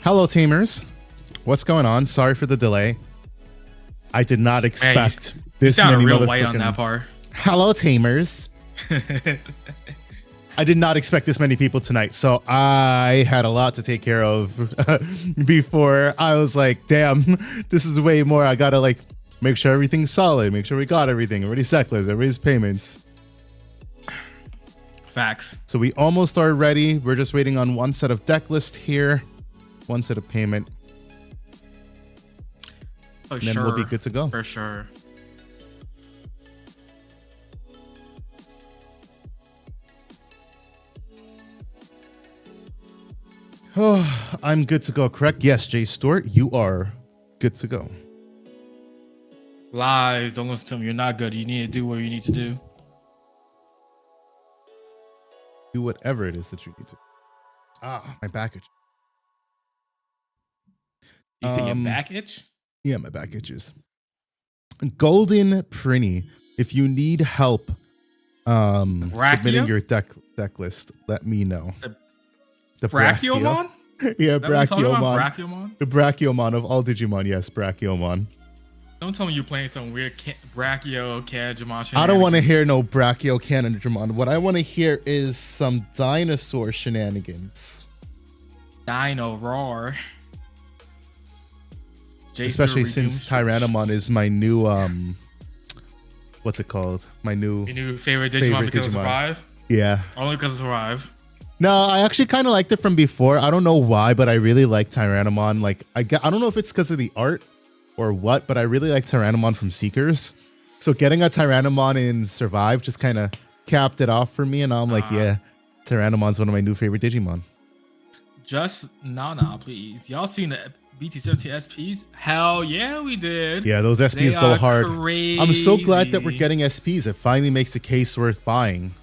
Hello, Tamers. What's going on? Sorry for the delay. I did not expect this many real white on that part. Hello, Tamers. I did not expect this many people tonight, so I had a lot to take care of before. I was like, damn, this is way more. I gotta like make sure everything's solid, make sure we got everything, everybody's checklist, everybody's payments. Facts. So we almost are ready. We're just waiting on one set of deck list here, one set of payment. For and then sure. we'll be good to go. For sure. Oh, I'm good to go, correct? Yes, Jay Stewart, you are good to go. Lies. Don't listen to them. You're not good. You need to do what you need to do. Do whatever it is that you need to. Ah, my back itch. You say your back itch? Yeah, my back itches. Golden Prinny, if you need help submitting your deck list, let me know. The Brachiomon? Yeah, Brachiomon. Brachiomon? The Brachiomon of all Digimon, yes, Brachiomon. Don't tell me you're playing some weird Brachio Kanjimon. I don't want to hear no Brachio Kanjimon. What I want to hear is some dinosaur shenanigans. Dino Roar. Especially since Tyrannomon is my new what's it called? My new your new favorite Digimon because of Survive? Yeah. Only because of Survive. No, I actually kind of liked it from before. I don't know why, but I really like Tyrannomon. Like I don't know if it's because of the art or what, but I really like Tyrannomon from Seekers. So getting a Tyrannomon in Survive just kind of capped it off for me, and I'm like, yeah, Tyrannomon's one of my new favorite Digimon. Just Nana, please. Y'all seen the BT17 SPs? Hell yeah, we did. Yeah, those SPs go hard. Crazy. I'm so glad that we're getting SPs. It finally makes the case worth buying.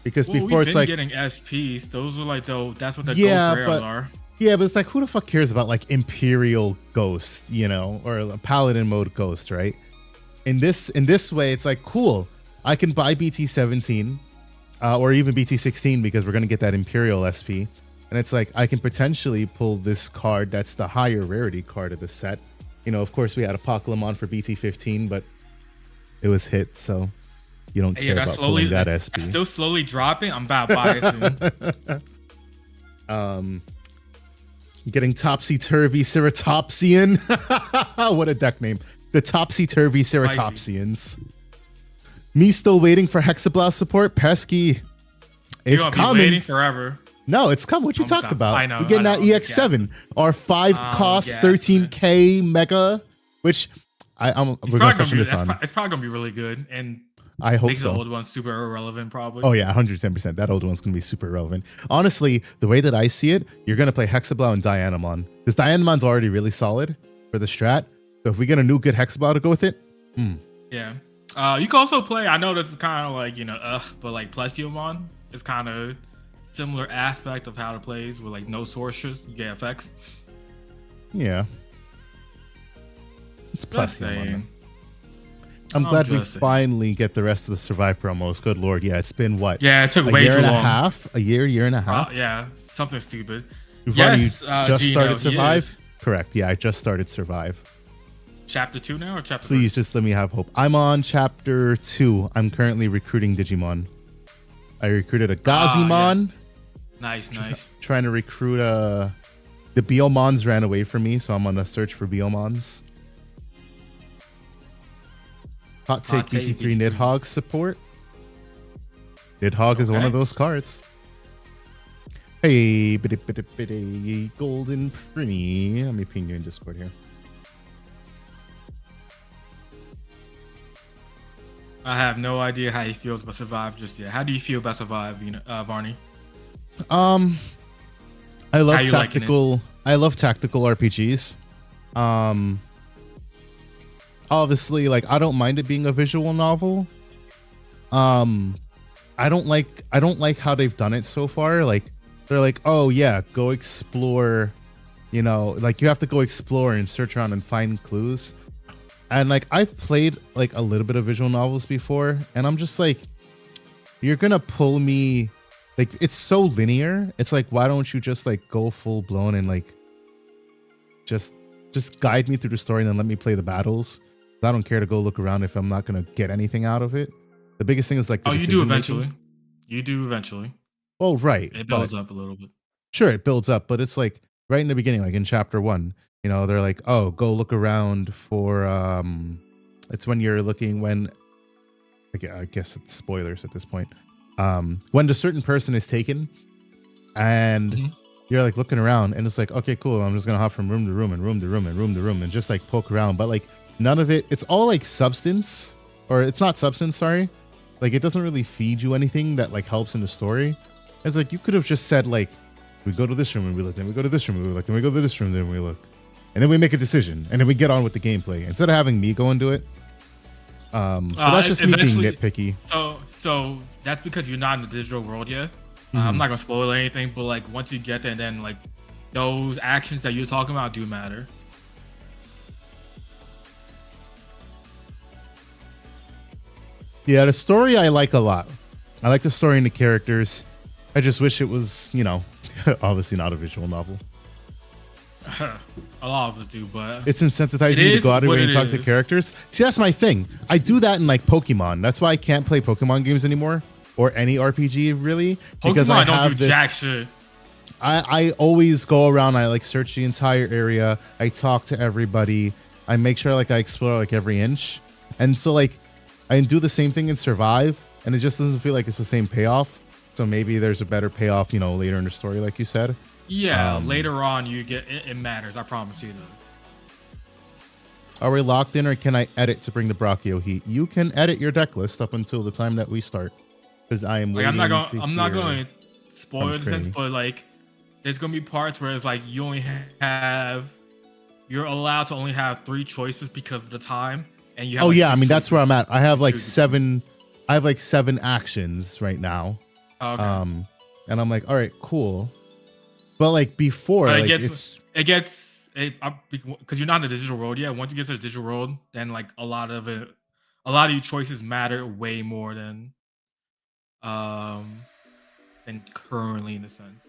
Because before it's like getting SPs, those are like that's what the ghost rares are. Yeah, but it's like, who the fuck cares about like Imperial Ghost, you know, or a Paladin mode Ghost, right? In this way, it's like, cool. I can buy BT17 or even BT16 because we're gonna get that Imperial SP, and it's like I can potentially pull this card that's the higher rarity card of the set. You know, of course we had a Pokemon for BT15, but it was hit, so. You don't care about pulling that SP. It's still slowly dropping. I'm about to buy it soon. Getting Topsy-Turvy Ceratopsian. What a deck name. The Topsy-Turvy Ceratopsians. Me still waiting for Hexablast support. Pesky. It's coming. Waiting forever. No, it's coming. What you talking about? I know. We're getting that EX7. Our 5 cost 13K mega, which we're going to touch this on. It's probably going to be really good. And I hope makes so. The old one's super irrelevant, probably. Oh yeah, 110%. That old one's gonna be super relevant. Honestly, the way that I see it, you're gonna play Hexablow and Dianamon, because Dianamon's already really solid for the strat. So if we get a new good Hexablow to go with it, yeah. You can also play. I know this is kind of like but like Plesiomon is kind of similar aspect of how it plays with like no sources. You get effects. Yeah. It's Plesiomon. I'm glad we finally get the rest of the Survive promos. Good lord, yeah, it's been what? Yeah, it took way too long. A year and a half. Yeah, something stupid. You've already just started Survive? Correct. Yeah, I just started Survive. Chapter 2 now or chapter? Please, just let me have hope. I'm on chapter 2. I'm currently recruiting Digimon. I recruited a Gazimon. Yeah. Nice. Trying to recruit the Biomons ran away from me, so I'm on a search for Biomons. Hot take BT3 Nidhogg support. Nidhogg is one of those cards. Hey, bitty Golden Prinny. Let me ping you in Discord here. I have no idea how he feels about Survive just yet. How do you feel about Survive, Varney? I love tactical. I love tactical RPGs. Obviously, like, I don't mind it being a visual novel. I don't like how they've done it so far. Like, they're like, oh yeah, go explore, you know, like you have to go explore and search around and find clues. And like, I've played like a little bit of visual novels before, and I'm just like, you're gonna pull me Like it's so linear. It's like, why don't you just like go full blown and like just guide me through the story and then let me play the battles. I don't care to go look around if I'm not gonna get anything out of it. The biggest thing is like the Oh, you do decision making. eventually. You do eventually. Oh, right. It But builds up a little bit. sure, it builds up, but it's like right in the beginning, like in chapter 1, you know, they're like, oh, go look around for it's when you're looking when I guess it's spoilers at this point. When the certain person is taken and you're like looking around and it's like, okay, cool. I'm just gonna hop from room to room and room to room and room to room and just like poke around. But like none of it, it's all like substance, or it's not substance, sorry. Like it doesn't really feed you anything that like helps in the story. It's like you could have just said like, we go to this room and we look, then we go to this room and we look, then we go to this room, then we look. And then we make a decision and then we get on with the gameplay. Instead of having me go and do it. But that's just me being nitpicky. So that's because you're not in the digital world yet. I'm not gonna spoil anything, but like once you get there, and then like those actions that you're talking about do matter. Yeah, the story I like a lot. I like the story and the characters. I just wish it was, you know, obviously not a visual novel. A lot of us do, but it's insensitizing me to go out of the way and talk to characters. See, that's my thing. I do that in like Pokemon. That's why I can't play Pokemon games anymore, or any RPG really, because Pokemon I don't have do this. Jack shit. I always go around. I like search the entire area. I talk to everybody. I make sure like I explore like every inch, and so like I do the same thing in Survive, and it just doesn't feel like it's the same payoff. So maybe there's a better payoff, you know, later in the story, like you said. Yeah, later on you get it matters. I promise you this. Are we locked in, or can I edit to bring the Brachio heat? You can edit your deck list up until the time that we start, because I am waiting. I'm not going to spoil the sense, but like there's gonna be parts where it's like you're allowed to only have 3 choices because of the time, and you have. Oh like yeah, I mean that's where I'm at. I have like chooses. 7. I have like 7 actions right now. Okay. And I'm like, all right, cool. But like before, but like it gets because you're not in the digital world yet. Once you get to the digital world, then like a lot of your choices matter way more than currently in a sense.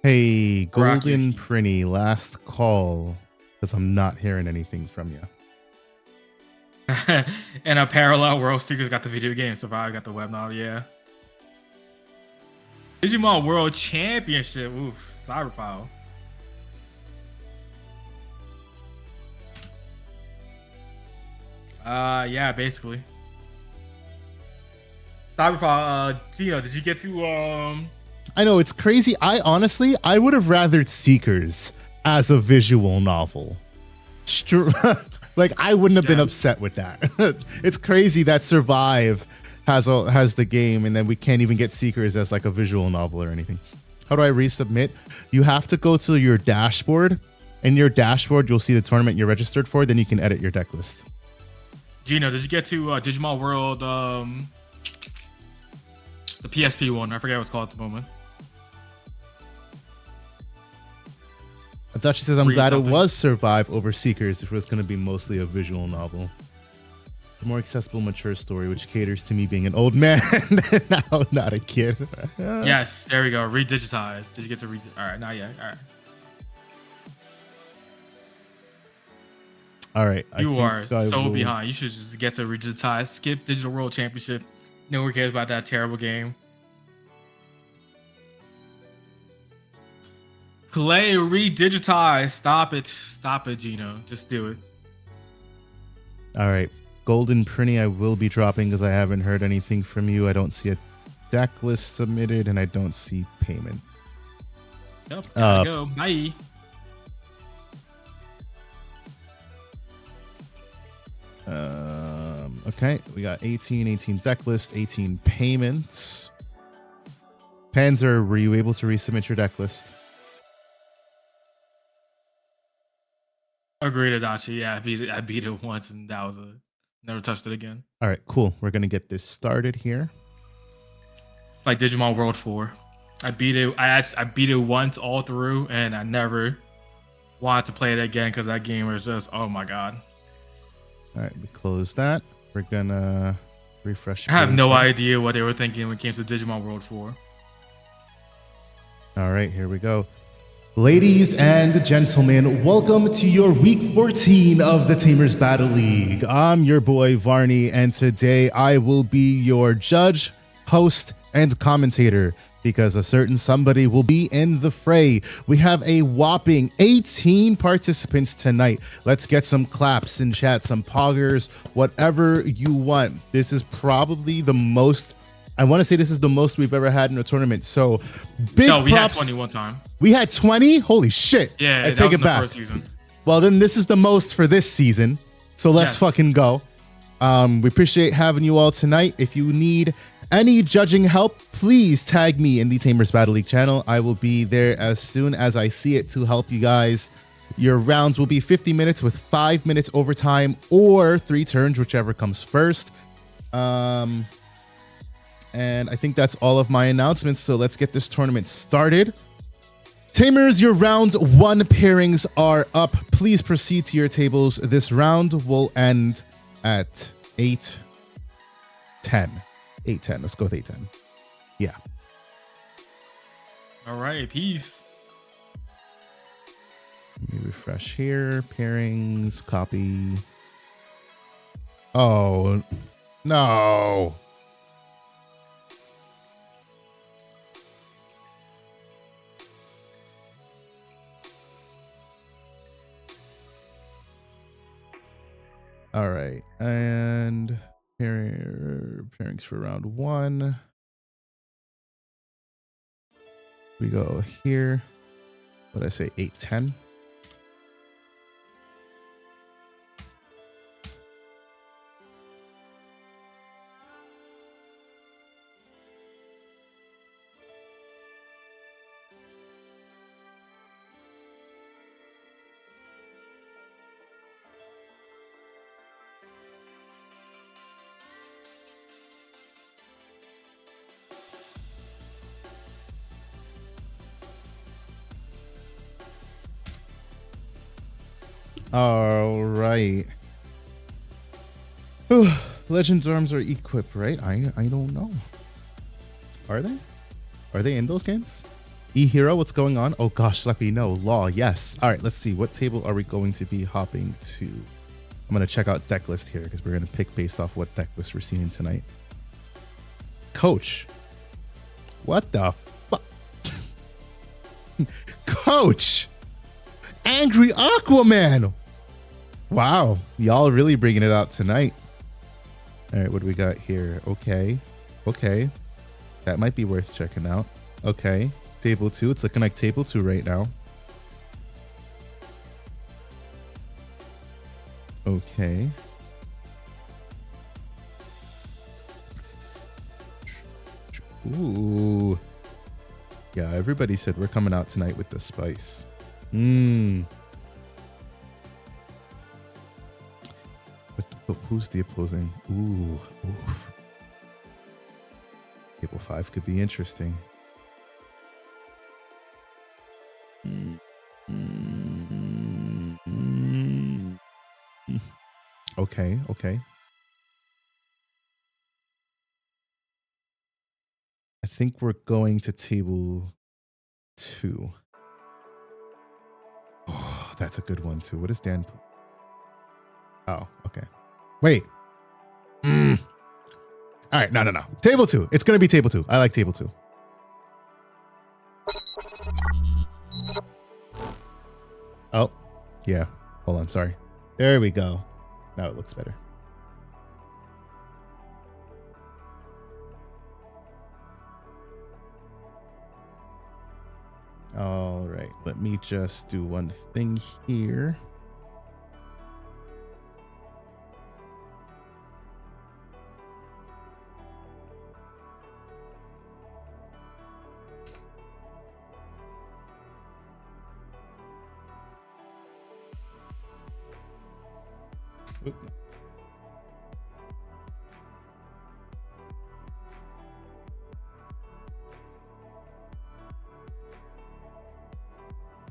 Hey, Golden Prinny, last call, because I'm not hearing anything from you. In a parallel world, Seekers got the video game, Survive got the web novel, yeah. Digimon World Championship, oof, Cyberfile. Yeah, basically. Cyberfile, Gino, did you get to I know it's crazy. I would have rathered Seekers as a visual novel. Like I wouldn't have been upset with that. It's crazy that Survive has the game, and then we can't even get Seekers as like a visual novel or anything. How do I resubmit? You have to go to your dashboard. In your dashboard, you'll see the tournament you're registered for. Then you can edit your deck list. Gino, did you get to Digimon World, the PSP one? I forget what it's called at the moment. Adachi says, I'm glad it was Survive over Seekers if it was going to be mostly a visual novel. A more accessible, mature story, which caters to me being an old man now, not a kid. Yes, there we go. Redigitized. Did you get to read? All right, not yet. All right. You are so behind. You should just get to redigitize. Skip Digital World Championship. No one cares about that terrible game. Play redigitize. Stop it, Gino. Just do it. All right. Golden Prinny, I will be dropping because I haven't heard anything from you. I don't see a deck list submitted, and I don't see payment. Yep, gotta go. Bye. Okay, we got 18 deck list, 18 payments. Panzer, were you able to resubmit your deck list? Agreed, Adachi. Yeah, I beat it once, and that was never touched it again. All right, cool. We're gonna get this started here. It's like Digimon World 4. I beat it. I beat it once all through, and I never wanted to play it again because that game was just, oh my god. All right, we close that. We're gonna Refresh. I have page no here. idea what they were thinking when it came to Digimon World 4. All right, here we go. Ladies and gentlemen, welcome to your week 14 of the Tamers Battle League. I'm your boy Varney, and today I will be your judge, host, and commentator because a certain somebody will be in the fray. We have a whopping 18 participants tonight. Let's get some claps in chat, some poggers, whatever you want. This is probably the most, I want to say this is the most we've ever had in a tournament. So big No, we props. had 20 one time. We had 20? Holy shit. Yeah, I that take was it in the back. first season. Well, then this is the most for this season. So let's Yes. fucking go. We appreciate having you all tonight. If you need any judging help, please tag me in the Tamers Battle League channel. I will be there as soon as I see it to help you guys. Your rounds will be 50 minutes with 5 minutes overtime or 3 turns, whichever comes first. And I think that's all of my announcements. So let's get this tournament started. Tamers, your round 1 pairings are up. Please proceed to your tables. This round will end at 8-10. 8-10. Let's go with 8-10. Yeah. All right, peace. Let me refresh here. Pairings, copy. Oh, no. All right, and pairings for round 1. We go here. What did I say? 8-10. All right. Whew. Legends arms are equipped, right? I don't know. Are they? Are they in those games? E-Hero, what's going on? Oh gosh, let me know. Law, yes. All right, let's see. What table are we going to be hopping to? I'm going to check out deck list here because we're going to pick based off what deck list we're seeing tonight. Coach. What the fuck? Coach. Angry Aquaman. Wow, y'all really bringing it out tonight. All right, what do we got here? Okay, that might be worth checking out. Okay, table 2. It's looking like table 2 right now. Okay. Ooh. Yeah, everybody said we're coming out tonight with the spice. But who's the opposing? Ooh, oof. Table 5 could be interesting. Okay. I think we're going to table 2. Oh, that's a good one too. What is Dan? Oh, okay. Wait. All right, no. Table 2. It's going to be table 2. I like table 2. Oh, yeah. Hold on, sorry. There we go. Now it looks better. All right, let me just do one thing here. Oop.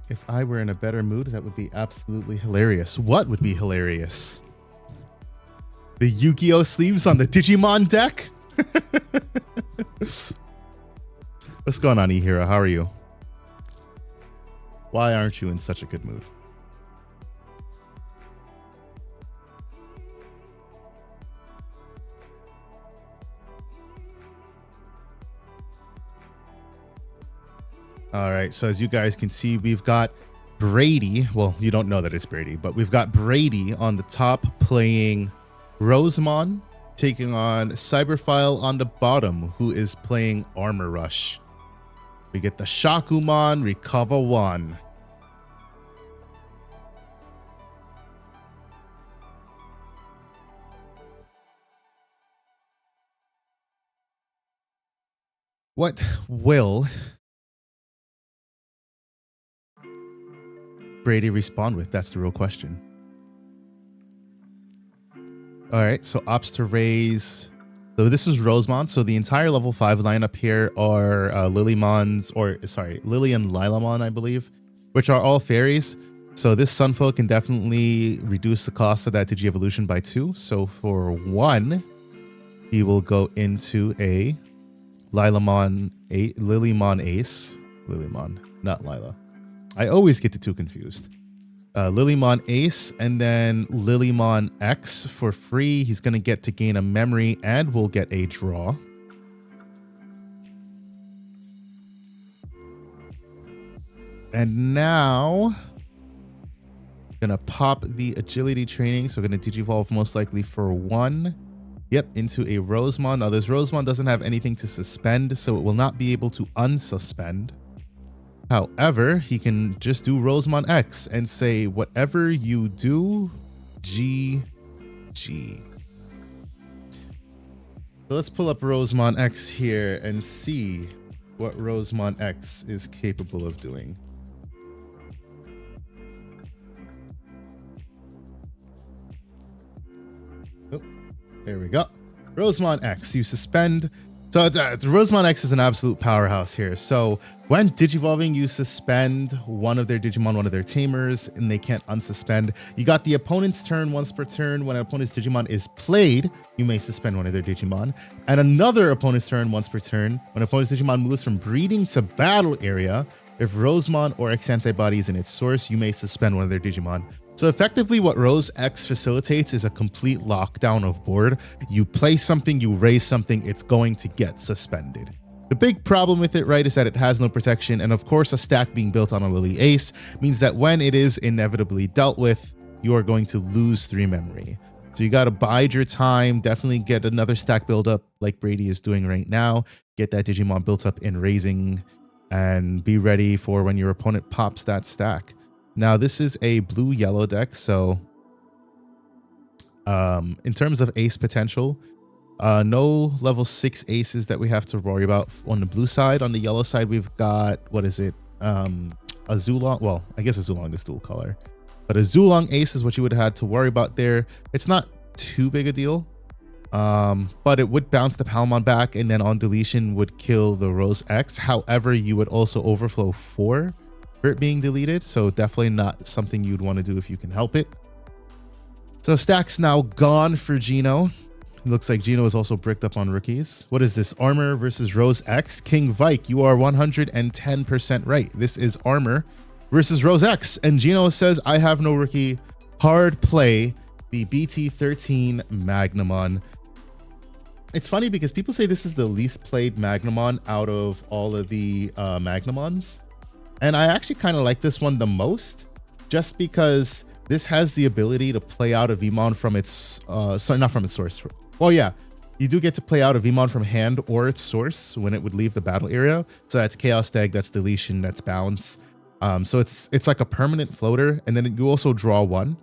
If I were in a better mood, that would be absolutely hilarious. What would be hilarious? The Yu-Gi-Oh sleeves on the Digimon deck? What's going on, Ihira? How are you? Why aren't you in such a good mood? All right, so as you guys can see, we've got Brady. Well, you don't know that it's Brady, but we've got Brady on the top playing Rosemon, taking on Cyberphile on the bottom, who is playing Armor Rush. We get the Shakumon Recover 1. What will Brady respond with? That's the real question. All right, so ops to raise. So this is Rosemon. So the entire level 5 lineup here are Lily and Lilamon, I believe, which are all fairies. So this Sunflow can definitely reduce the cost of that Digi-Evolution by 2. So for 1, he will go into a Lilymon Ace. Lilymon, not Lila. I always get the two confused. Lilymon Ace and then Lilymon X for free. He's going to get to gain a memory and we'll get a draw. And now, going to pop the agility training. So we're going to Digivolve most likely for 1. Yep, into a Rosemon. Now this Rosemon doesn't have anything to suspend, so it will not be able to unsuspend. However, he can just do Rosemon X and say, whatever you do, GG. So let's pull up Rosemon X here and see what Rosemon X is capable of doing. Oh, there we go. Rosemon X, you suspend. So Rosemon X is an absolute powerhouse here. So when Digivolving, you suspend one of their Digimon, one of their Tamers, and they can't unsuspend. You got the opponent's turn once per turn. When an opponent's Digimon is played, you may suspend one of their Digimon. And another opponent's turn once per turn. When an opponent's Digimon moves from breeding to battle area, if Rosemon or X antibody is in its source, you may suspend one of their Digimon. So effectively what Rose X facilitates is a complete lockdown of board. You play something, you raise something, it's going to get suspended. The big problem with it, right, is that it has no protection. And of course, a stack being built on a Lily Ace means that when it is inevitably dealt with, you are going to lose 3 memory. So you got to bide your time, definitely get another stack build up like Brady is doing right now. Get that Digimon built up in raising and be ready for when your opponent pops that stack. Now, this is a blue-yellow deck, so in terms of ace potential, no level 6 aces that we have to worry about on the blue side. On the yellow side, we've got, what is it? A Zulong. Well, I guess a Zulong is dual color. But a Zulong ace is what you would have had to worry about there. It's not too big a deal, but it would bounce the Palmon back, and then on deletion would kill the Rose X. However, you would also overflow 4 for it being deleted, so definitely not something you'd want to do if you can help it. So stack's now gone for Gino. It looks like Gino is also bricked up on rookies. What is this? Armor versus Rose X. King Vike, you are 110% right. This is Armor versus Rose X. And Gino says, I have no rookie. Hard play. The BT13 Magnamon. It's funny because people say this is the least played Magnamon out of all of the Magnamons. And I actually kind of like this one the most, just because this has the ability to play out a Vmon from its, sorry, not from its source. Well, yeah, you do get to play out a Vmon from hand or its source when it would leave the battle area. So that's Chaos Tag, that's deletion, that's bounce. So it's like a permanent floater, and then you also draw 1.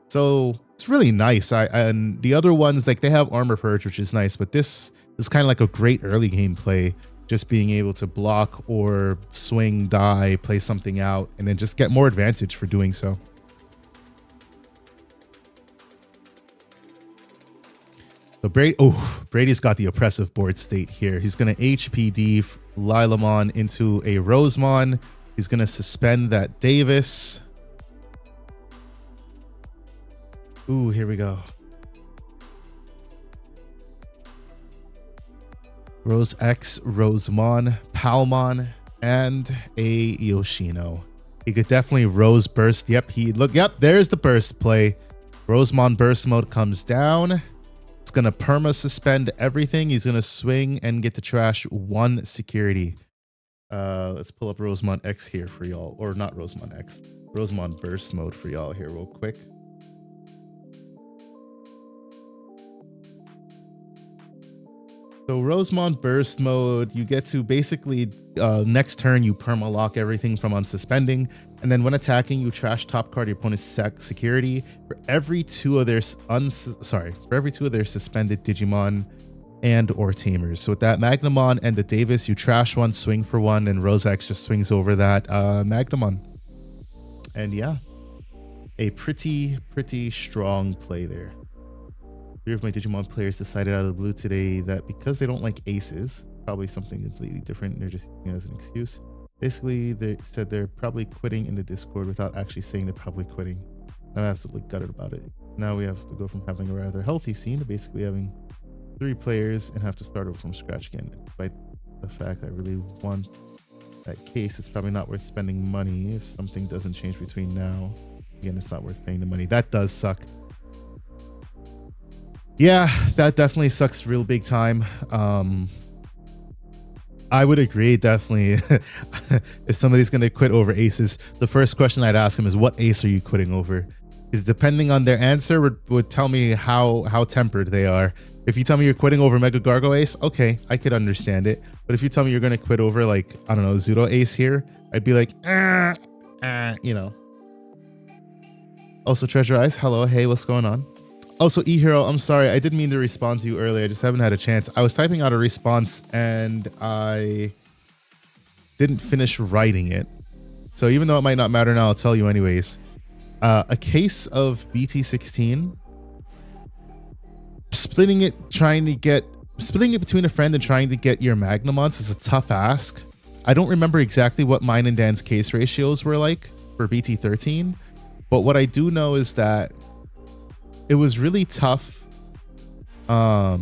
So it's really nice. And the other ones, like they have Armor Purge, which is nice, but this is kind of like a great early game play. Just being able to block or swing, die, play something out, and then just get more advantage for doing so. So Brady's got the oppressive board state here. He's going to HPD Lilamon into a Rosemon. He's going to suspend that Davis. Ooh, here we go. Rose X, Rosemon, Palmon, and a Yoshino. He could definitely Rose Burst. Yep, there's the burst play. Rosemon Burst mode comes down. It's gonna perma suspend everything. He's gonna swing and get to trash 1 security. Let's pull up Rosemon X here for y'all, or not Rosemon X, Rosemon Burst mode for y'all here real quick. So Rosemon Burst mode, you get to basically next turn you perma lock everything from unsuspending, and then when attacking you trash top card your opponent's security for every 2 of their suspended Digimon and or Tamers. So with that Magnamon and the Davis, you trash 1, swing for 1, and Rose X just swings over that Magnamon. And yeah, a pretty strong play there. 3 of my Digimon players decided out of the blue today that because they don't like aces, probably something completely different, they're just using it as an excuse. Basically, they said they're probably quitting in the Discord without actually saying they're probably quitting. I'm absolutely gutted about it. Now we have to go from having a rather healthy scene to basically having 3 players and have to start over from scratch again. Despite the fact I really want that case, it's probably not worth spending money if something doesn't change between now. Again, it's not worth paying the money. That does suck. Yeah, that definitely sucks real big time. I would agree, definitely. If somebody's going to quit over aces, the first question I'd ask them is, what ace are you quitting over? Because depending on their answer would tell me how tempered they are. If you tell me you're quitting over Mega Gargo Ace, okay, I could understand it. But if you tell me you're going to quit over, like, I don't know, Zudo Ace here, I'd be like, you know. Also, Treasure Eyes, hello, hey, what's going on? Also, E-Hero, I'm sorry, I didn't mean to respond to you earlier. I just haven't had a chance. I was typing out a response and I didn't finish writing it. So even though it might not matter now, I'll tell you anyways. A case of BT16, splitting it between a friend and trying to get your Magnamons is a tough ask. I don't remember exactly what mine and Dan's case ratios were like for BT13, but what I do know is that it was really tough. I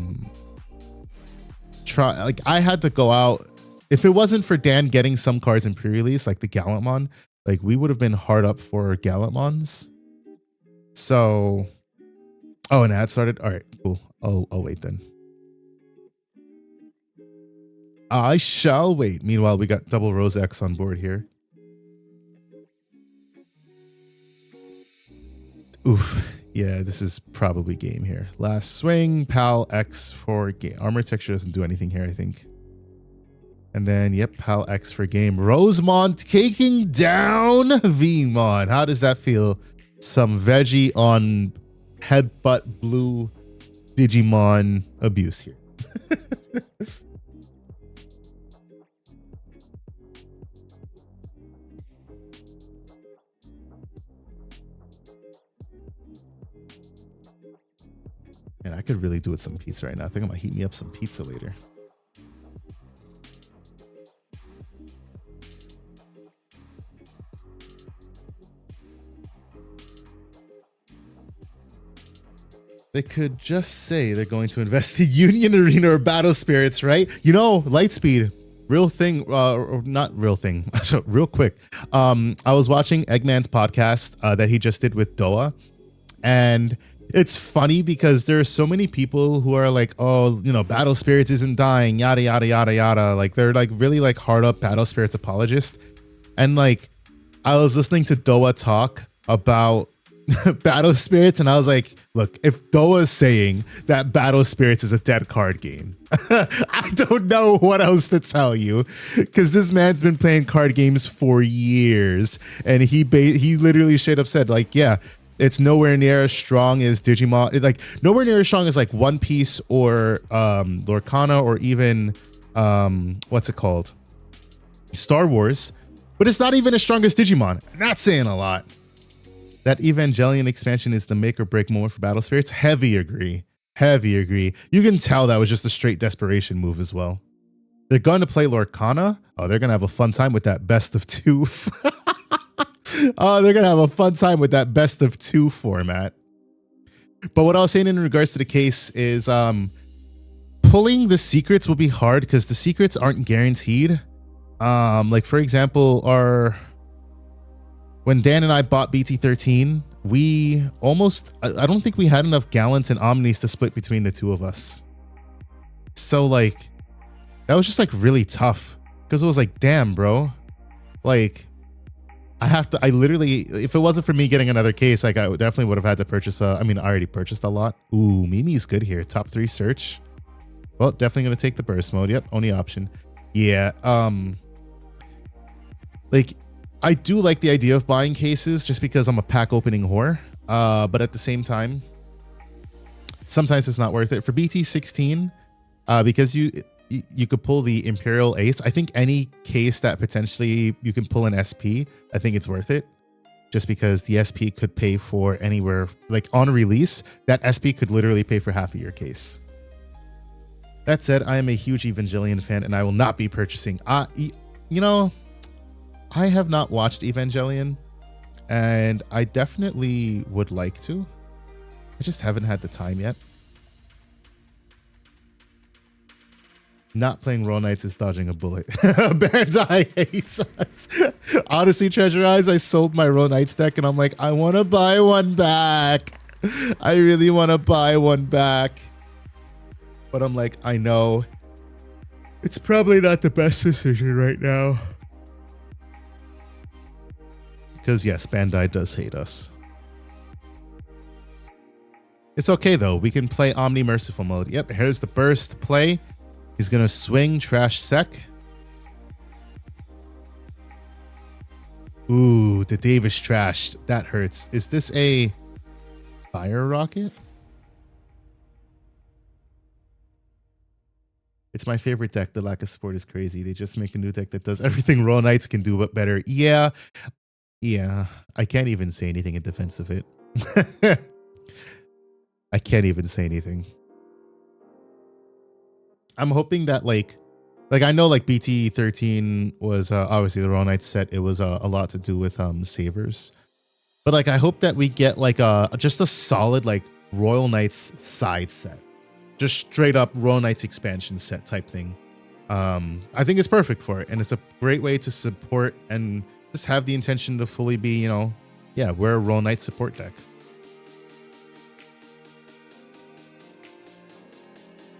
had to go out. If it wasn't for Dan getting some cards in pre-release, like the Gallantmon, like we would have been hard up for Gallantmons. So, oh, and ad started. All right, cool. I'll wait then. I shall wait. Meanwhile, we got double Rose X on board here. Oof. Yeah, this is probably game here. Last swing, Pal X for game. Armor texture doesn't do anything here, I think. And then, yep, Pal X for game. Rosemon taking down Vmon. How does that feel? Some veggie on headbutt blue Digimon abuse here. And I could really do with some pizza right now. I think I'm gonna heat me up some pizza later. They could just say they're going to invest in Union Arena or Battle Spirits, right? You know, Lightspeed, real thing, or not real thing. So real quick, I was watching Eggman's podcast that he just did with Doa, and it's funny because there are so many people who are like, oh, you know, Battle Spirits isn't dying, yada, yada, yada, yada. Like they're like really like hard up Battle Spirits apologists. And like, I was listening to Doa talk about Battle Spirits and I was like, look, if Doa is saying that Battle Spirits is a dead card game, I don't know what else to tell you, because this man's been playing card games for years. And he literally straight up said like, yeah, it's nowhere near as strong as Digimon. Like nowhere near as strong as like One Piece or Lorcana or even what's it called? Star Wars. But it's not even as strong as Digimon. That's saying a lot. That Evangelion expansion is the make or break moment for Battle Spirits. Heavy agree. Heavy agree. You can tell that was just a straight desperation move as well. They're going to play Lorcana. Oh, they're going to have a fun time with that best of two. Oh, they're going to have a fun time with that best of two format. But what I was saying in regards to the case is pulling the secrets will be hard because the secrets aren't guaranteed. Like for example, when Dan and I bought BT13, we almost, I don't think we had enough gallants and omnis to split between the two of us. So like, that was just like really tough because it was like, damn, bro, like I literally, if it wasn't for me getting another case, like I definitely would have had to purchase I mean, I already purchased a lot. Ooh, Mimi's good here. Top 3 search. Well, definitely going to take the burst mode. Yep. Only option. Yeah. Like I do like the idea of buying cases just because I'm a pack opening whore. But at the same time, sometimes it's not worth it for BT16, because you could pull the Imperial Ace. I think any case that potentially you can pull an SP, I think it's worth it. Just because the SP could pay for anywhere, like on release, that SP could literally pay for half of your case. That said, I am a huge Evangelion fan and I will not be purchasing. You know, I have not watched Evangelion and I definitely would like to. I just haven't had the time yet. Not playing Roll Knights is dodging a bullet. Bandai hates us. Honestly, Treasure Eyes, I sold my Roll Knights deck and I'm like, I want to buy one back. I really want to buy one back. But I'm like, I know it's probably not the best decision right now. Because yes, Bandai does hate us. It's okay though. We can play Omni Merciful mode. Yep, here's the burst play. He's gonna swing, trash sec. Ooh, the Davis trashed. That hurts. Is this a fire rocket? It's my favorite deck. The lack of support is crazy. They just make a new deck that does everything Roll Knights can do, but better. Yeah. Yeah. I can't even say anything in defense of it. I can't even say anything. I'm hoping that like I know like BT13 was obviously the Roll Knights set. It was a lot to do with savers, but like I hope that we get like just a solid like Royal Knights side set, just straight up Royal Knights expansion set type thing. I think it's perfect for it, and it's a great way to support and just have the intention to fully be, you know, yeah, we're a Royal Knights support deck.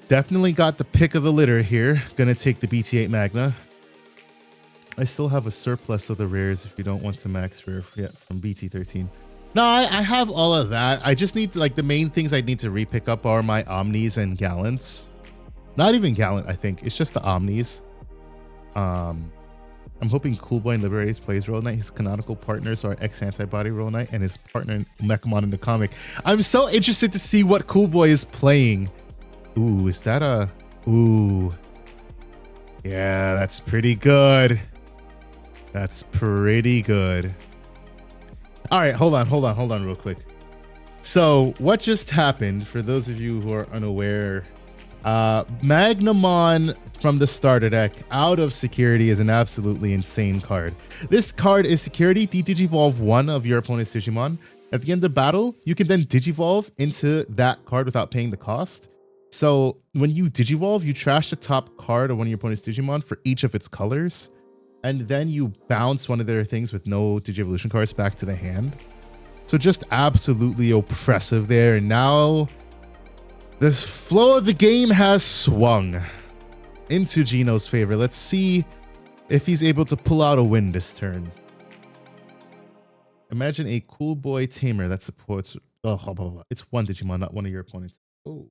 Definitely got the pick of the litter here. Gonna take the BT8 Magna. I still have a surplus of the rares if you don't want to max rare yet from BT13. No, I have all of that. I just need to, like, the main things I need to repick up are my Omnis and Gallants. Not even Gallant, I think. It's just the Omnis. I'm hoping Cool Boy in Liberates plays Roll Knight. His canonical partners are ex-Antibody Roll Knight and his partner Mechamon in the comic. I'm so interested to see what Cool Boy is playing. Ooh, is that a... Ooh. Yeah, that's pretty good. That's pretty good. All right, hold on real quick. So what just happened, for those of you who are unaware, Magnamon from the starter deck out of security is an absolutely insane card. This card is security. Digivolve one of your opponent's Digimon. At the end of battle, you can then Digivolve into that card without paying the cost. So when you Digivolve, you trash the top card of one of your opponent's Digimon for each of its colors. And then you bounce one of their things with no Digievolution cards back to the hand. So just absolutely oppressive there. And now this flow of the game has swung into Gino's favor. Let's see if he's able to pull out a win this turn. Imagine a Cool Boy Tamer that supports... Oh, blah, blah, blah. It's one Digimon, not one of your opponents. Oh.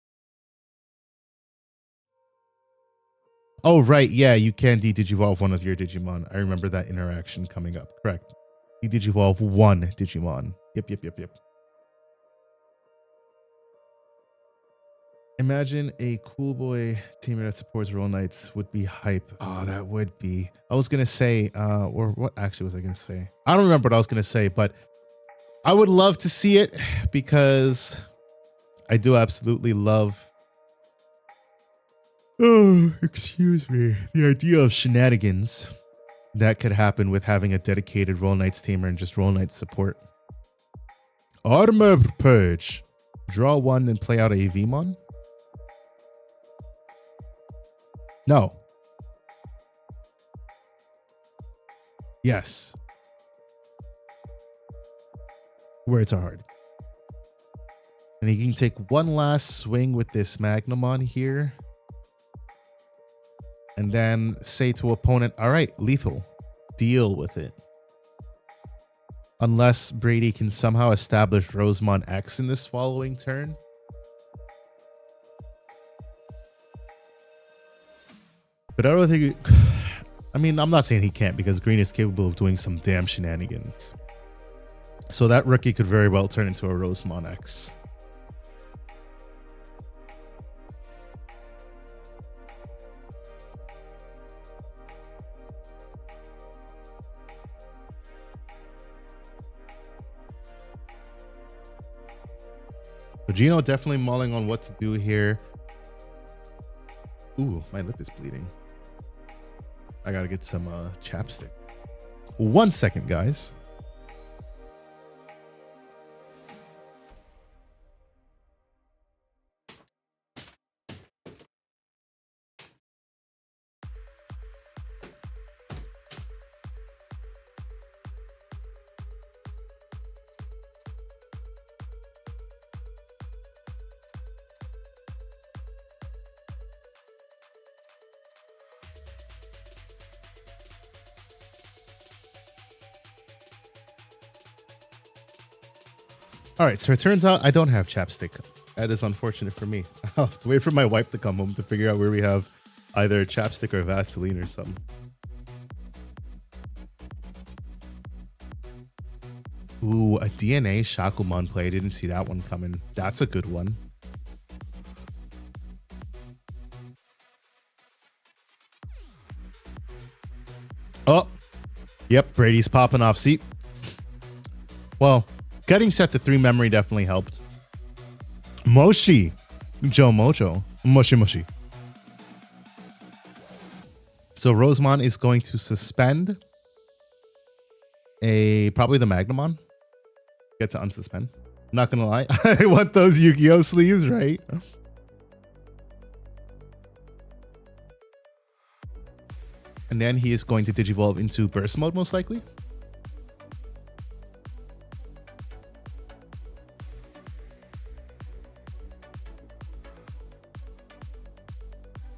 Oh, right. Yeah, you can de-Digivolve one of your Digimon. I remember that interaction coming up. Correct. De-Digivolve one Digimon. Yep. Imagine a Cool Boy teamer that supports Roll Knights would be hype. Oh, that would be. I was going to say, or what actually was I going to say? I don't remember what I was going to say, but I would love to see it because I do absolutely love... Oh, excuse me. The idea of shenanigans that could happen with having a dedicated Roll Knights tamer and just Roll Knights support. Armor Purge. Draw one and play out a Vmon. No. Yes. Words are hard. And he can take one last swing with this Magnamon here. And then say to opponent, all right, lethal. Deal with it. Unless Brady can somehow establish Rosemon X in this following turn. But I don't think... I mean, I'm not saying he can't because Green is capable of doing some damn shenanigans. So that rookie could very well turn into a Rosemon X. So Gino definitely mulling on what to do here. Ooh, my lip is bleeding. I gotta get some chapstick. 1 second, guys. All right, so it turns out I don't have chapstick. That is unfortunate for me. I'll have to wait for my wife to come home to figure out where we have either chapstick or Vaseline or something. Ooh, a DNA Shakumon play. I didn't see that one coming. That's a good one. Oh, yep, Brady's popping off. See? Well, getting set to 3 memory definitely helped. Moshi. Joe Mojo. Moshi Moshi. So Rosemon is going to suspend probably the Magnamon. Get to unsuspend. Not gonna lie. I want those Yu-Gi-Oh sleeves, right? And then he is going to Digivolve into burst mode, most likely.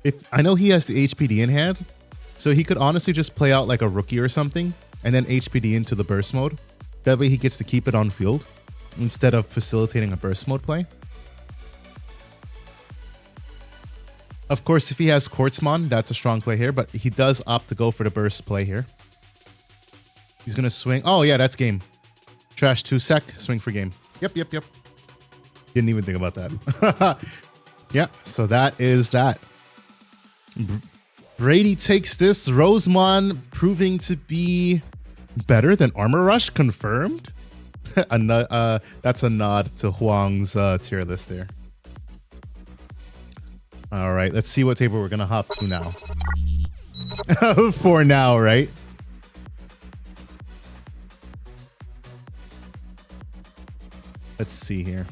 If I know he has the HPD in hand, so he could honestly just play out like a rookie or something and then HPD into the burst mode. That way he gets to keep it on field instead of facilitating a burst mode play. Of course, if he has Quartzmon, that's a strong play here, but he does opt to go for the burst play here. He's going to swing. Oh, yeah, that's game. Trash 2 sec, swing for game. Yep. Didn't even think about that. Yeah, so that is that. Brady takes this. Rosemon proving to be better than Armor Rush, confirmed. That's a nod to Huang's tier list there. All right, let's see what table we're going to hop to now. For now, right? Let's see here.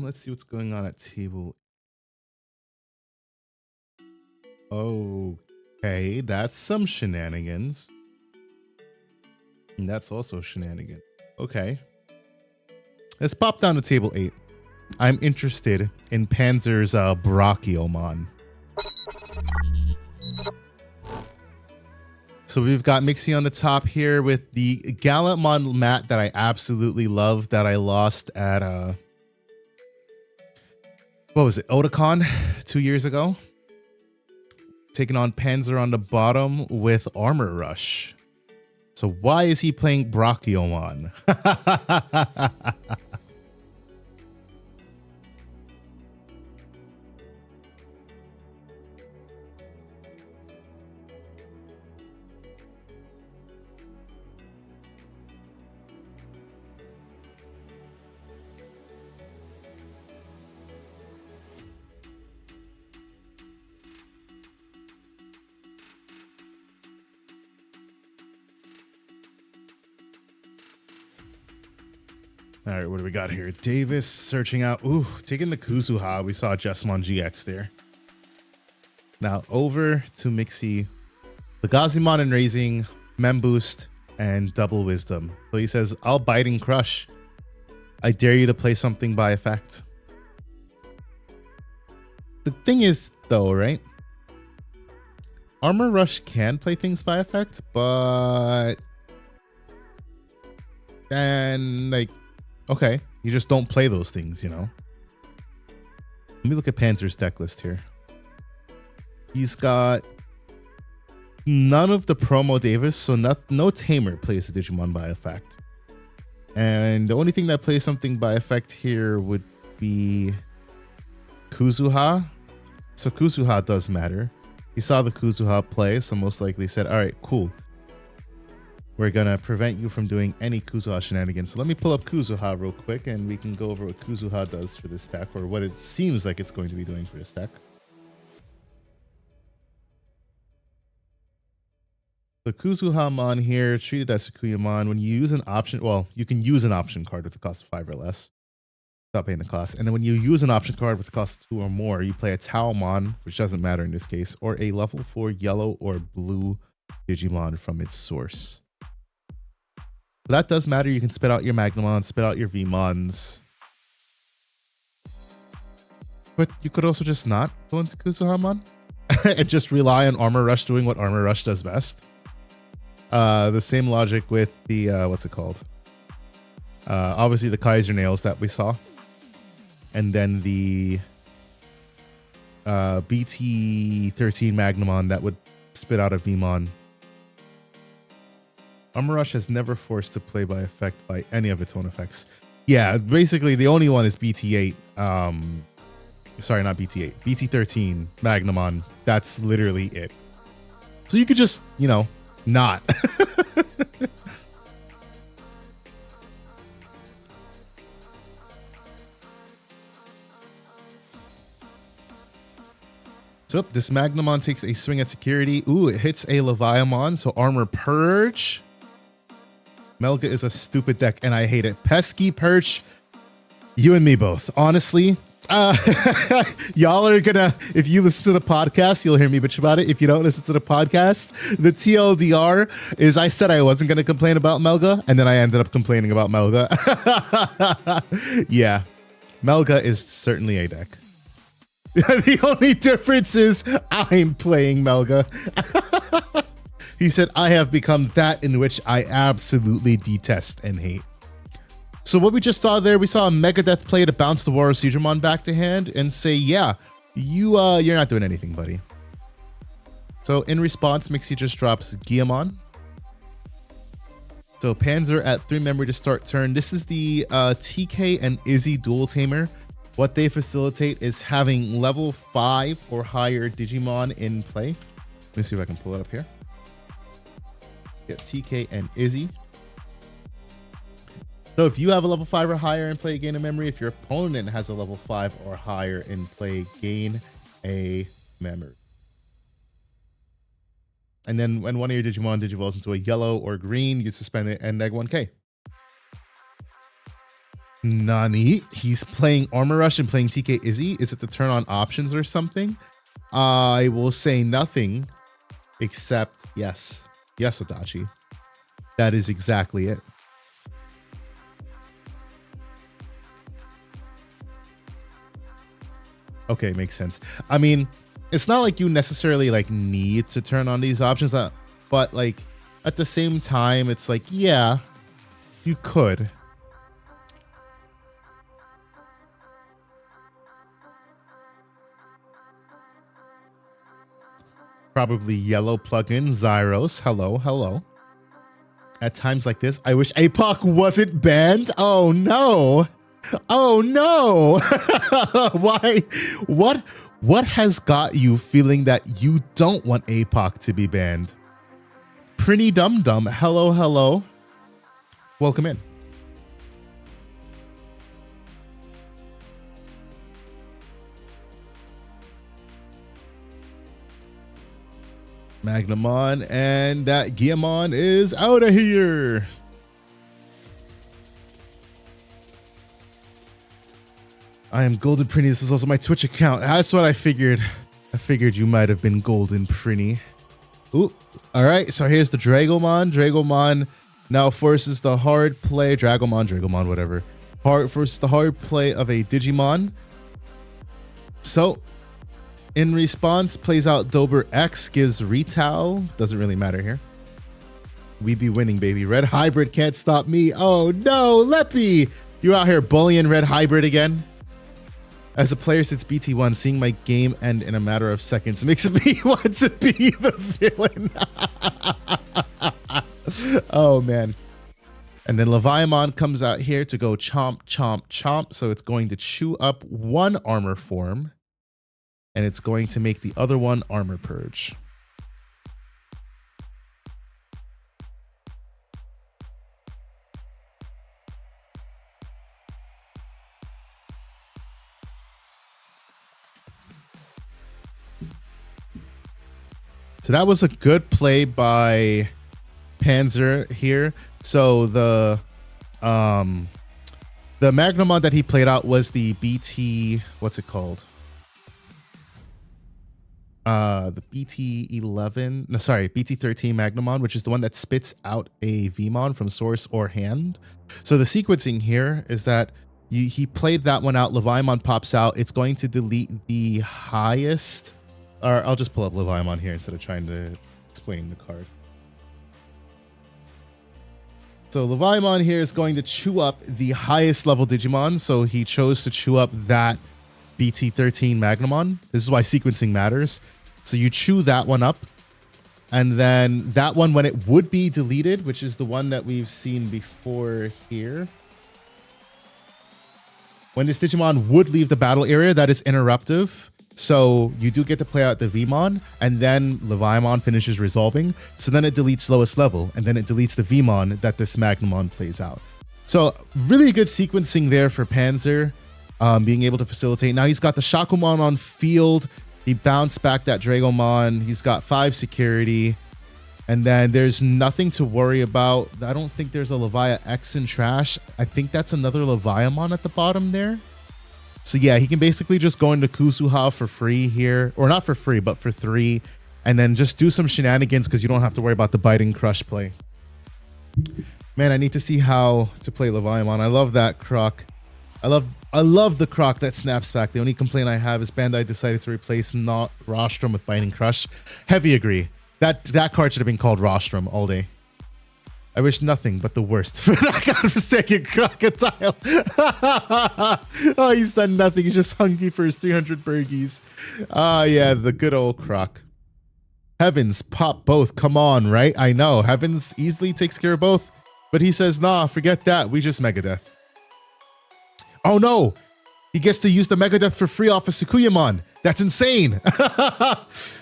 Let's see what's going on at table. Okay, that's some shenanigans. And that's also shenanigans. Okay. Let's pop down to table 8. I'm interested in Panzer's Brachiomon. So we've got Mixie on the top here with the Gallantmon mat that I absolutely love that I lost at what was it, Otakon 2 years ago. Taking on Panzer on the bottom with Armor Rush. So why is he playing Brachiomon? All right, what do we got here? Davis searching out. Ooh, taking the Kuzuha. We saw Jessamon GX there. Now over to Mixie. The Gazimon and raising, Mem Boost, and Double Wisdom. So he says, I'll bite and crush. I dare you to play something by effect. The thing is, though, right? Armor Rush can play things by effect, but... And, like, okay. You just don't play those things, you know? Let me look at Panzer's deck list here. He's got none of the promo Davis, so no Tamer plays the Digimon by effect. And the only thing that plays something by effect here would be Kuzuha. So Kuzuha does matter. He saw the Kuzuha play, so most likely said, all right, cool. We're going to prevent you from doing any Kuzuha shenanigans. So let me pull up Kuzuha real quick, and we can go over what Kuzuha does for this deck, or what it seems like it's going to be doing for this deck. The Kuzuhamon here, treated as Sakuyamon. When you use an option, well, you can use an option card with the cost of 5 or less. Stop paying the cost. And then when you use an option card with the cost of 2 or more, you play a Taomon, which doesn't matter in this case, or a level 4 yellow or blue Digimon from its source. That does matter. You can spit out your Magnamon, spit out your Vmons. But you could also just not go into Kuzuhamon and just rely on Armor Rush doing what Armor Rush does best. The same logic with the, what's it called? Obviously the Kaiser Nails that we saw. And then the BT13 Magnamon that would spit out a Vmon. Armor Rush has never forced to play by effect by any of its own effects. Yeah, basically the only one is BT8. Sorry, not BT8. BT13 Magnamon. That's literally it. So you could just, you know, not. So this Magnamon takes a swing at security. Ooh, it hits a Leviamon, so Armor Purge. Melga is a stupid deck, and I hate it. Pesky Perch, you and me both. Honestly, y'all are gonna, if you listen to the podcast, you'll hear me bitch about it. If you don't listen to the podcast, the TLDR is I said I wasn't gonna complain about Melga, and then I ended up complaining about Melga. Yeah, Melga is certainly a deck. The only difference is I'm playing Melga. He said, I have become that in which I absolutely detest and hate. So what we just saw there, we saw a Megadeth play to bounce the War of Seedramon back to hand and say, yeah, you're not doing anything, buddy. So in response, Mixie just drops Guillemon. So Panzer at 3 memory to start turn. This is the TK and Izzy dual tamer. What they facilitate is having level 5 or higher Digimon in play. Let me see if I can pull it up here. Get TK and Izzy. So if you have a level 5 or higher in play, gain a memory. If your opponent has a level 5 or higher in play, gain a memory. And then when one of your Digimon digivolves into a yellow or green, you suspend it and neg 1k. Nani? He's playing Armor Rush and playing TK Izzy? Is it to turn on options or something? I will say nothing except yes. Yes, Adachi. That is exactly it. Okay, makes sense. I mean, it's not like you necessarily like need to turn on these options, but like at the same time, it's like, yeah, you could. Probably yellow plugin, Zyros. Hello, hello. At times like this, I wish APOC wasn't banned. Oh no. Oh no. Why? What has got you feeling that you don't want APOC to be banned? Pretty Dum Dum. Hello, hello. Welcome in. Magnamon, and that Guillemon is out of here. I am Golden Prinny. This is also my Twitch account. That's what I figured. I figured you might have been Golden Prinny. Ooh. All right. So here's the Dragomon. Dragomon now forces the hard play. Dragomon, whatever. Forces the hard play of a Digimon. So in response, plays out Dober X, gives Retail. Doesn't really matter here. We be winning, baby. Red Hybrid can't stop me. Oh no, Leppy. You out here bullying Red Hybrid again? As a player since BT1, seeing my game end in a matter of seconds makes me want to be the villain. Oh, man. And then Leviamon comes out here to go chomp, chomp, chomp. So it's going to chew up one armor form. And it's going to make the other one armor purge. So that was a good play by Panzer here. So the Magnamon that he played out was the BT, what's it called? The BT11, no, sorry, BT13 Magnamon, which is the one that spits out a Vmon from source or hand. So the sequencing here is that he played that one out. Leviamon pops out. It's going to delete the highest. Or I'll just pull up Leviamon here instead of trying to explain the card. So Leviamon here is going to chew up the highest level Digimon. So he chose to chew up that BT13 Magnamon. This is why sequencing matters. So you chew that one up. And then that one, when it would be deleted, which is the one that we've seen before here. When this Digimon would leave the battle area, that is interruptive. So you do get to play out the Vmon, and then Leviamon finishes resolving. So then it deletes lowest level, and then it deletes the Vmon that this Magnamon plays out. So really good sequencing there for Panzer, being able to facilitate. Now he's got the Shakumon on field. He bounced back that Dragomon. He's got 5 security. And then there's nothing to worry about. I don't think there's a Levia X in trash. I think that's another Leviamon at the bottom there. So yeah, he can basically just go into Kuzuha for free here. Or not for free, but for 3. And then just do some shenanigans because you don't have to worry about the Bite and Crush play. Man, I need to see how to play Leviamon. I love that Croc. I love the Croc that snaps back. The only complaint I have is Bandai decided to replace not Rostrum with Bite and Crush. Heavy agree. That card should have been called Rostrum all day. I wish nothing but the worst for that godforsaken crocodile. Oh, he's done nothing. He's just hungry for his 300 burgies. Ah, yeah, the good old Croc. Heavens, pop both. Come on, right? I know. Heavens easily takes care of both. But he says, nah, forget that. We just Megadeth. Oh, no. He gets to use the Megadeth for free off of Sukuyamon. That's insane.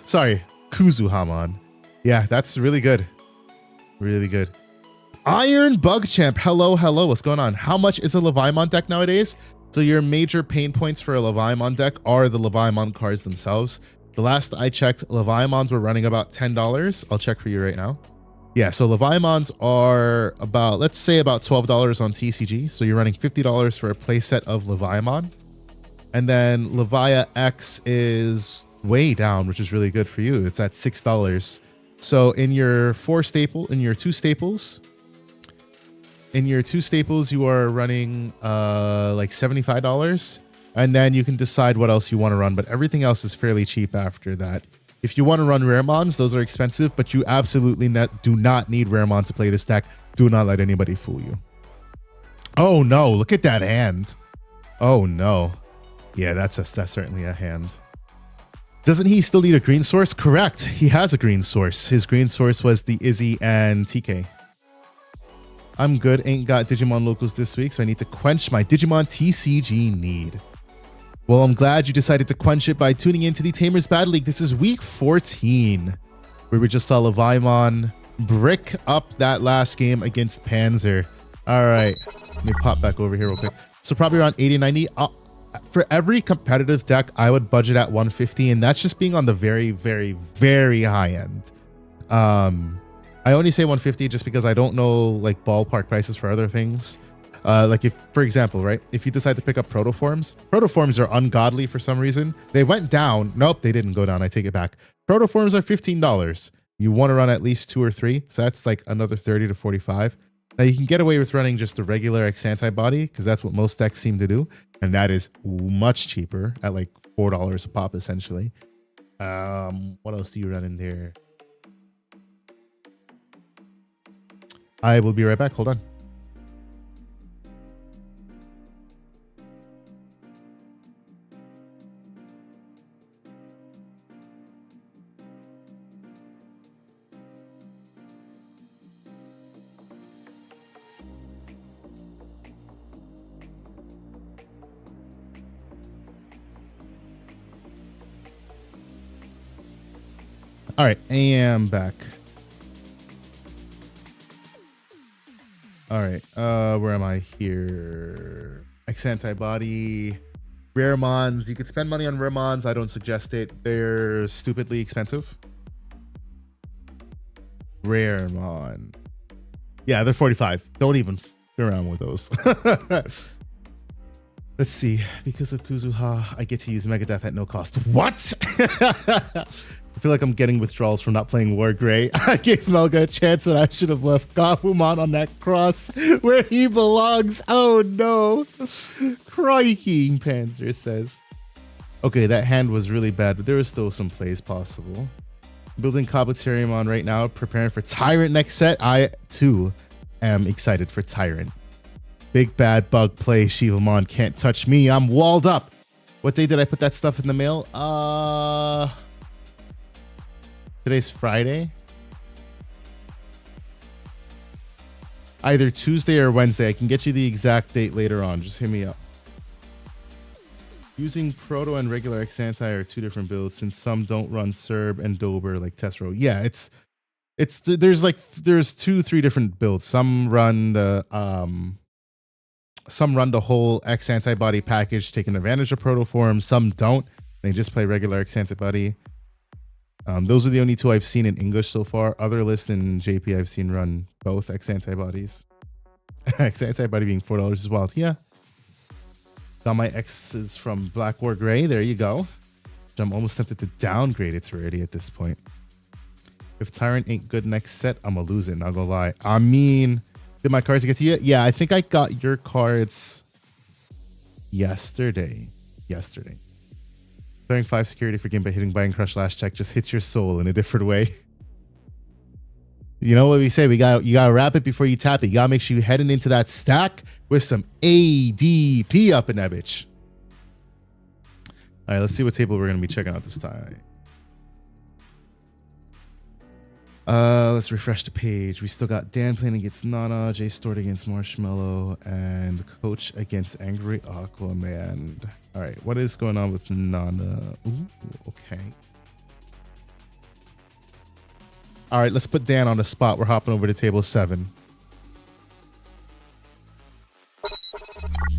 Sorry. Kuzuhamon. Yeah, that's really good. Really good. Iron Bug Champ. Hello, hello. What's going on? How much is a Leviamon deck nowadays? So your major pain points for a Leviamon deck are the Leviamon cards themselves. The last I checked, Leviamons were running about $10. I'll check for you right now. Yeah, so Leviamons are about, let's say about $12 on TCG. So you're running $50 for a playset of Leviamon. And then Levia X is way down, which is really good for you. It's at $6. So in your two staples, you are running like $75. And then you can decide what else you want to run, but everything else is fairly cheap after that. If you want to run Raremons, those are expensive, but you absolutely do not need Raremon to play this deck. Do not let anybody fool you. Oh no, look at that hand. Oh no. Yeah, that's certainly a hand. Doesn't he still need a green source? Correct. He has a green source. His green source was the Izzy and TK. I'm good. Ain't got Digimon locals this week, so I need to quench my Digimon TCG need. Well, I'm glad you decided to quench it by tuning into the Tamers Battle League. This is week 14, where we just saw Leviamon brick up that last game against Panzer. All right, let me pop back over here real quick. So probably around 80, 90. For every competitive deck, I would budget at 150, and that's just being on the very, very, very high end. I only say 150 just because I don't know like ballpark prices for other things. Like if, for example, right, if you decide to pick up protoforms are ungodly for some reason. They went down. Nope, they didn't go down. I take it back. Protoforms are $15. You want to run at least 2 or 3, so that's like another 30 to 45. Now you can get away with running just a regular X antibody because that's what most decks seem to do, and that is much cheaper at like $4 a pop essentially. What else do you run in there? I will be right back. Hold on. All right, I am back. All right, where am I here? X antibody, rare mons. You could spend money on rare mons. I don't suggest it. They're stupidly expensive. Rare mon. Yeah, they're 45. Don't even f around with those. Let's see. Because of Kuzuha, I get to use Megadeth at no cost. What? I feel like I'm getting withdrawals from not playing War Grey. I gave Melga a chance when I should have left Gabumon on that cross where he belongs. Oh no. Crikey, Panzer says. Okay, that hand was really bad, but there was still some plays possible. Building Kabuteriumon right now, preparing for Tyrant next set. I, too, am excited for Tyrant. Big bad bug play, Shivamon can't touch me. I'm walled up. What day did I put that stuff in the mail? Today's Friday. Either Tuesday or Wednesday. I can get you the exact date later on. Just hit me up. Using Proto and regular X-Anti are 2 different builds since some don't run Serb and Dober like Testro. Yeah, there's 2-3 different builds. Some run the whole X antibody package, taking advantage of protoform. Some don't. They just play regular X antibody. Those are the only 2 I've seen in English so far. Other lists in JP I've seen run both X antibodies. X antibody being $4 is wild. Yeah. Got my X's from Black War Grey. There you go. I'm almost tempted to downgrade its rarity at this point. If Tyrant ain't good next set, I'm gonna lose it. Not gonna lie. I mean, did my cards get to you? Yeah, I think I got your cards yesterday. Clearing 5 security for game by hitting Buying Crush last check just hits your soul in a different way. You know what we say? You gotta wrap it before you tap it. You gotta make sure you're heading into that stack with some ADP up in that bitch. All right, let's see what table we're gonna be checking out this time. Let's refresh the page. We still got Dan playing against Nana, Jay Stort against Marshmallow, and Coach against Angry Aquaman. All right, what is going on with Nana? Ooh, okay. All right, let's put Dan on the spot. We're hopping over to table 7.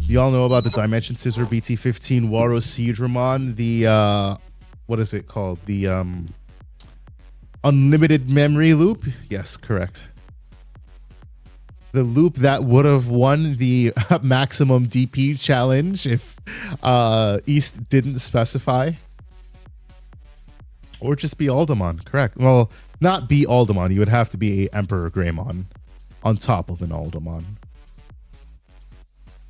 You all know about the Dimension Scissor BT15 Waro Seedramon, the what is it called? The unlimited memory loop? Yes, correct. The loop that would have won the maximum DP challenge if East didn't specify. Or just be Aldemon, correct. Well, not be Aldemon. You would have to be a Emperor Greymon on top of an Aldemon.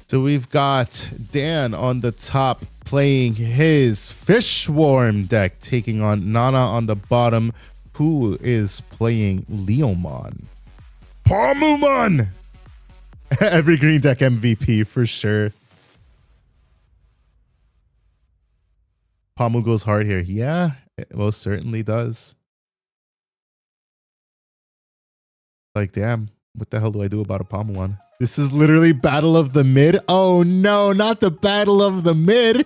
So we've got Dan on the top playing his Fish Swarm deck, taking on Nana on the bottom, who is playing Leomon. Palmumon! Every green deck MVP for sure. Palmu goes hard here. Yeah, it most certainly does. Like, damn, what the hell do I do about a Palmumon? This is literally Battle of the Mid. Oh no, not the Battle of the Mid.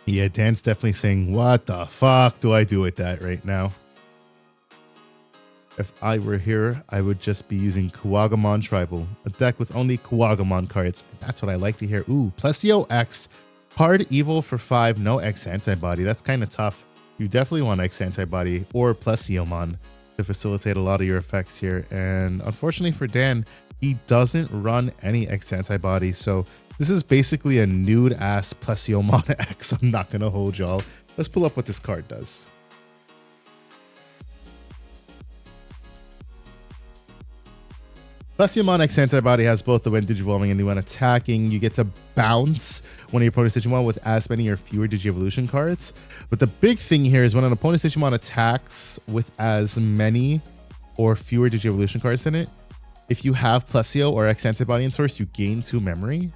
Yeah, Dan's definitely saying, what the fuck do I do with that right now? If I were here, I would just be using Kuwagamon Tribal, a deck with only Kuwagamon cards. That's what I like to hear. Ooh, Plesio X, hard evil for 5, no X antibody. That's kind of tough. You definitely want X antibody or Plesiomon to facilitate a lot of your effects here. And unfortunately for Dan, he doesn't run any X antibodies. So this is basically a nude ass Plesiomon X. I'm not going to hold y'all. Let's pull up what this card does. Plesiomon X Antibody has both the when Digivolving and the when attacking. You get to bounce when your opponent's Digimon with as many or fewer Digievolution cards. But the big thing here is when an opponent's Digimon attacks with as many or fewer Digievolution cards in it, if you have Plesio or X Antibody in source, you gain 2 memory.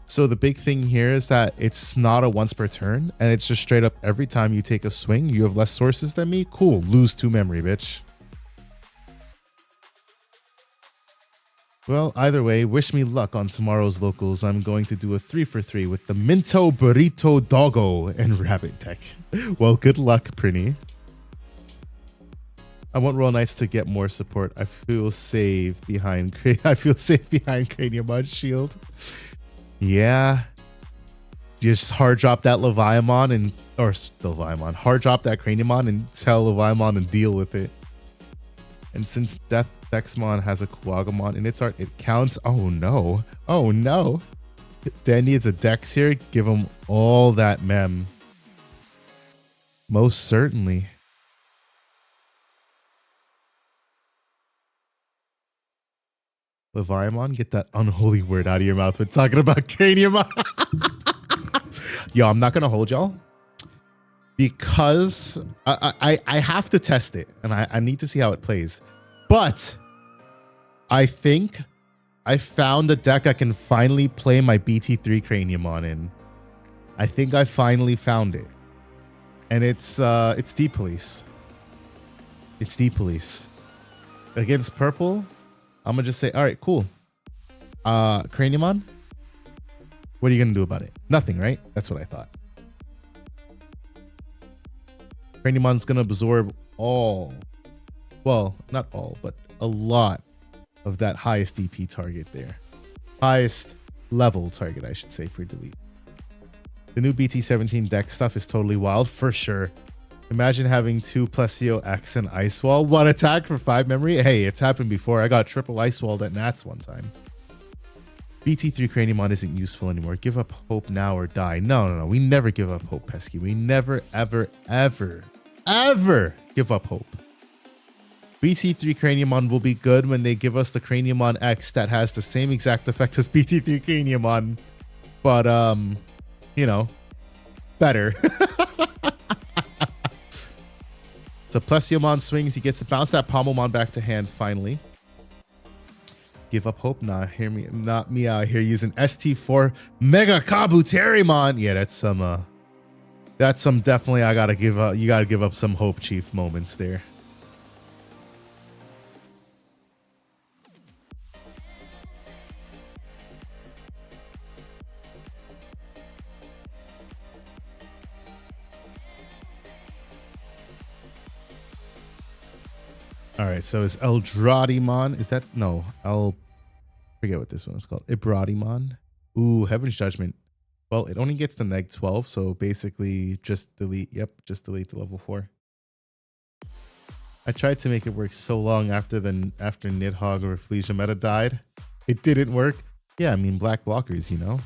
So the big thing here is that it's not a once per turn, and it's just straight up every time you take a swing, you have less sources than me. Cool, lose 2 memory, bitch. Well, either way, wish me luck on tomorrow's locals. I'm going to do a 3 for 3 with the Minto Burrito Doggo and Rabbit deck. Well, good luck, Prinny. I want Royal Knights to get more support. I feel safe behind Craniumon Shield. Yeah. Just hard drop that Leviamon and hard drop that Craniumon and tell Leviamon and deal with it. And since Death Dexmon has a Kuwagamon in its art, it counts. Oh no. Oh no. Dan needs a Dex here. Give him all that mem. Most certainly. Leviamon, get that unholy word out of your mouth when talking about Craniumon. Yo, I'm not going to hold y'all. Because I have to test it. And I need to see how it plays. But I think I found a deck I can finally play my BT3 Craniumon in. I think I finally found it. And it's D-Police. It's D-Police. Against purple, I'm going to just say, all right, cool. Craniumon, what are you going to do about it? Nothing, right? That's what I thought. Craniumon's going to absorb all, well, not all, but a lot of that highest DP target there. Highest level target, I should say, for delete. The new BT17 deck stuff is totally wild, for sure. Imagine having 2 Plesio X and Ice Wall. 1 attack for 5 memory? Hey, it's happened before. I got triple Ice Walled at Nats one time. BT3 Craniumon isn't useful anymore. Give up hope now or die. No. We never give up hope, Pesky. We never, ever, ever, ever give up hope. BT3 Craniumon will be good when they give us the Craniumon X that has the same exact effect as BT3 Craniumon. But, you know, better. So Plesiomon swings, he gets to bounce that Pommelmon back to hand finally. Give up hope? Nah, hear me, not me out here using ST4 Mega Kabuterimon. Yeah, that's some definitely I gotta give up. You gotta give up some hope, Chief moments there. All right, so is Eldradimon, is that, no, I'll forget what this one is called. Ibradimon. Ooh, Heaven's Judgment. Well, it only gets the neg 12, so basically just delete, yep, just delete the level 4. I tried to make it work so long after Nidhogg or Flesia meta died. It didn't work. Yeah, I mean, black blockers, you know?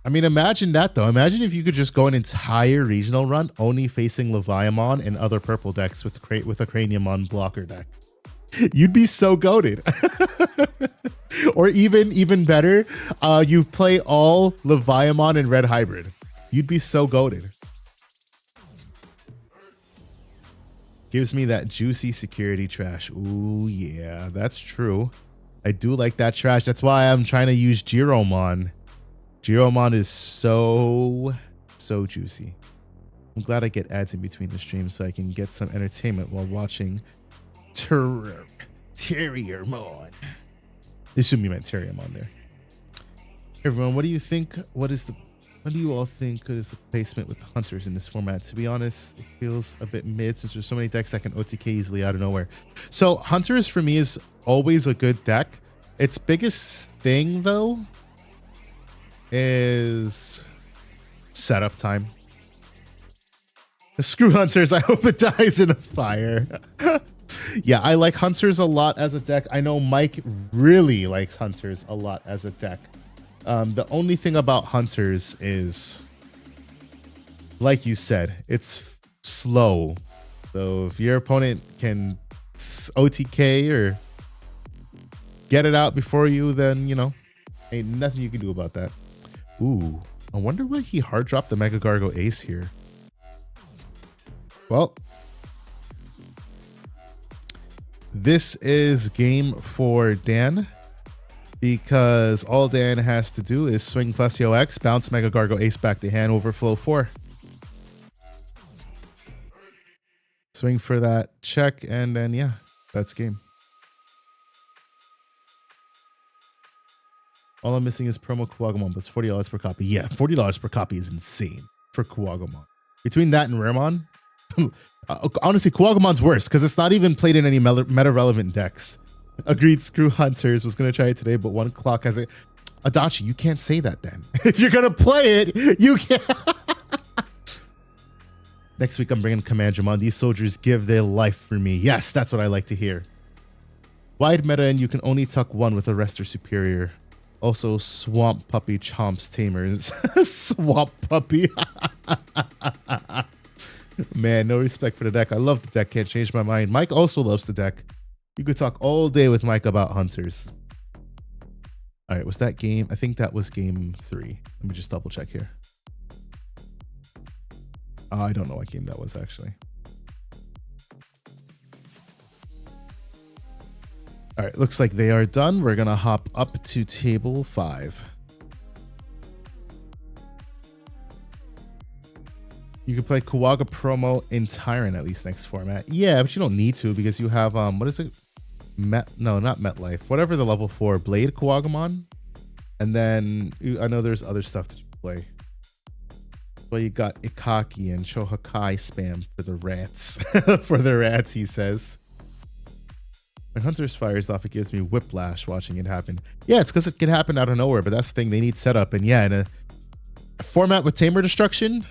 I mean, imagine that, though. Imagine if you could just go an entire regional run only facing Leviamon and other purple decks with a Craniumon blocker deck. You'd be so goated. Or even better, you play all Leviamon and Red Hybrid. You'd be so goated. Gives me that juicy security trash. Ooh, yeah, that's true. I do like that trash. That's why I'm trying to use Giromon. Giromon is so juicy. I'm glad I get ads in between the streams so I can get some entertainment while watching Terriermon. This should be my Terriermon there. Hey everyone, what do you think? What is the What do you all think is the placement with hunters in this format? To be honest, it feels a bit mid since there's so many decks that can OTK easily out of nowhere. So hunters for me is always a good deck. Its biggest thing though is setup time. Screw hunters. I hope it dies in a fire. Yeah, I like hunters a lot as a deck. I know Mike really likes hunters a lot as a deck. The only thing about hunters is, like you said, it's slow. So if your opponent can OTK or get it out before you, then, you know, ain't nothing you can do about that. Ooh, I wonder why he hard dropped the Mega Gargo Ace here. Well, this is game for Dan, because all Dan has to do is swing Plesio X, bounce Mega Gargo Ace back to hand, overflow 4. Swing for that check, and then, yeah, that's game. All I'm missing is promo Kuwagamon, but it's $40 per copy. Yeah, $40 per copy is insane for Kuwagamon. Between that and Ramon, honestly, Kuwagamon's worse because it's not even played in any meta-relevant decks. Agreed, screw hunters. Was going to try it today, but 1 o'clock has it. Adachi, you can't say that then. If you're going to play it, you can't. Next week, I'm bringing Commandramon. These soldiers give their life for me. Yes, that's what I like to hear. Wide meta, and you can only tuck 1 with a rest or superior. Also, Swamp Puppy chomps Tamers. Swamp Puppy. Man, no respect for the deck. I love the deck. Can't change my mind. Mike also loves the deck. You could talk all day with Mike about hunters. All right, was that game? I think that was game 3. Let me just double check here. I don't know what game that was actually. All right, looks like they are done. We're gonna hop up to table 5. You can play Kuwaga promo in Tyrant at least next format. Yeah, but you don't need to because you have what is it? No, not MetLife. Whatever the level 4 Blade Kuwagamon. And then I know there's other stuff that you play. Well, you got Ikaki and Chohakai spam for the rats. For the rats, he says. When Hunters fires off, it gives me whiplash watching it happen. Yeah, it's because it can happen out of nowhere, but that's the thing. They need setup. And yeah, in a format with Tamer Destruction.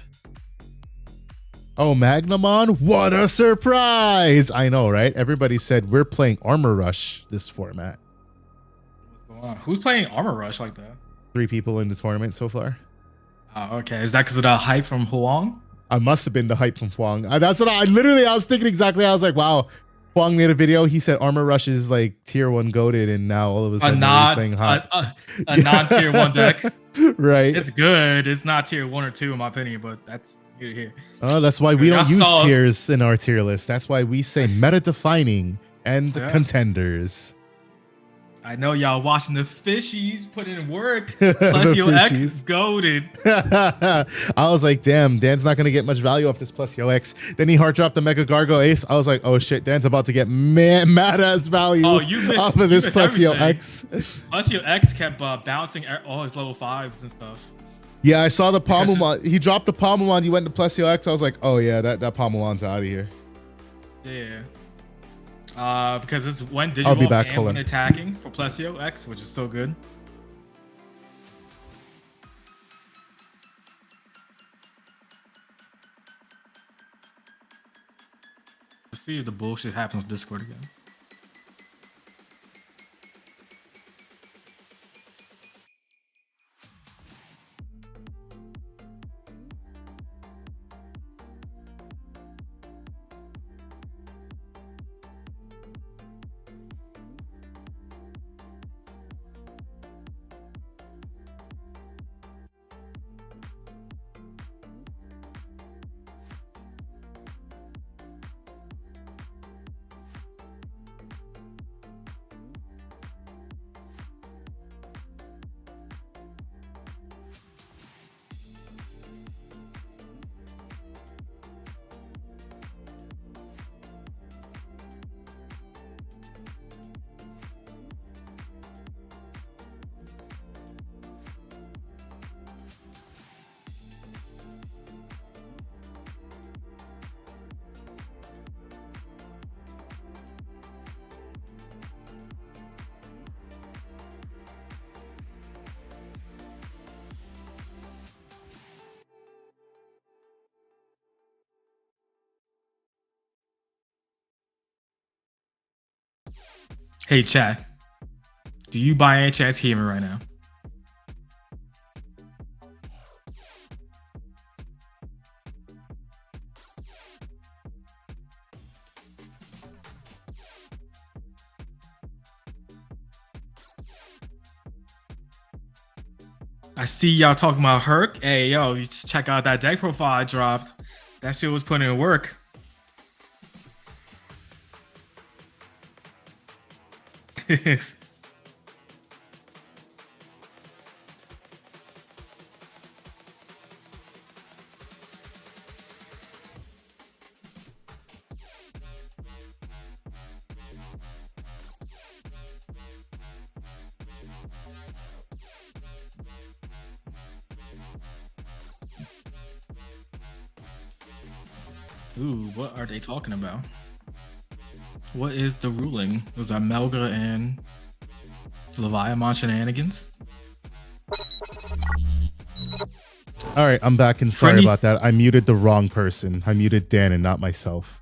Oh, Magnamon, what a surprise! I know, right? Everybody said we're playing Armor Rush this format. What's going on? Who's playing Armor Rush like that? 3 people in the tournament so far. Oh, okay. Is that because of the hype from Huang? I must have been the hype from Huang. That's what I was thinking exactly. I was like, wow. Huang made a video. He said Armor Rush is like tier 1 goated, and now all of a sudden he's playing hot. A non-tier 1 deck. Right. It's good. It's not tier 1 or 2 in my opinion, but that's here. Oh, that's why we don't use tiers in our tier list. That's why we say meta-defining and contenders. I know y'all watching the fishies put in work. Plesio X goated. I was like, damn, Dan's not going to get much value off this Plesio X. Then he hard dropped the Mega Gargo Ace. I was like, oh shit, Dan's about to get mad ass value off of this Plesio X. Plesio X kept bouncing all his level 5s and stuff. Yeah, I saw the Palmamon. He dropped the Palmamon. You went to Plesio X. I was like, oh yeah, that Palmamon's out of here. Yeah. Because it's when Digimon I'll be back. and when attacking for Plesio X, which is so good. Let's see if the bullshit happens with Discord again. Hey, chat. Do you by any chance hear me right now? I see y'all talking about Herc. Hey, yo, you should check out that deck profile I dropped. That shit was putting in work. Ooh, what are they talking about? What is the ruling? Was that Melga and Leviathan shenanigans? All right, I'm back and sorry about that. I muted the wrong person. I muted Dan and not myself.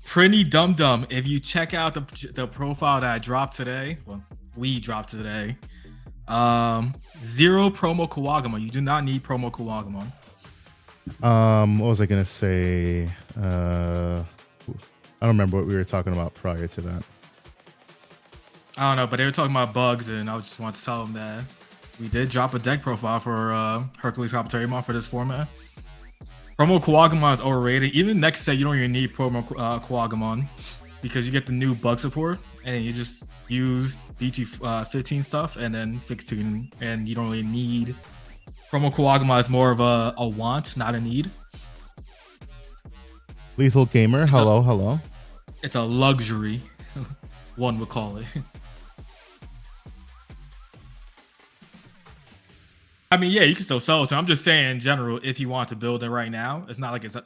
Pretty dum-dum. If you check out the profile that I dropped today, well, we dropped today, 0 promo Kuwagama. You do not need promo Kuwagama. What was I gonna say? I don't remember what we were talking about prior to that. I don't know, but they were talking about bugs, and I just wanted to tell them that we did drop a deck profile for Hercules Copterimon for this format. Promo Kuwagamon is overrated. Even next set, you don't even need promo Kuwagamon because you get the new bug support, and you just use BT 15 stuff and then 16, and you don't really need. Promo Kuwagama is more of a want, not a need. Lethal Gamer, hello. It's a luxury, one would call it. I mean, yeah, you can still sell it. So I'm just saying, in general, if you want to build it right now, it's not like it's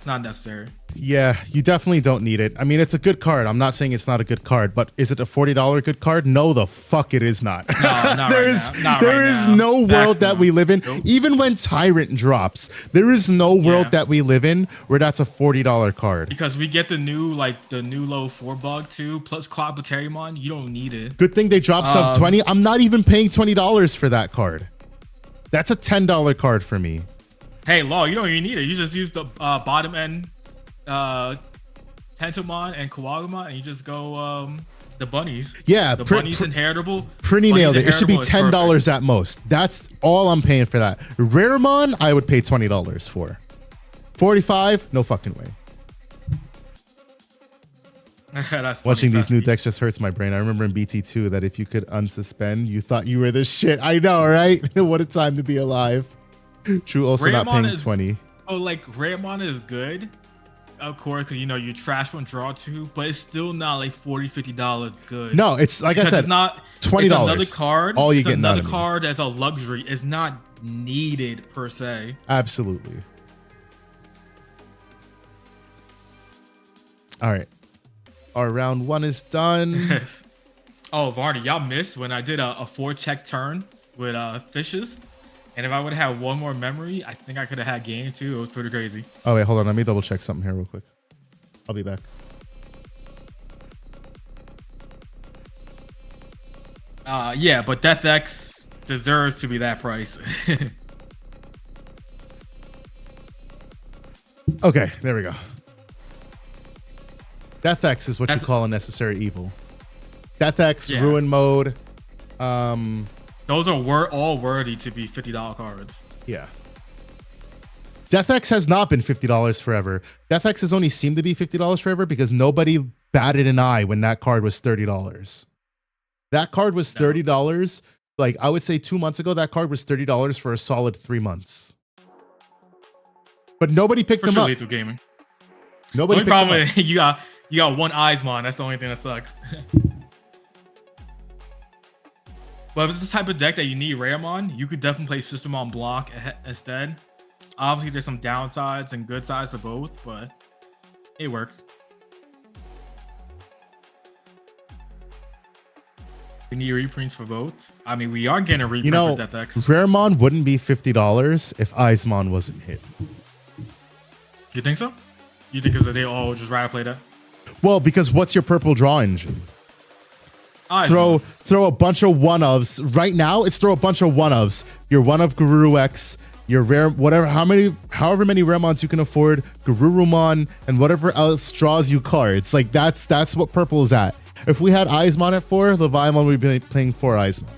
not necessary. Yeah, you definitely don't need it. I mean, it's a good card. I'm not saying it's not a good card, but is it a $40 good card? No, the fuck it is not. No, not there right is, now. Not there right is now. no world that we live in. Nope. Even when Tyrant drops, there is no world that we live in where that's a $40 card. Because we get the new low 4 bug too, plus Cloud Baterimon. You don't need it. Good thing they dropped sub 20. I'm not even paying $20 for that card. That's a $10 card for me. Hey, Law, you don't even need it. You just use the bottom end Tentomon and Kuwagama, and you just go the bunnies. Yeah, the bunnies inheritable. Pretty nailed it. It should be $10 at most. That's all I'm paying for that. Raremon, I would pay $20 for. 45, no fucking way. That's watching these new decks just hurts my brain. I remember in BT2 that if you could unsuspend, you thought you were the shit. I know, right? What a time to be alive. True, also Rayamon not paying 20. Oh, like Rayamon is good, of course, because you know you trash from draw 2, but it's still not like $40-50 good. No, it's like I said, it's not $20. It's another card. All you get another card that's a luxury. It's not needed per se. Absolutely. All right. Our round 1 is done. Oh, Varney, y'all missed when I did a 4-check turn with fishes. And if I would have had one more memory, I think I could have had game 2. It was pretty crazy. Oh, wait, hold on. Let me double check something here real quick. I'll be back. Yeah, but Death X deserves to be that price. Okay, there we go. Death X is what you call a necessary evil. Death X, Ruin Mode. Those are all worthy to be $50 cards. Yeah. Death X has not been $50 forever. Death X has only seemed to be $50 forever because nobody batted an eye when that card was $30. That card was $30. Like, I would say 2 months ago, that card was $30 for a solid 3 months. But nobody picked them up. Lethal Gaming. Nobody picked them up. You got one Eismon. That's the only thing that sucks. But if it's the type of deck that you need Rayamon, you could definitely play System on block instead. Obviously, there's some downsides and good sides to both, but it works. We need reprints for votes. I mean, we are getting a reprint for Death X. Raremon wouldn't be $50 if Eismon wasn't hit. You think so? You think because they all just rather play that? Well, because what's your purple draw engine? Throw a bunch of one ofs. Right now, it's throw a bunch of one ofs. Your one of Guru X, your rare, whatever, however many Ramons you can afford, Garurumon, and whatever else draws you cards. Like that's what purple is at. If we had Eismon at 4, Leviamon would be playing 4 Eismon.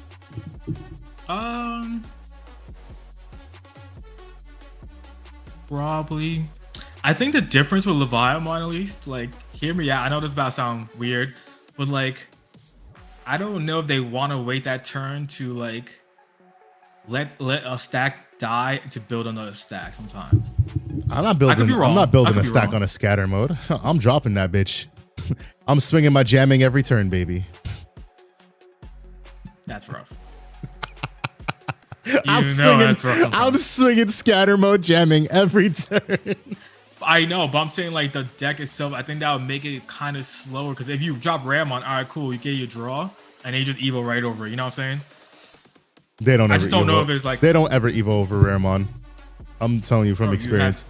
Probably. I think the difference with Leviamon, at least, like, hear me out. I know this about to sound weird, but like, I don't know if they want to wait that turn to like let a stack die to build another stack. Sometimes I'm not building a stack on a scatter mode. I'm dropping that bitch. I'm swinging my jamming every turn, baby. That's rough. I'm swinging scatter mode jamming every turn. I know, but I'm saying like the deck itself, I think that would make it kind of slower because if you drop Ramon, all right, cool, you get your draw, and then you just Evo right over it. You know what I'm saying? They don't. I just don't know if it's like they don't ever Evo over Ramon. I'm telling you from experience.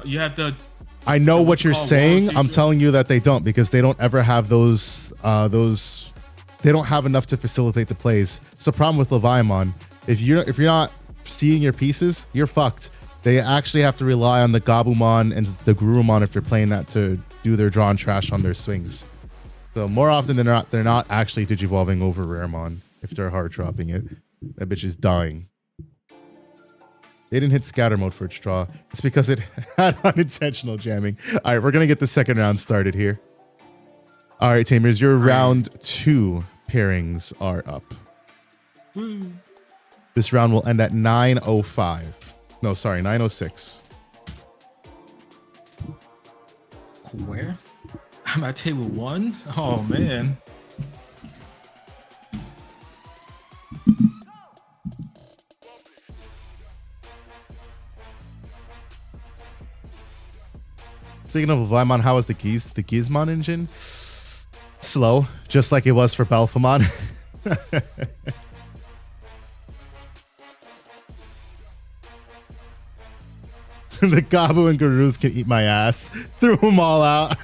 You have to. I know what you're saying. I'm telling you that they don't because they don't ever have those. They don't have enough to facilitate the plays. It's a problem with Leviamon. If you're not seeing your pieces, you're fucked. They actually have to rely on the Gabumon and the Garurumon if they're playing that to do their draw and trash on their swings. So more often than not, they're not actually digivolving over Raремon if they're hard dropping it. That bitch is dying. They didn't hit scatter mode for its draw. It's because it had unintentional jamming. All right, we're going to get the second round started here. All right, Tamers, your round 2 pairings are up. Woo. This round will end at 9:05. No, sorry, 9:06. Where? I'm at table 1? Oh, man. Speaking of Leviamon, how was the Gizmon engine? Slow, just like it was for Belphamon. The Gabu and Garus can eat my ass. Threw them all out.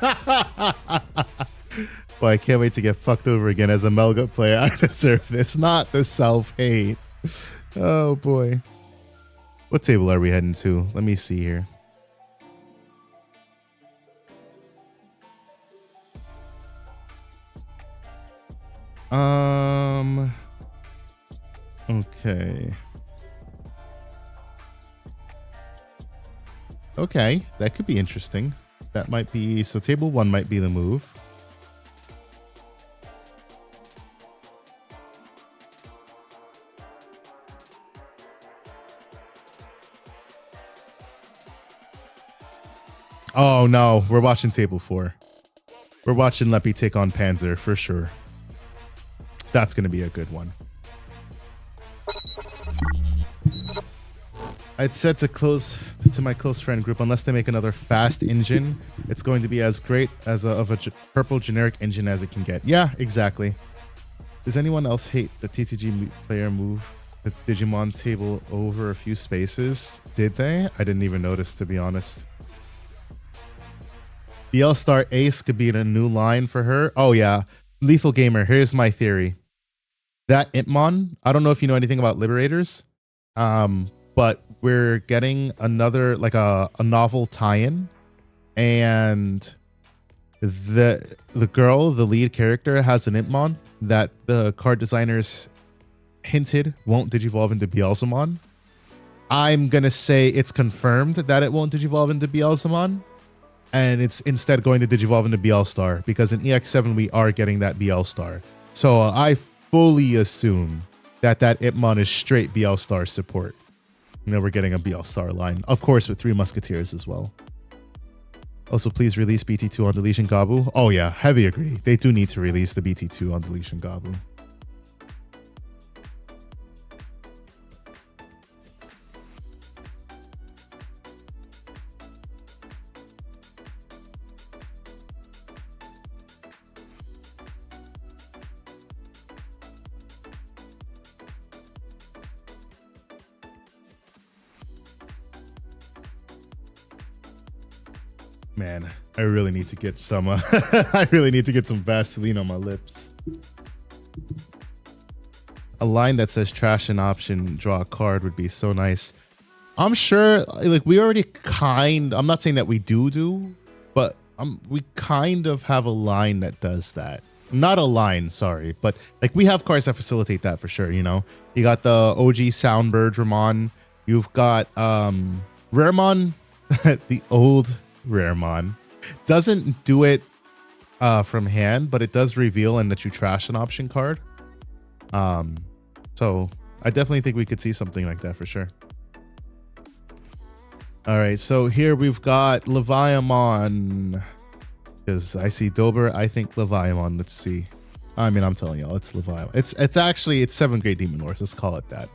Boy, I can't wait to get fucked over again as a Melga player. I deserve this, not the self-hate. Oh boy. What table are we heading to? Let me see here. Okay. Okay, that could be interesting. That might be, so table 1 might be the move. Oh no, we're watching table 4. We're watching Leppy take on Panzer for sure. That's going to be a good one. I'd said to my close friend group, unless they make another fast engine, it's going to be as great as a purple generic engine as it can get. Yeah, exactly. Does anyone else hate the TCG player move the Digimon table over a few spaces? Did they? I didn't even notice, to be honest. BL Star Ace could be in a new line for her. Oh yeah. Lethal Gamer, here's my theory. That Impmon, I don't know if you know anything about Liberators, but we're getting another, like a novel tie-in, and the girl, the lead character, has an Impmon that the card designers hinted won't digivolve into Beelzemon. I'm gonna say it's confirmed that it won't digivolve into Beelzemon, and it's instead going to digivolve into BL Star, because in EX7 we are getting that BL Star. So I fully assume that Impmon is straight BL Star support. And then we're getting a BL Star line, of course, with 3 Musketeers as well. Also, please release BT2 on Deletion Gabu. Oh yeah, heavy agree. They do need to release the BT2 on Deletion Gabu. Man, I really need to get some I really need to get some Vaseline on my lips. A line that says trash an option, draw a card would be so nice. I'm sure, like, we already I'm not saying that we do, but we kind of have a line that does that. Not a line, sorry, but like we have cards that facilitate that for sure, you know? You got the OG Soundbird Ramon. You've got Raremon, the old Raremon. Doesn't do it from hand, but it does reveal and that you trash an option card. So I definitely think we could see something like that for sure. All right, so here we've got Leviamon. Because I see Dober, I think Leviamon. Let's see. I mean, I'm telling y'all, it's Leviamon. It's 7th grade Demon Lords. Let's call it that.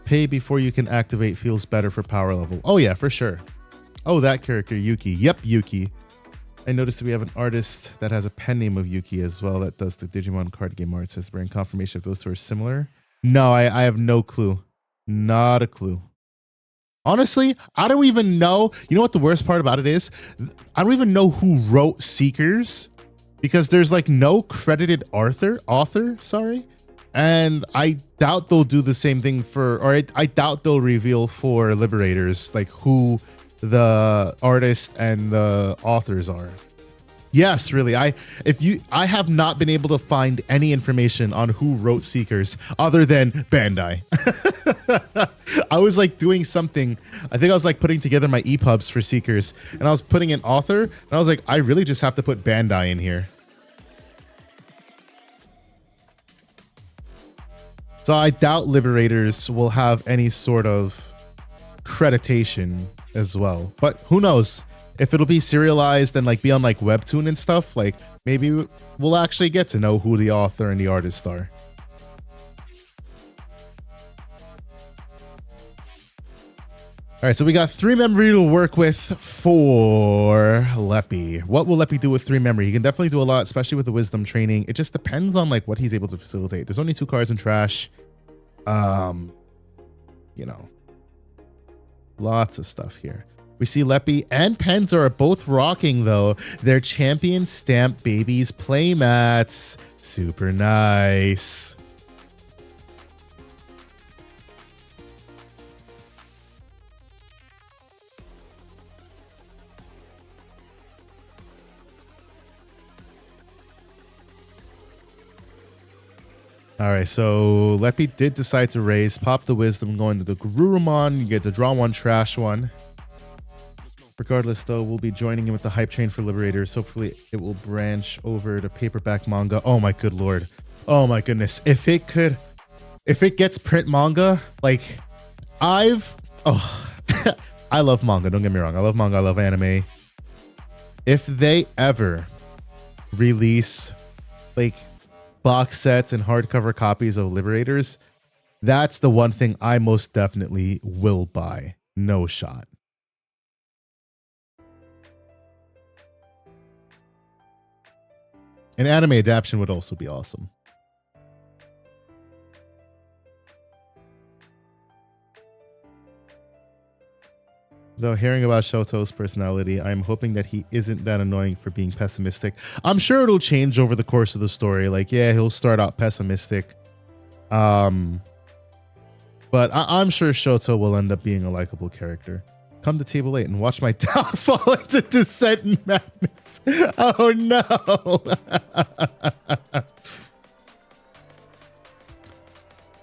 Pay before you can activate feels better for power level. Oh yeah, for sure. Oh, that character, Yuki. Yep, Yuki. I noticed that we have an artist that has a pen name of Yuki as well that does the Digimon card game art. Says bring confirmation if those two are similar. No, I have no clue. Not a clue. Honestly, I don't even know. You know what the worst part about it is? I don't even know who wrote Seekers because there's like no credited author, sorry. And I doubt they'll do the same thing I doubt they'll reveal for Liberators, like who the artist and the authors are. Yes, really. I have not been able to find any information on who wrote Seekers other than Bandai. I was like doing something. I think I was like putting together my EPUBs for Seekers and I was putting an author and I was like, I really just have to put Bandai in here. So I doubt Liberators will have any sort of creditation as well, but who knows? If it'll be serialized and like be on like Webtoon and stuff, like maybe we'll actually get to know who the author and the artist are. All right, so we got 3 memory to work with for Leppy. What will Leppy do with 3 memory? He can definitely do a lot, especially with the wisdom training. It just depends on like what he's able to facilitate. There's only 2 cards in trash. You know, lots of stuff here. We see Leppy and Penza are both rocking, though, their Champion Stamp Babies playmats. Super nice. All right, so Leppy did decide to raise, pop the wisdom, going to the Garurumon. You get to draw 1, trash 1. Regardless, though, we'll be joining him with the hype train for Liberators. Hopefully, it will branch over to paperback manga. Oh my good lord! Oh my goodness! If it gets print manga, like I love manga. Don't get me wrong. I love manga. I love anime. If they ever release like box sets and hardcover copies of Liberators, that's the one thing I most definitely will buy. No shot. An anime adaptation would also be awesome. Though hearing about Shoto's personality, I'm hoping that he isn't that annoying for being pessimistic. I'm sure it'll change over the course of the story. Like, yeah, he'll start out pessimistic. But I'm sure Shoto will end up being a likable character. Come to table 8 and watch my downfall into descent and madness. Oh no.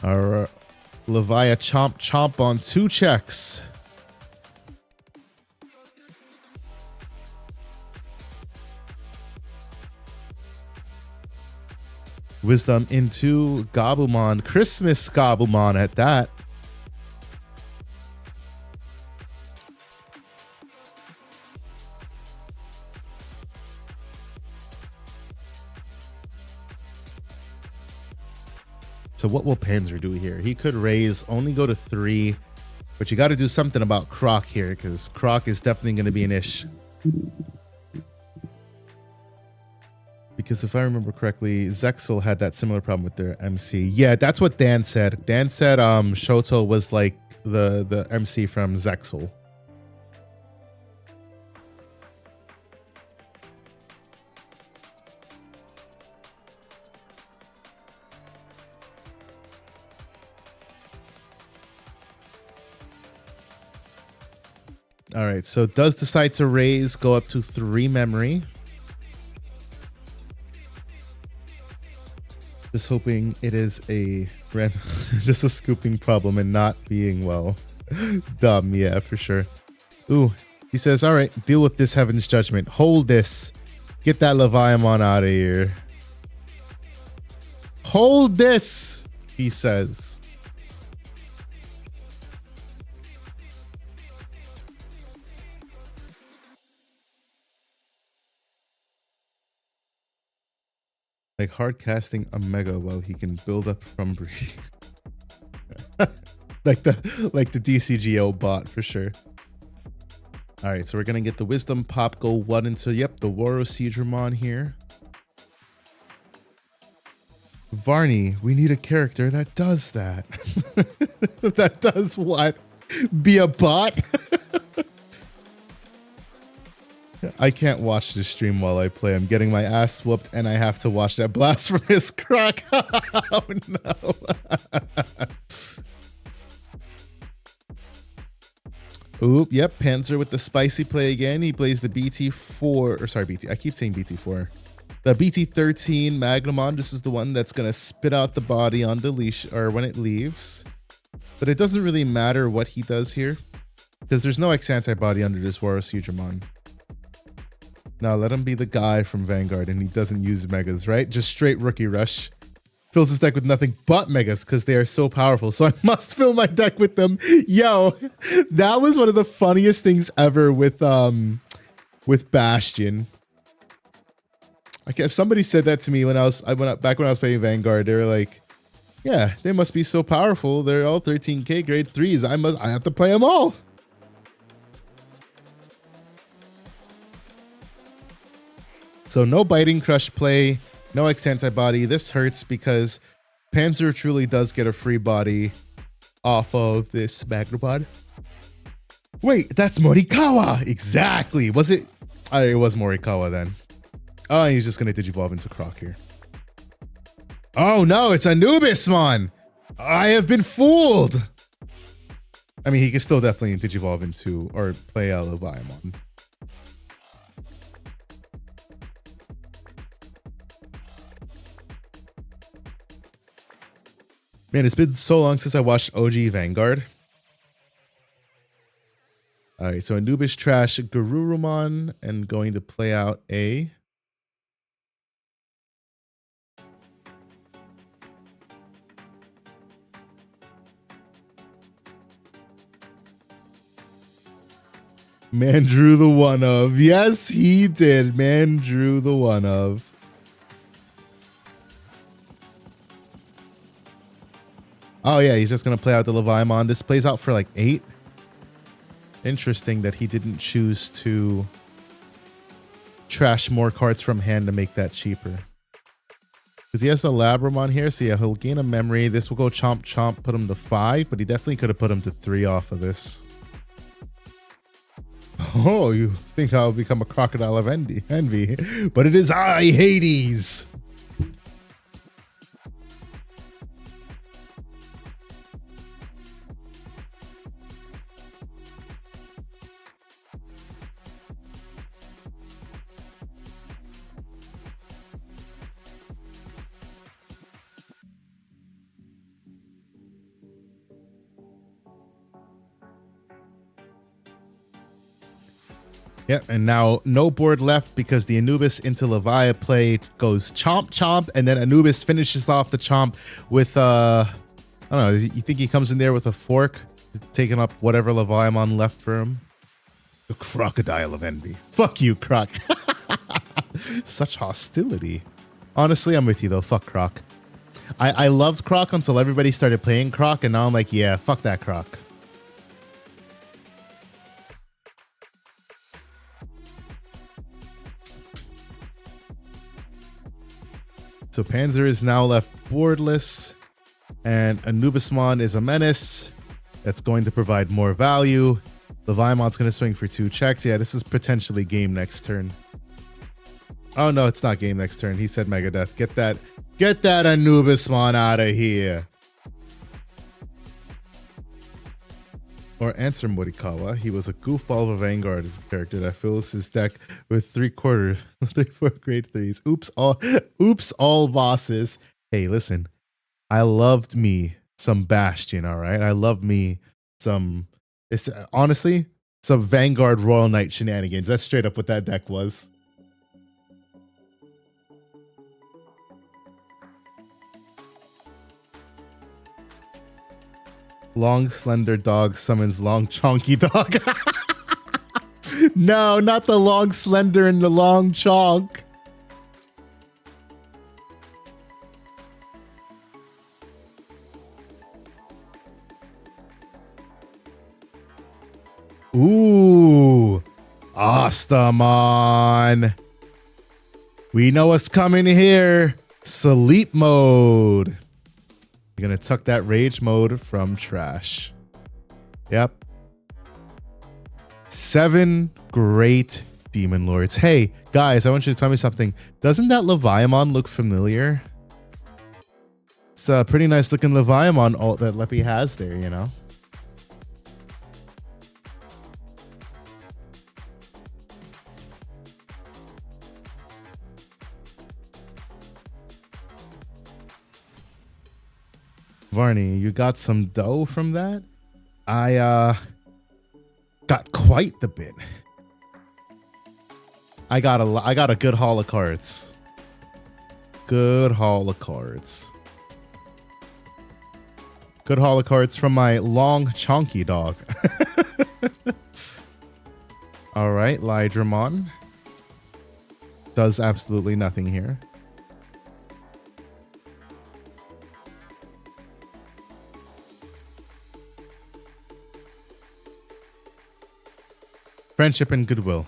Our Levia chomp on 2 checks. Wisdom into Gabumon. Christmas Gabumon at that. So what will Panzer do here? He could raise, only go to 3, but you got to do something about Croc here because Croc is definitely going to be an ish. Because if I remember correctly, Zexel had that similar problem with their MC. Yeah, that's what Dan said. Dan said Shoto was like the MC from Zexel. All right, so does decide to raise, go up to 3 memory. Just hoping it is a just a scooping problem and not being, well, dumb. Yeah, for sure. Ooh, he says, all right, deal with this Heaven's Judgment. Hold this. Get that Leviathan out of here. Hold this, he says. Like hard casting a mega while he can build up from breeding. like the DCGO bot for sure. All right, so we're gonna get the Wisdom Pop go 1 into, yep, the Digimon here. Varney, we need a character that does that. That does what? Be a bot? I can't watch this stream while I play. I'm getting my ass whooped and I have to watch that blasphemous crack. Oh no. Oop, yep, Panzer with the spicy play again. He plays the BT4, or sorry, BT. I keep saying BT4. The BT13 Magnumon. This is the one that's gonna spit out the body on deletion or when it leaves. But it doesn't really matter what he does here, because there's no X antibody under this Digimon. Now let him be the guy from Vanguard, and he doesn't use megas, right? Just straight rookie rush. Fills his deck with nothing but megas because they are so powerful. So I must fill my deck with them. Yo, that was one of the funniest things ever with Bastion. I guess somebody said that to me when I went back when I was playing Vanguard. They were like, "Yeah, they must be so powerful. They're all 13K grade 3s. I have to play them all." So no Biting Crush play, no X antibody. This hurts because Panzer truly does get a free body off of this Magnopod. Wait, that's Morikawa. Exactly. Was it? It was Morikawa then. Oh, he's just going to Digivolve into Croc here. Oh no, it's Anubismon. I have been fooled. I mean, he can still definitely Digivolve into or play a Leviathan. Man, it's been so long since I watched OG Vanguard. All right, so Anubis trash Garurumon and going to play out a Man drew the one of. Yes, he did. Man drew the one of. Oh yeah, he's just gonna play out the Leviathan. This plays out for like 8. Interesting that he didn't choose to trash more cards from hand to make that cheaper. Because he has the Labramon here, so yeah, he'll gain a memory. This will go chomp chomp, put him to 5, but he definitely could have put him to 3 off of this. Oh, you think I'll become a crocodile of envy, but it is I, Hades. Yep, and now no board left because the Anubis into Leviathan play goes chomp chomp, and then Anubis finishes off the chomp with I don't know, you think he comes in there with a fork, taking up whatever Leviathan left for him? The crocodile of envy. Fuck you, Croc. Such hostility. Honestly, I'm with you though. Fuck Croc. I loved Croc until everybody started playing Croc, and now I'm like, yeah, fuck that Croc. So Panzer is now left boardless, and Anubismon is a menace that's going to provide more value. Leviathan's going to swing for 2 checks. Yeah, this is potentially game next turn. Oh no, it's not game next turn. He said Megadeth. Get that Anubismon out of here. Or answer Morikawa. He was a goofball of a Vanguard character that fills his deck with 4 grade 3s. Oops, all bosses. Hey, listen. I loved me some Bastion, all right? I love me some, it's honestly, some Vanguard Royal Knight shenanigans. That's straight up what that deck was. Long slender dog summons long chonky dog. No, not the long slender and the long chonk. Ooh, Ostamon. We know what's coming here. Sleep mode. You're gonna tuck that rage mode from trash. Yep. 7 great demon lords. Hey, guys, I want you to tell me something. Doesn't that Leviamon look familiar? It's a pretty nice looking Leviamon alt that Leppy has there, you know? Varney, you got some dough from that? I got quite the bit. I got a good haul of cards. Good haul of cards. Good haul of cards from my long chonky dog. All right, Lydramon does absolutely nothing here. Friendship and goodwill.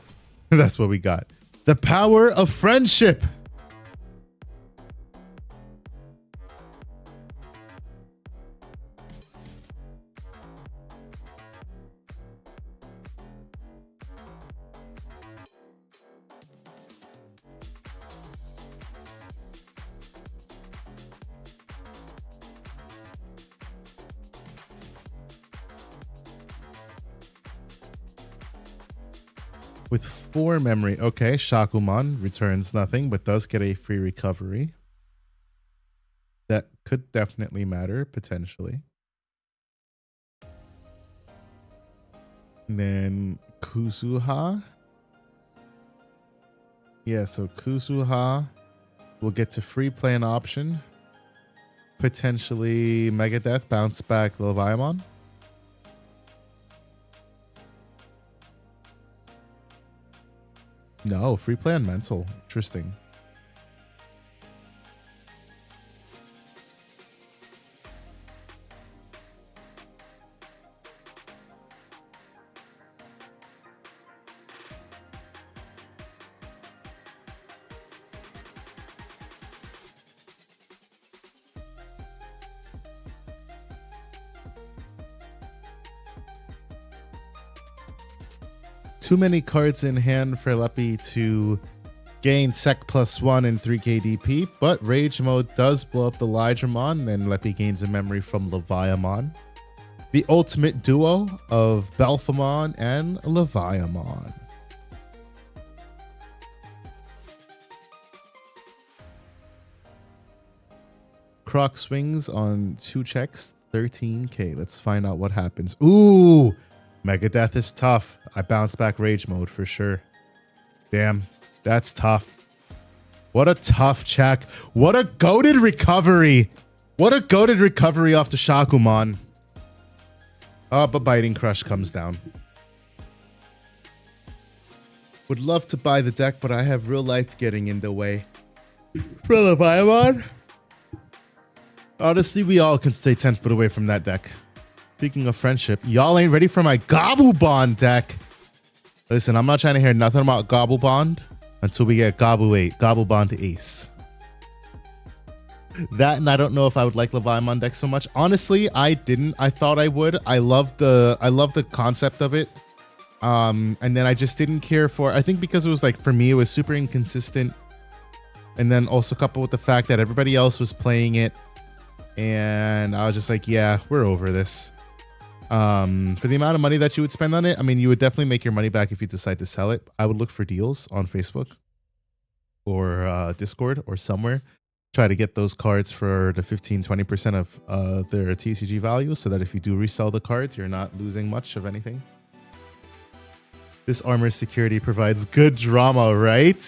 That's what we got. The power of friendship. With 4 memory. Okay, Shakumon returns nothing, but does get a free recovery. That could definitely matter, potentially. And then Kuzuha. Yeah, so Kuzuha will get to free play an option. Potentially Megadeth, bounce back Leviamon. No, free play on mental. Interesting. Too many cards in hand for Leppy to gain Sec +1 and 3 KDP, but Rage Mode does blow up the Lydramon, then Leppy gains a memory from Leviamon. The ultimate duo of Belphamon and Leviamon. Croc swings on 2 checks, 13k. Let's find out what happens. Ooh! Megadeth is tough. I bounce back Rage Mode for sure. Damn, that's tough. What a tough check. What a goated recovery. What a goated recovery off the Shakumon. Oh, but Biting Crush comes down. Would love to buy the deck, but I have real life getting in the way. For Leviamon? Honestly, we all can stay 10 foot away from that deck. Speaking of friendship, y'all ain't ready for my Gobblebond deck. Listen, I'm not trying to hear nothing about Gobblebond until we get Gobblebond Ace. That, and I don't know if I would like Leviamon deck so much. Honestly, I didn't. I thought I would. I love the concept of it. And then I just didn't care for, I think because it was like, for me, it was super inconsistent. And then also coupled with the fact that everybody else was playing it. And I was just like, yeah, we're over this. For the amount of money that you would spend on it, I mean, you would definitely make your money back if you decide to sell it. I would look for deals on Facebook or Discord or somewhere. Try to get those cards for the 15-20% of their TCG value so that if you do resell the cards, you're not losing much of anything. This armor security provides good drama, right?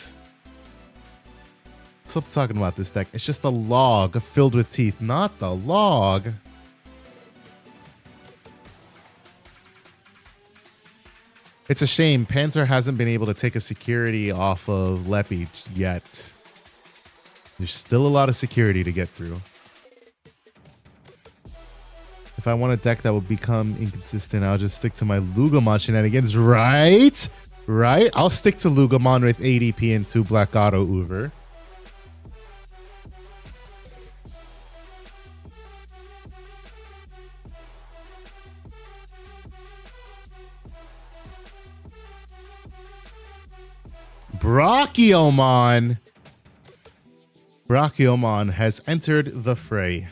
Stop talking about this deck. It's just a log filled with teeth, not the log. It's a shame Panzer hasn't been able to take a security off of Leppy yet. There's still a lot of security to get through. If I want a deck that will become inconsistent, I'll just stick to my Lugamon shenanigans, right? Right? I'll stick to Lugamon with ADP and 2 Black Auto Uber. Brachiomon. Brachiomon has entered the fray.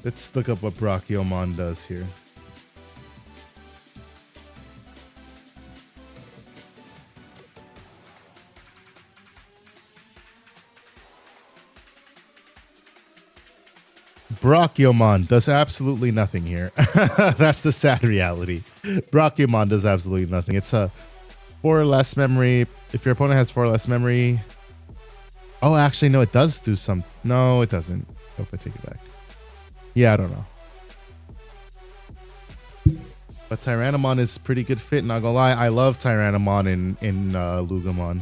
Let's look up what Brachiomon does here. Brachiomon does absolutely nothing here. That's the sad reality. Brachiomon does absolutely nothing. It's a 4 or less memory. If your opponent has 4 or less memory. Oh, actually, no, it does do some. No, it doesn't. Hope I take it back. Yeah, I don't know. But Tyrannomon is pretty good fit, not gonna lie. I love Tyrannomon in Lugamon.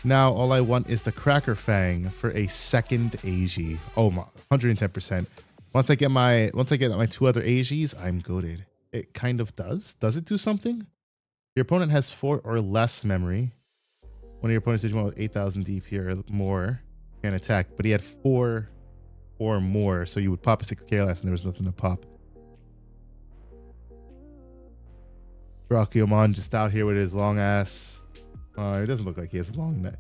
Now, all I want is the Cracker Fang for a second AG. Oh my, 110%. Once I get my 2 other AGs, I'm goated. It kind of does. Does it do something? Your opponent has 4 or less memory. One of your opponent's Digimon with 8,000 DP or more can attack, but he had 4 or more, so you would pop a 6K less and there was nothing to pop. Brachiomon just out here with his long ass. It doesn't look like he has a long neck.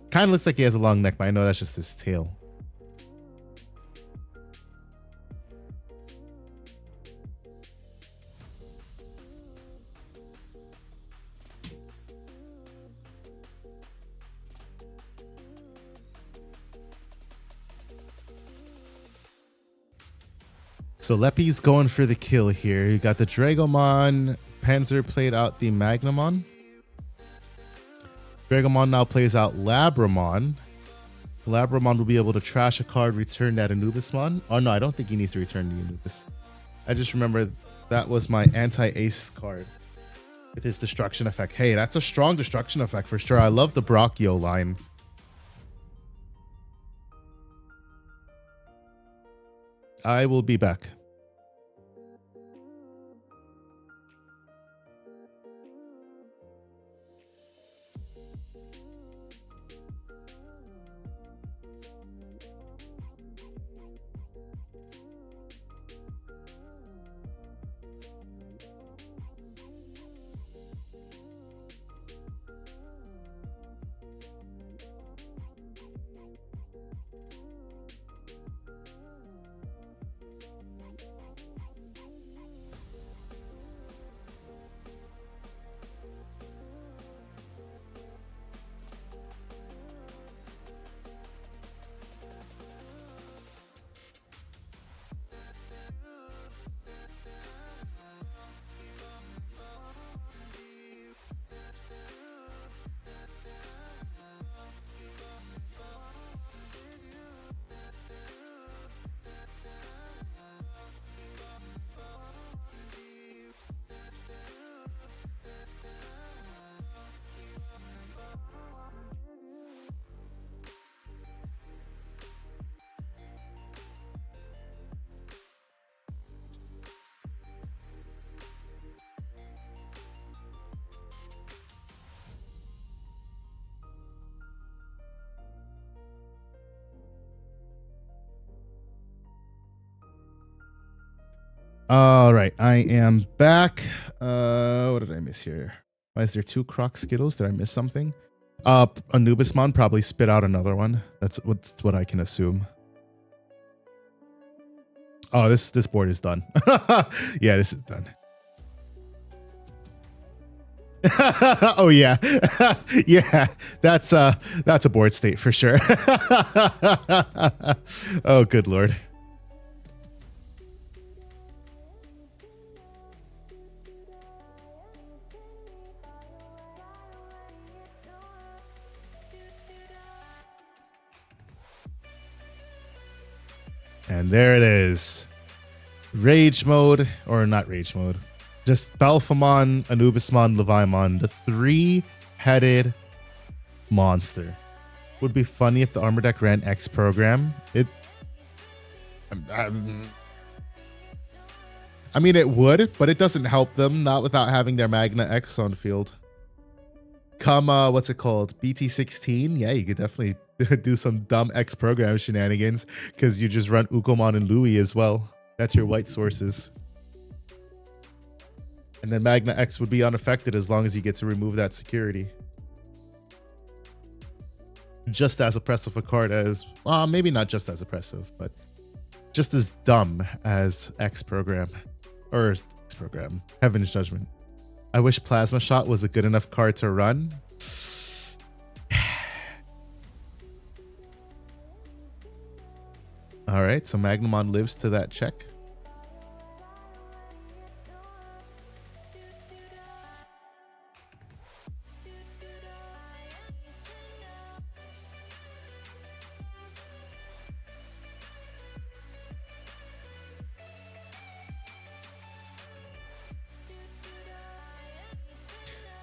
Kind of looks like he has a long neck, but I know that's just his tail. So Leppy's going for the kill here. You got the Dragomon. Panzer played out the Magnamon. Dragomon now plays out Labramon. Labramon will be able to trash a card, return that Anubismon. Oh no, I don't think he needs to return the Anubis. I just remember that was my anti-ace card with his destruction effect. Hey, that's a strong destruction effect for sure. I love the Brachio line. I will be back. All right, I am back. What did I miss here? Why is there 2 Croc Skittles? Did I miss something? Anubismon probably spit out another one. That's what I can assume. Oh, this board is done. Yeah, this is done. Oh yeah. Yeah, that's a board state for sure. Oh, good lord. And there it is. Rage mode, or not rage mode. Just Balphamon, Anubismon, Leviamon, the three-headed monster. Would be funny if the armor deck ran X program. I mean, it would, but it doesn't help them, not without having their Magna X on field. Come, what's it called? BT16? Yeah, you could definitely do some dumb X program shenanigans because you just run Ukomon and Louis as well. That's your white sources. And then Magna X would be unaffected as long as you get to remove that security. Just as oppressive a card as, well, maybe not just as oppressive, but just as dumb as X program. Or X program, Heaven's Judgment. I wish Plasma Shot was a good enough card to run. All right, so Magnamon lives to that check.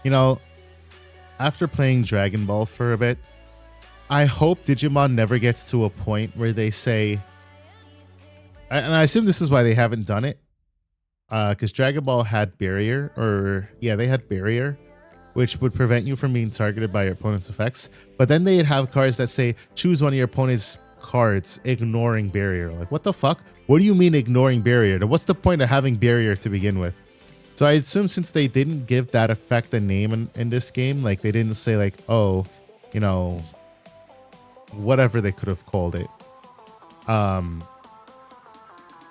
You know, after playing Dragon Ball for a bit, I hope Digimon never gets to a point where they say, and I assume this is why they haven't done it, because Dragon Ball had Barrier, or yeah, they had Barrier, which would prevent you from being targeted by your opponent's effects. But then they'd have cards that say, choose one of your opponent's cards, ignoring Barrier. Like, what the fuck? What do you mean ignoring Barrier? What's the point of having Barrier to begin with? So I assume since they didn't give that effect a name in this game, like they didn't say like, oh, you know, whatever they could have called it.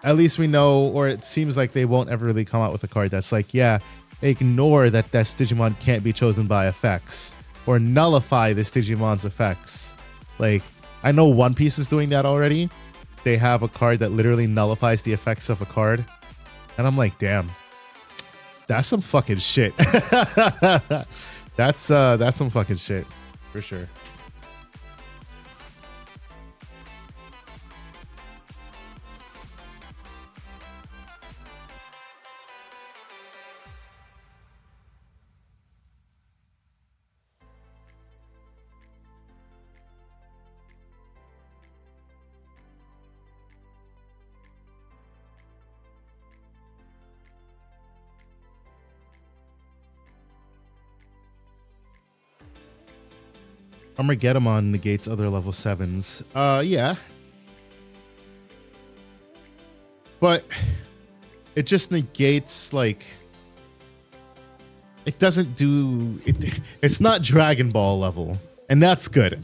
At least we know, or it seems like they won't ever really come out with a card that's like, yeah, ignore that this Digimon can't be chosen by effects, or nullify this Digimon's effects. Like, I know One Piece is doing that already. They have a card that literally nullifies the effects of a card. And I'm like, damn. That's some fucking shit. That's some fucking shit for sure. Armageddon negates other level 7s. Yeah. But it just negates, like, it doesn't do it. It's not Dragon Ball level, and that's good.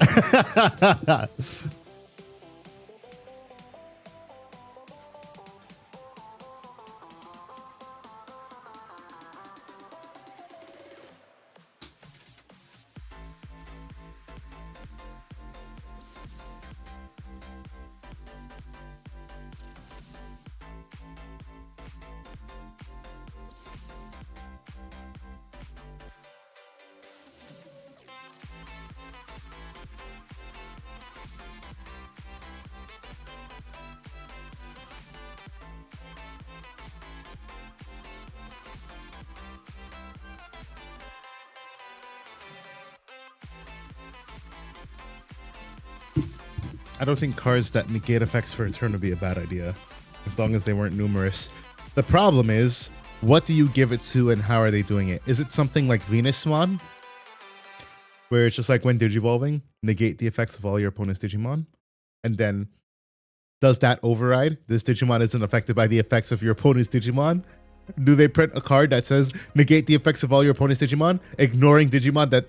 I don't think cards that negate effects for a turn would be a bad idea, as long as they weren't numerous. The problem is, what do you give it to and how are they doing it? Is it something like Venusmon, where it's just like when Digivolving, negate the effects of all your opponent's Digimon? And then, does that override? This Digimon isn't affected by the effects of your opponent's Digimon? Do they print a card that says negate the effects of all your opponent's Digimon, ignoring Digimon that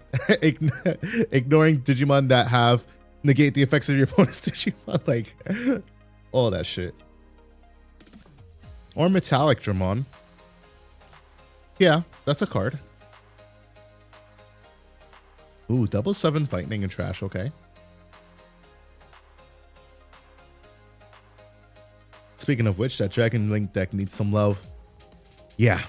ignoring Digimon that have negate the effects of your opponent's Digimon? Like all that shit. Or metallic Dramon. Yeah, that's a card. Ooh, 7/7 lightning and trash, okay. Speaking of which, that Dragon Link deck needs some love. Yeah,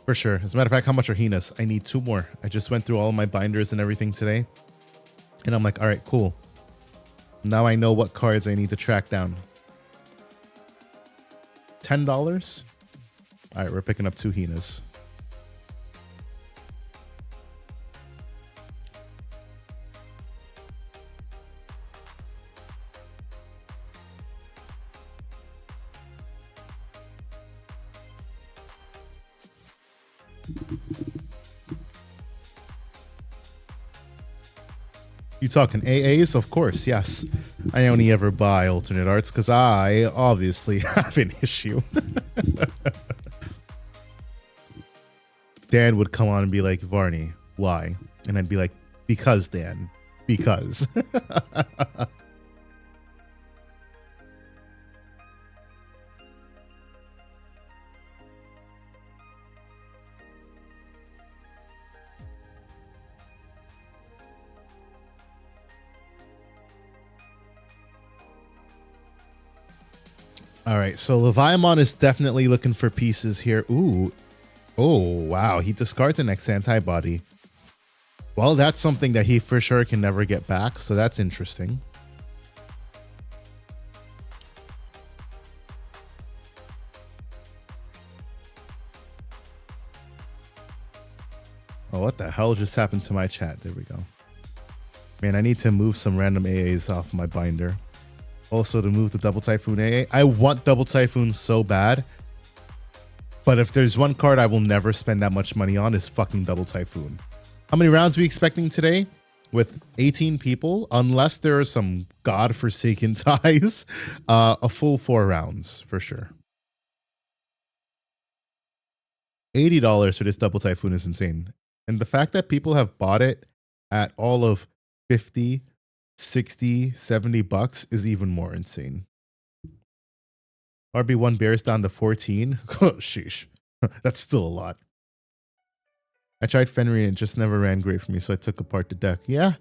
for sure. As a matter of fact, how much are Hinas? I need 2 more. I just went through all of my binders and everything today. And I'm like, all right, cool. Now I know what cards I need to track down. $10? All right, we're picking up 2 Hinas. You talking AAs? Of course, yes. I only ever buy alternate arts because I obviously have an issue. Dan would come on and be like, Varney, why? And I'd be like, because, Dan. Because. All right, so Leviamon is definitely looking for pieces here. Ooh. Oh, wow. He discards the next antibody. Well, that's something that he for sure can never get back, so that's interesting. Oh, what the hell just happened to my chat? There we go. Man, I need to move some random AAs off my binder. Also, to move the Double Typhoon AA. I want Double Typhoon so bad. But if there's one card I will never spend that much money on is fucking Double Typhoon. How many rounds are we expecting today? With 18 people, unless there are some godforsaken ties, a full 4 rounds for sure. $80 for this Double Typhoon is insane. And the fact that people have bought it at all of 50, 60, 70 bucks is even more insane. RB1 bears down to 14. Oh, sheesh. That's still a lot. I tried Fenrir and it just never ran great for me, so I took apart the deck. Yeah,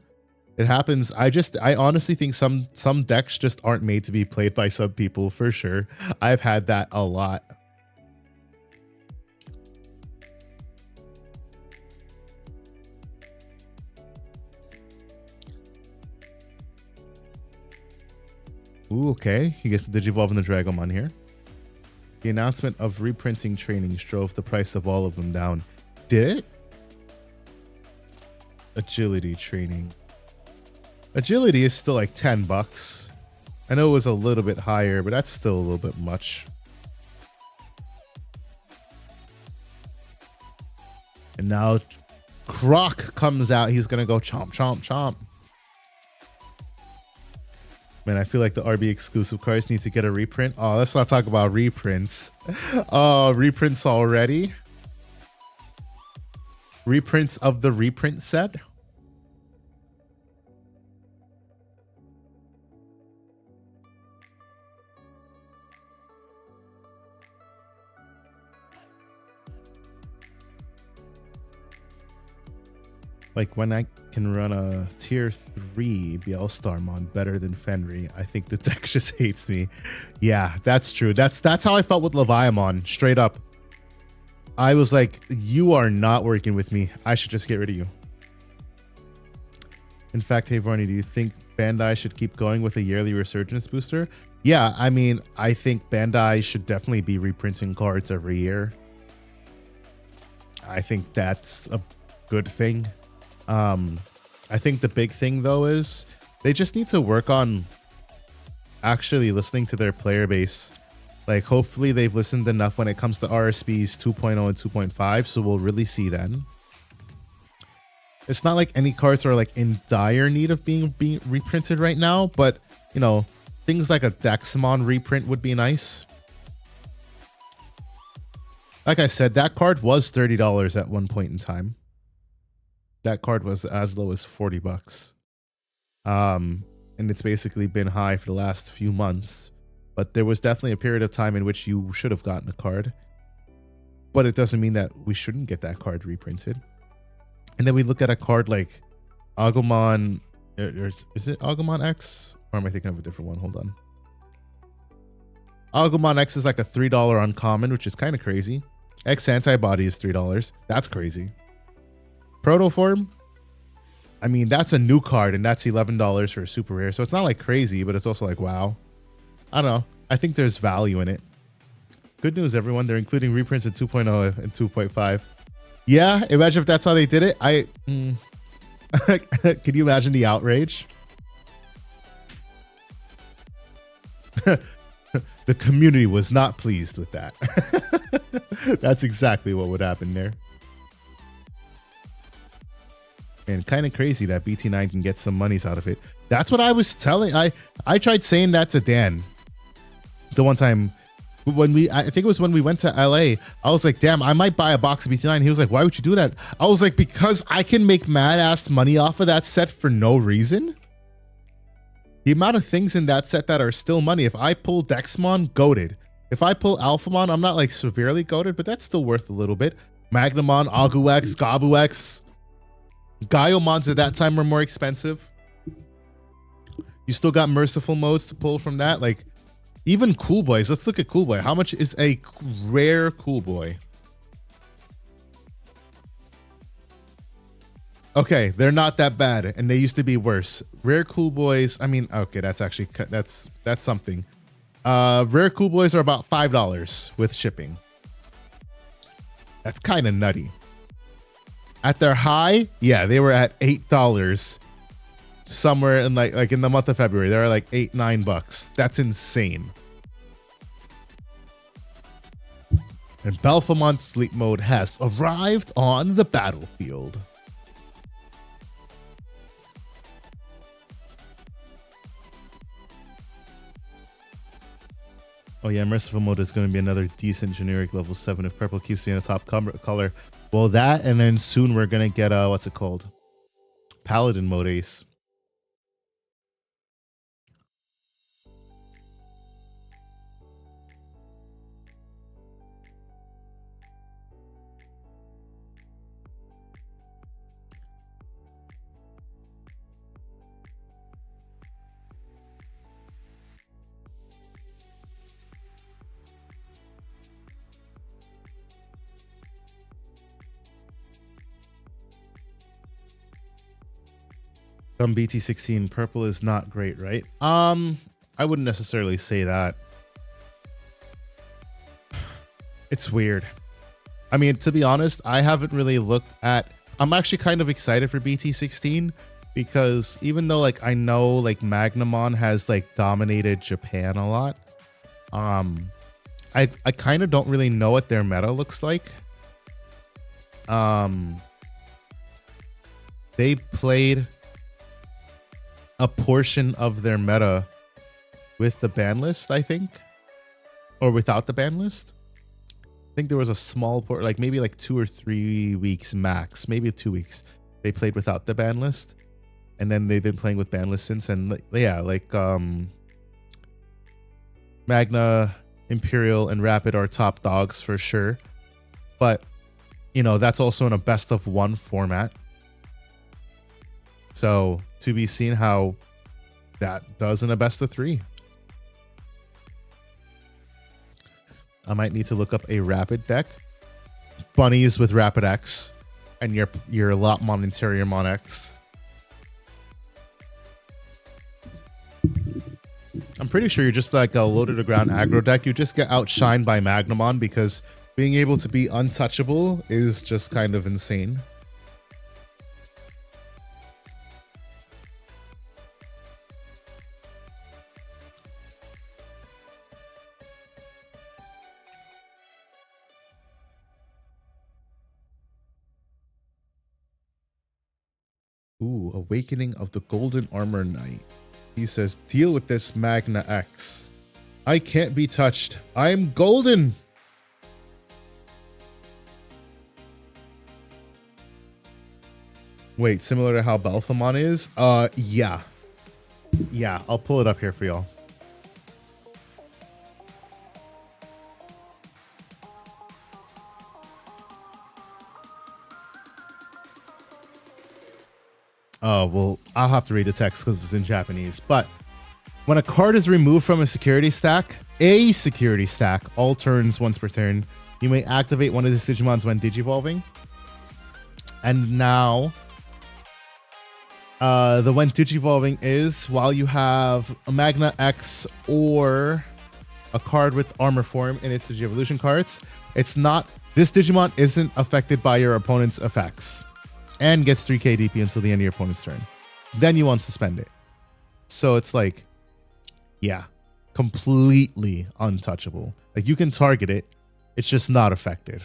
it happens. I honestly think some decks just aren't made to be played by some people, for sure. I've had that a lot. Ooh, okay. He gets the Digivolve and the Dragomon here. The announcement of reprinting trainings drove the price of all of them down. Did it? Agility training. Agility is still like 10 bucks. I know it was a little bit higher, but that's still a little bit much. And now Croc comes out. He's going to go chomp, chomp, chomp. Man, I feel like the RB exclusive cards need to get a reprint. Oh, let's not talk about reprints. Oh, reprints already? Reprints of the reprint set? Like when I can run a tier 3 Bielstarmon better than Fenrir, I think the deck just hates me. Yeah, that's true. That's how I felt with Leviamon, straight up. I was like, you are not working with me. I should just get rid of you. In fact, hey Varney, do you think Bandai should keep going with a yearly resurgence booster? Yeah, I mean, I think Bandai should definitely be reprinting cards every year. I think that's a good thing. I think the big thing though is they just need to work on actually listening to their player base. Like hopefully they've listened enough when it comes to RSBs 2.0 and 2.5, so we'll really see then. It's not like any cards are like in dire need of being reprinted right now, but you know, things like a Daxamon reprint would be nice. Like I said, that card was $30 at one point in time. That card was as low as $40. And it's basically been high for the last few months. But there was definitely a period of time in which you should have gotten a card. But it doesn't mean that we shouldn't get that card reprinted. And then we look at a card like Agumon. Is it Agumon X? Or am I thinking of a different one? Hold on. Agumon X is like a $3 uncommon, which is kind of crazy. X Antibody is $3. That's crazy. Protoform? I mean, that's a new card, and that's $11 for a super rare. So it's not like crazy, but it's also like, wow. I don't know. I think there's value in it. Good news, everyone. They're including reprints at 2.0 and 2.5. Yeah, imagine if that's how they did it. Can you imagine the outrage? The community was not pleased with that. That's exactly what would happen there. And kind of crazy that BT9 can get some monies out of it. That's what I was telling. I tried saying that to Dan the one time when I think it was when we went to LA. I was like, damn, I might buy a box of BT9. He was like, why would you do that? I was like, because I can make mad ass money off of that set for no reason. The amount of things in that set that are still money. If I pull Dexmon, goated. If I pull Alphamon, I'm not like severely goated, but that's still worth a little bit. Magnamon, Aguex, Gabuex. Gaiomons at that time were more expensive. You still got merciful modes to pull from that. Like, even Cool Boys. Let's look at Cool Boy. How much is a rare Cool Boy? Okay, they're not that bad, and they used to be worse. Rare Cool Boys, I mean, okay, that's actually, that's something. Rare Cool Boys are about $5 with shipping. That's kind of nutty. At their high, yeah, they were at $8 somewhere in like in the month of February. They were like $8-9. That's insane. And Belphemont Sleep Mode has arrived on the battlefield. Oh yeah, Merciful Mode is going to be another decent generic level 7 if purple keeps being a top color. Well, that, and then soon we're going to get, what's it called? Paladin Mode Ace. BT16 purple is not great, right? I wouldn't necessarily say that. It's weird. I mean, to be honest, I haven't really looked at, I'm actually kind of excited for BT16 because even though like I know like Magnamon has like dominated Japan a lot, I kind of don't really know what their meta looks like. They played a portion of their meta with the ban list, I think, or without the ban list. I think there was a small port, like maybe like 2 or 3 weeks max, maybe 2 weeks. They played without the ban list, and then they've been playing with ban list since. And yeah, like Magna, Imperial, and Rapid are top dogs for sure. But you know, that's also in a best of 1 format. So to be seen how that does in a best of 3. I might need to look up a Rapid deck. Bunnies with Rapid X and your Lotmon Interior Mon X. I'm pretty sure you're just like a loaded to ground aggro deck. You just get outshined by Magnamon because being able to be untouchable is just kind of insane. Ooh, Awakening of the Golden Armor Knight. He says, deal with this Magna X. I can't be touched. I'm golden. Wait, similar to how Belphamon is? Yeah. Yeah, I'll pull it up here for y'all. Oh, well, I'll have to read the text because it's in Japanese. But when a card is removed from a security stack, all turns once per turn, you may activate one of these Digimons when Digivolving. And now, the when Digivolving is while you have a Magna X or a card with armor form in its Digievolution cards, this Digimon isn't affected by your opponent's effects and gets 3k DP until the end of your opponent's turn. Then you unsuspend it. So it's like, yeah, completely untouchable. Like you can target it, it's just not affected.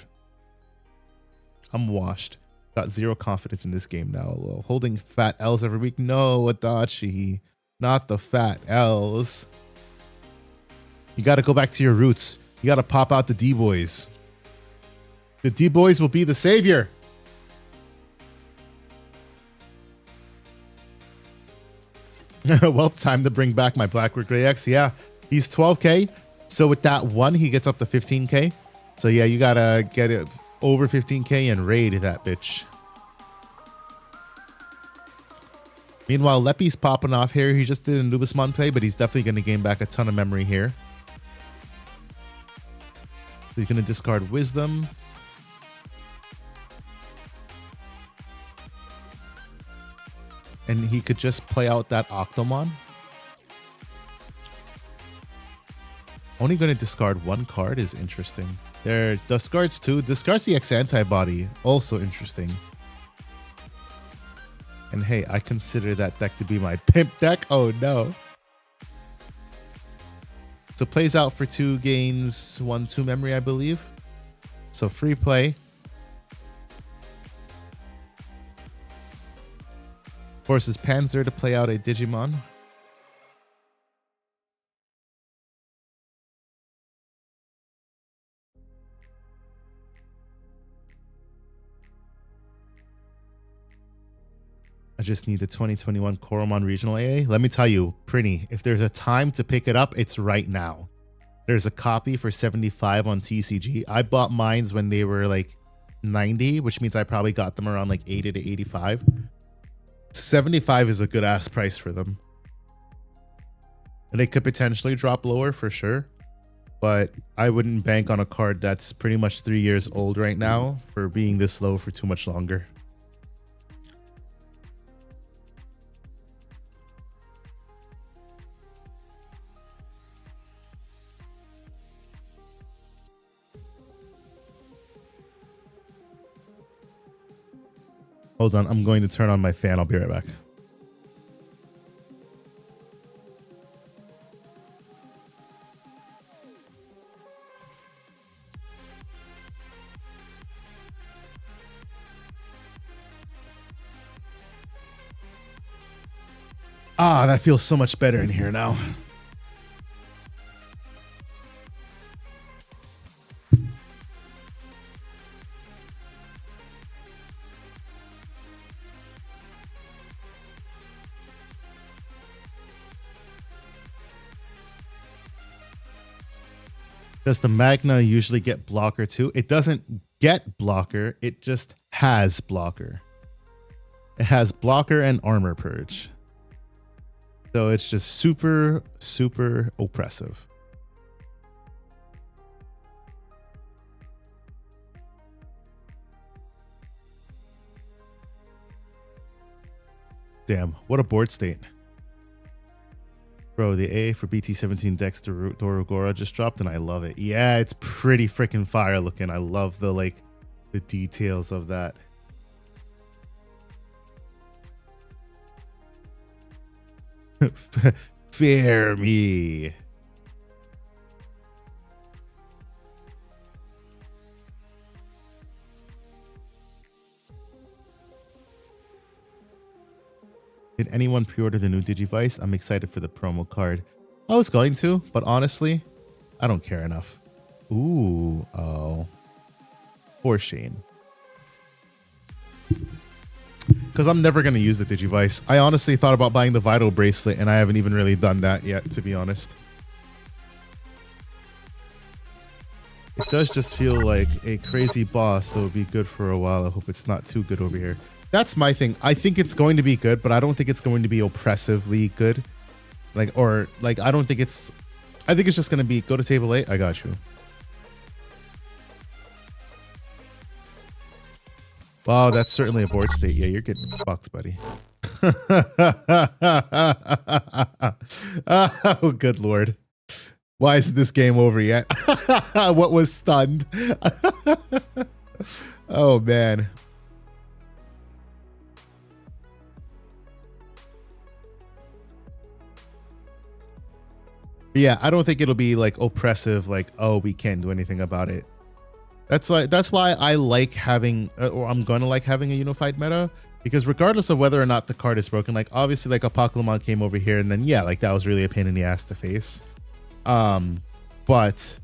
I'm washed. Got zero confidence in this game now. Well, holding fat L's every week. No, Adachi. Not the fat L's. You got to go back to your roots. You got to pop out the D-boys. The D-boys will be the savior. Well, time to bring back my Blackwood Gray X. Yeah, he's 12k. So with that one, he gets up to 15k. So yeah, you gotta get it over 15k and raid that bitch. Meanwhile, Leppy's popping off here. He just did a Nubismon play, but he's definitely gonna gain back a ton of memory here. So he's gonna discard Wisdom. And he could just play out that Octomon. Only going to discard one card is interesting. There discards two. Discards the X antibody. Also interesting. And hey, I consider that deck to be my pimp deck. Oh no. So plays out for 2 gains, 1/2 memory, I believe. So free play. Forces Panzer to play out a Digimon. I just need the 2021 Koromon Regional AA. Let me tell you, Prinny, if there's a time to pick it up, it's right now. There's a copy for 75 on TCG. I bought mines when they were like 90, which means I probably got them around like 80 to 85. 75 is a good ass price for them. And they could potentially drop lower for sure. But I wouldn't bank on a card that's pretty much 3 years old right now for being this low for too much longer. Hold on, I'm going to turn on my fan. I'll be right back. Ah, that feels so much better in here now. Does the Magna usually get blocker too? It doesn't get blocker, it just has blocker. It has blocker and armor purge. So it's just super, super oppressive. Damn, what a board state. Bro, the A for BT17 Dex Dorogora just dropped and I love it. Yeah, it's pretty freaking fire looking. I love the the details of that. Fear me. Did anyone pre-order the new Digivice? I'm excited for the promo card. I was going to, but honestly, I don't care enough. Ooh, oh. Poor Shane. because I'm never going to use the Digivice. I honestly thought about buying the Vital bracelet, and I haven't even really done that yet, to be honest. It does just feel like a crazy boss that would be good for a while. I hope it's not too good over here. That's my thing. I think it's going to be good, but I don't think it's going to be oppressively good. I think it's just going to be, go to table 8. I got you. Wow, that's certainly a board state. Yeah, you're getting fucked, buddy. Oh, good Lord. Why isn't this game over yet? What was stunned? Oh, man. Yeah, I don't think it'll be like oppressive, like, oh, we can't do anything about it. That's why I like having, or I'm gonna like having a unified meta, because regardless of whether or not the card is broken, like obviously like a Pokemon came over here and then yeah, like that was really a pain in the ass to face. But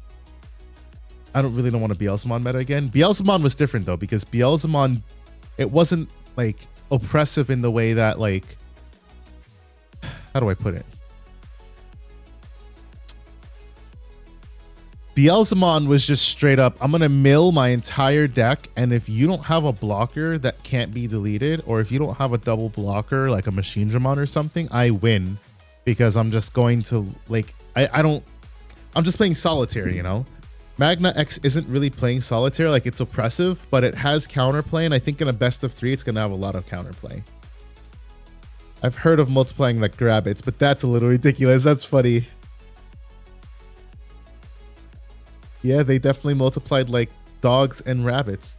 I don't want a Beelzemon meta again. Beelzemon was different though, because Beelzemon, it wasn't like oppressive in the way that like, how do I put it? Beelzemon was just straight up, I'm going to mill my entire deck, and if you don't have a blocker that can't be deleted, or if you don't have a double blocker like a Machine Dramon or something, I win. Because I'm just going to, like, I'm just playing solitaire, you know? Magna X isn't really playing solitaire, like it's oppressive, but it has counterplay, and I think in a best of 3, it's going to have a lot of counterplay. I've heard of multiplying like Grabbits, but that's a little ridiculous. That's funny. Yeah, they definitely multiplied like dogs and rabbits.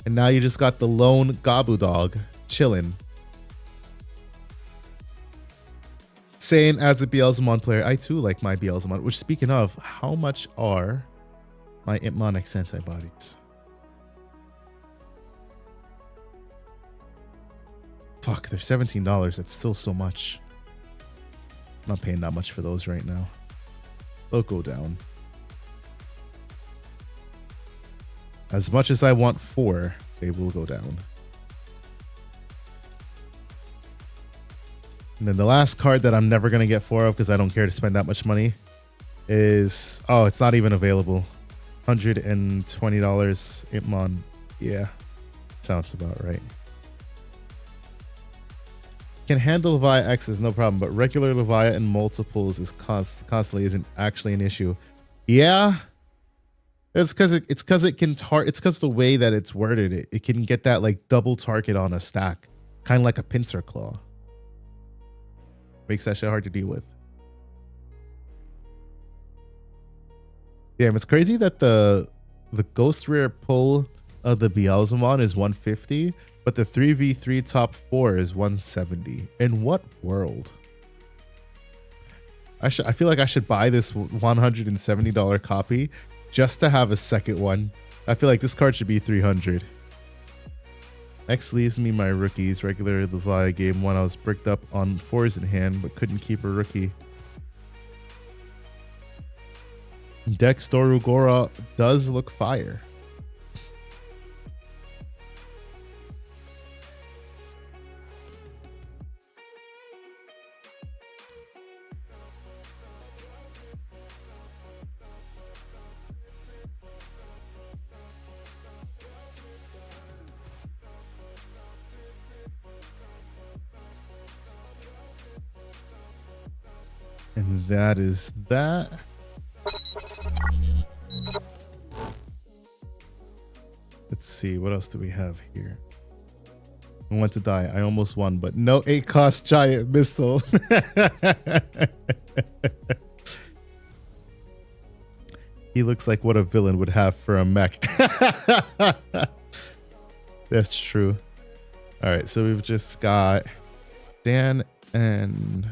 And now you just got the lone Gabu dog chilling. Saying as a Beelzemon player, I too like my Beelzemon. Which, speaking of, how much are my Impmon X antibodies? Fuck, they're $17. That's still so much. I'm not paying that much for those right now. They'll go down. As much as I want 4, they will go down. And then the last card that I'm never going to get 4 of because I don't care to spend that much money is... Oh, it's not even available. $120 Impmon. Yeah, sounds about right. Can handle Leviathan X's, no problem, but regular Leviathan multiples is constantly isn't actually an issue. Yeah, it's because it can it's because the way that it's worded, it can get that like double target on a stack, kind of like a pincer claw. Makes that shit hard to deal with. Damn, it's crazy that the ghost rare pull of the Beelzemon is 150. But the 3v3 top 4 is 170. In what world? I feel like I should buy this $170 copy just to have a second one. I feel like this card should be 300. X leaves me my rookies. Regular Levi game 1. I was bricked up on 4s in hand, but couldn't keep a rookie. Dex Dorugora does look fire. And that is that. Let's see, what else do we have here? I want to die. I almost won, but no 8-cost giant missile. He looks like what a villain would have for a mech. That's true. All right, so we've just got Dan and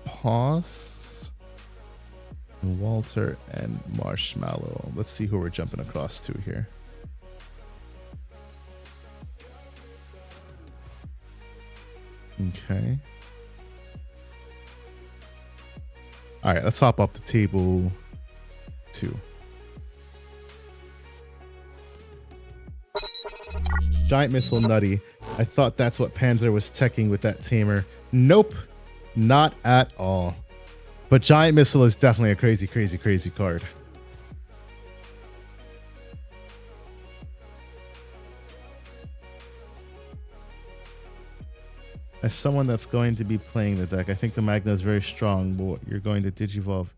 Pause, and Walter and Marshmallow. Let's see who we're jumping across to here. Okay. All right, let's hop up to table 2. Giant Missile nutty. I thought that's what Panzer was teching with that Tamer. Nope, not at all. But Giant Missile is definitely a crazy, crazy, crazy card. As someone that's going to be playing the deck, I think the Magna is very strong, but what you're going to Digivolve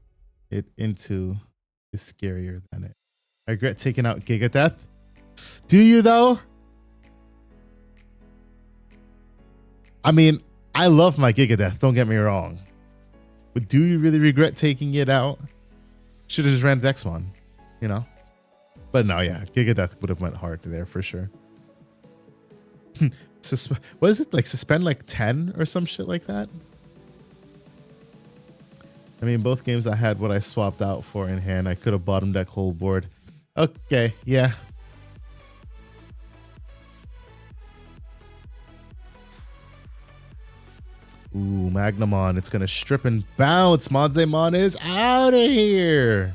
it into is scarier than it. I regret taking out Giga Death. Do you though? I mean, I love my Giga Death, don't get me wrong. But do you really regret taking it out? Should have just ran Dexmon, you know? But no, yeah, Giga Death would have went hard there for sure. What is it, like suspend like 10 or some shit like that? I mean, both games I had what I swapped out for in hand. I could have bottom deck whole board. Okay, yeah. Ooh, Magnamon. It's gonna strip and bounce. Monzemon is out of here.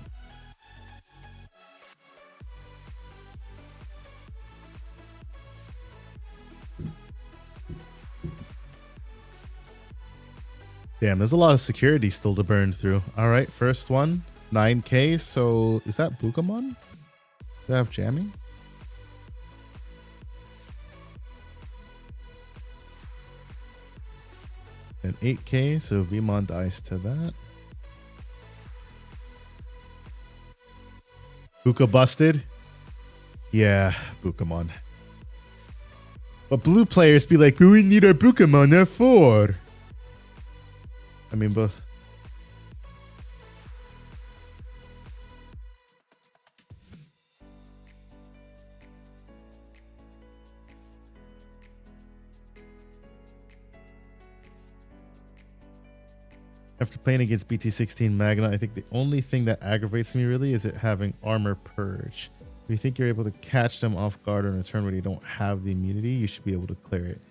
Damn, there's a lot of security still to burn through. All right, first one, 9K. So is that Bukamon? Does that have jamming? And 8K, so Vmon dies to that. Buka busted? Yeah, Bukamon. But blue players be like, we need our Bukamon F4. I mean, but after playing against BT16 Magna, I think the only thing that aggravates me really is it having armor purge. If you think you're able to catch them off guard on a turn where you don't have the immunity, you should be able to clear it.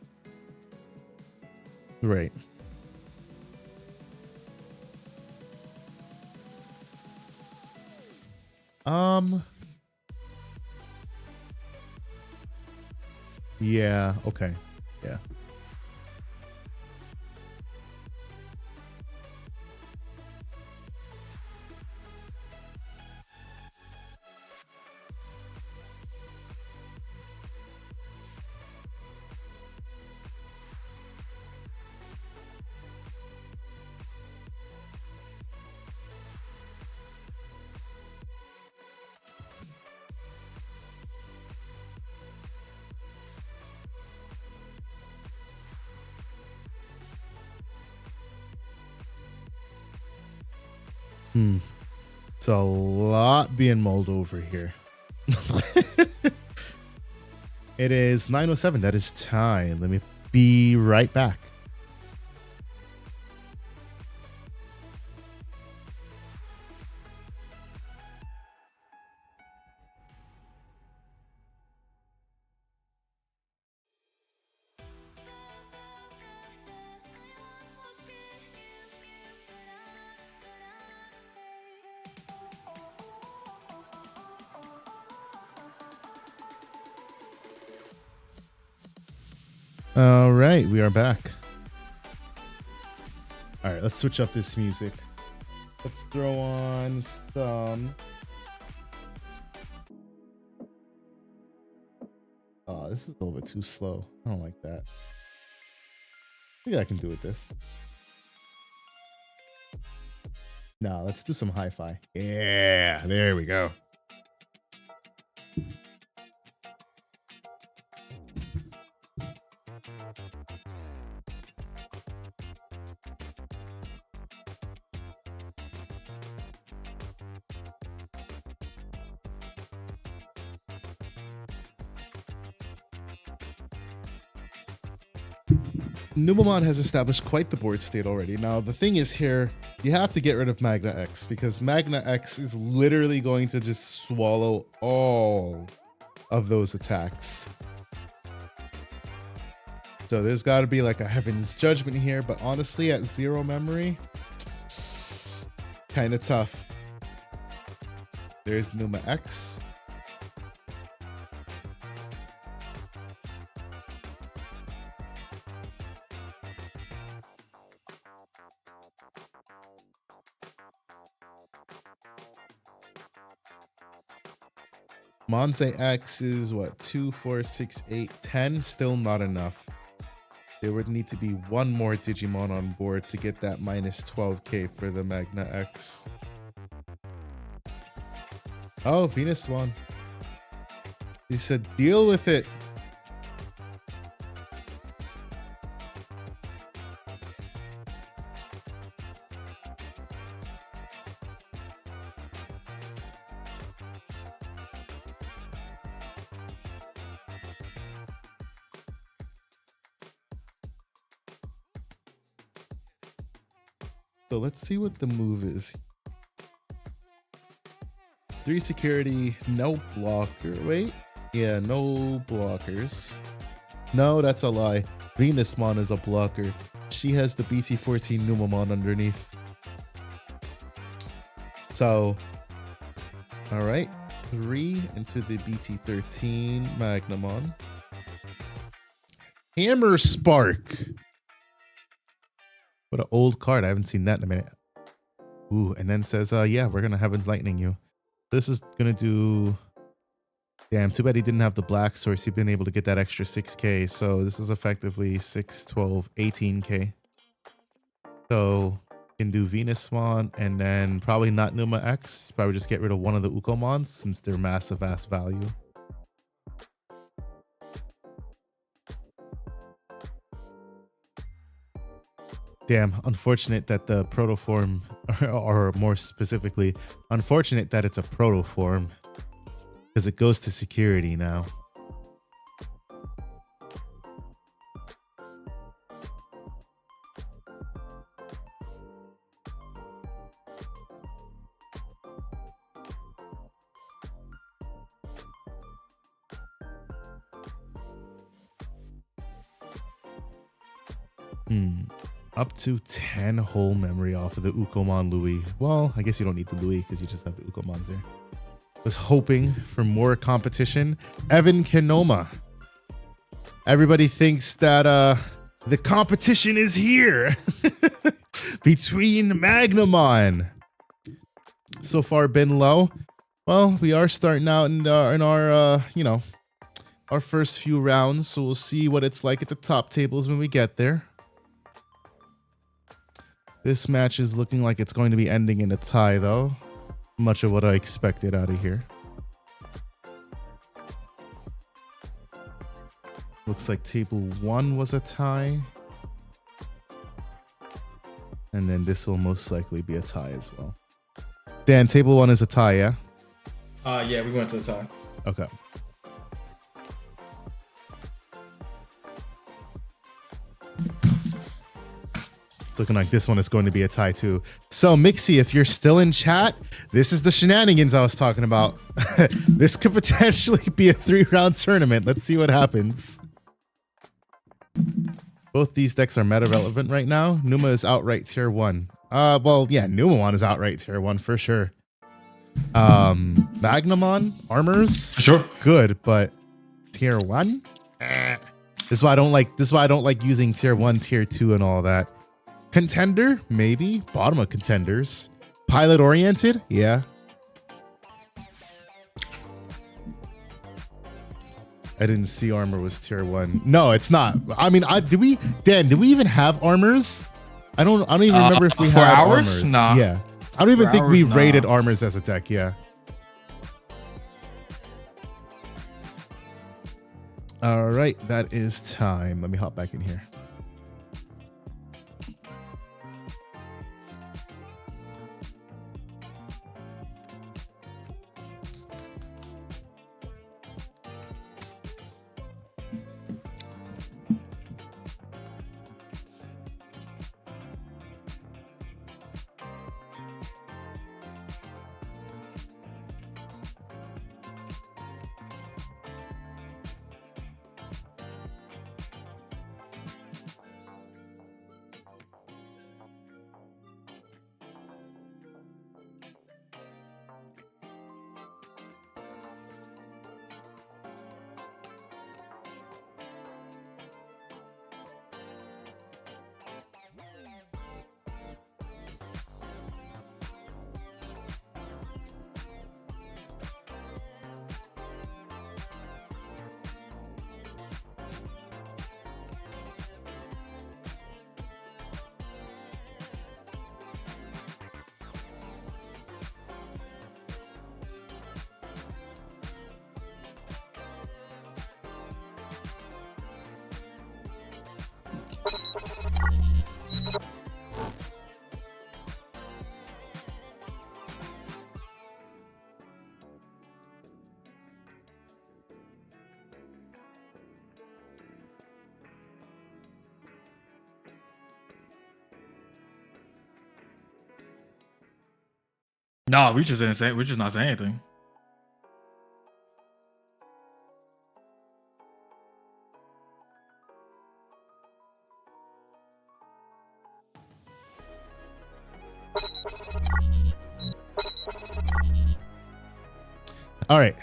Right. Yeah, okay. Yeah. It's a lot being mulled over here. It is 9:07. That is time. Let me be right back. All right, we are back. All right, let's switch up this music. Let's throw on some. Oh, this is a little bit too slow. I don't like that. I think I can do with this. No, let's do some hi-fi. Yeah, there we go. Numemon has established quite the board state already. Now, the thing is here, you have to get rid of Magna X because Magna X is literally going to just swallow all of those attacks. So there's got to be like a Heaven's Judgment here, but honestly, at 0 memory, kind of tough. There's Numa X. Monze X is what? 2, 4, 6, 8, 10. Still not enough. There would need to be one more Digimon on board to get that minus 12k for the Magna X. Oh, Venus Swan. He said, deal with it. So let's see what the move is. 3 security, no blocker. Wait. Yeah, no blockers. No, that's a lie. Venusmon is a blocker. She has the BT14 Numamon underneath. So, all right. 3 into the BT13 Magnamon. Hammer Spark. What an old card. I haven't seen that in a minute. Ooh, and then says, yeah, we're going to Heaven's Lightning you. This is going to do... Damn, too bad he didn't have the black source. He'd been able to get that extra 6k. So this is effectively 6, 12, 18k. So can do Venusmon and then probably not Numa X. Probably just get rid of one of the Ukomons since they're massive ass value. Damn, unfortunate that the protoform, or more specifically, unfortunate that it's a protoform. Because it goes to security now. Up to 10 whole memory off of the Ukomon Louis. Well, I guess you don't need the Louis because you just have the Ukomons there. Was hoping for more competition. Evan Kenoma. Everybody thinks that the competition is here between Magnamon. So far been low. Well, we are starting out in our you know, our first few rounds, so we'll see what it's like at the top tables when we get there. This match is looking like it's going to be ending in a tie, though. Much of what I expected out of here. Looks like table 1 was a tie. And then this will most likely be a tie as well. Dan, table 1 is a tie, yeah? Yeah, we went to the tie. Okay. Looking like this one is going to be a tie too. So Mixie, if you're still in chat, this is the shenanigans I was talking about. This could potentially be a 3-round tournament. Let's see what happens. Both these decks are meta relevant right now. Numa is outright tier 1. Well, yeah, Numamon is outright tier 1 for sure. Magnamon, armors, sure, good, but tier 1? This is why I don't like using tier 1, tier 2 and all that. Contender, maybe. Bottom of contenders. Pilot oriented, yeah. I didn't see armor was tier 1. No, it's not. I mean, did we even have armors? I don't even remember if we had armors. Nah. Yeah. I don't even think we rated armors as a deck, yeah. All right, that is time. Let me hop back in here. No, we just didn't say. We're just not saying anything. All right.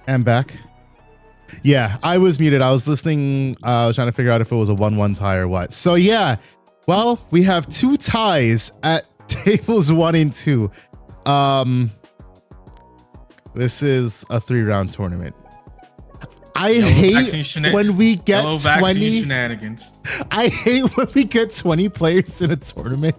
I'm back. Yeah, I was muted. I was listening. I was trying to figure out if it was a 1-1 tie or what. So yeah, well, we have 2 ties at tables 1 and 2. This is a 3-round tournament. I hate when we get 20 shenanigans. I hate when we get 20 players in a tournament.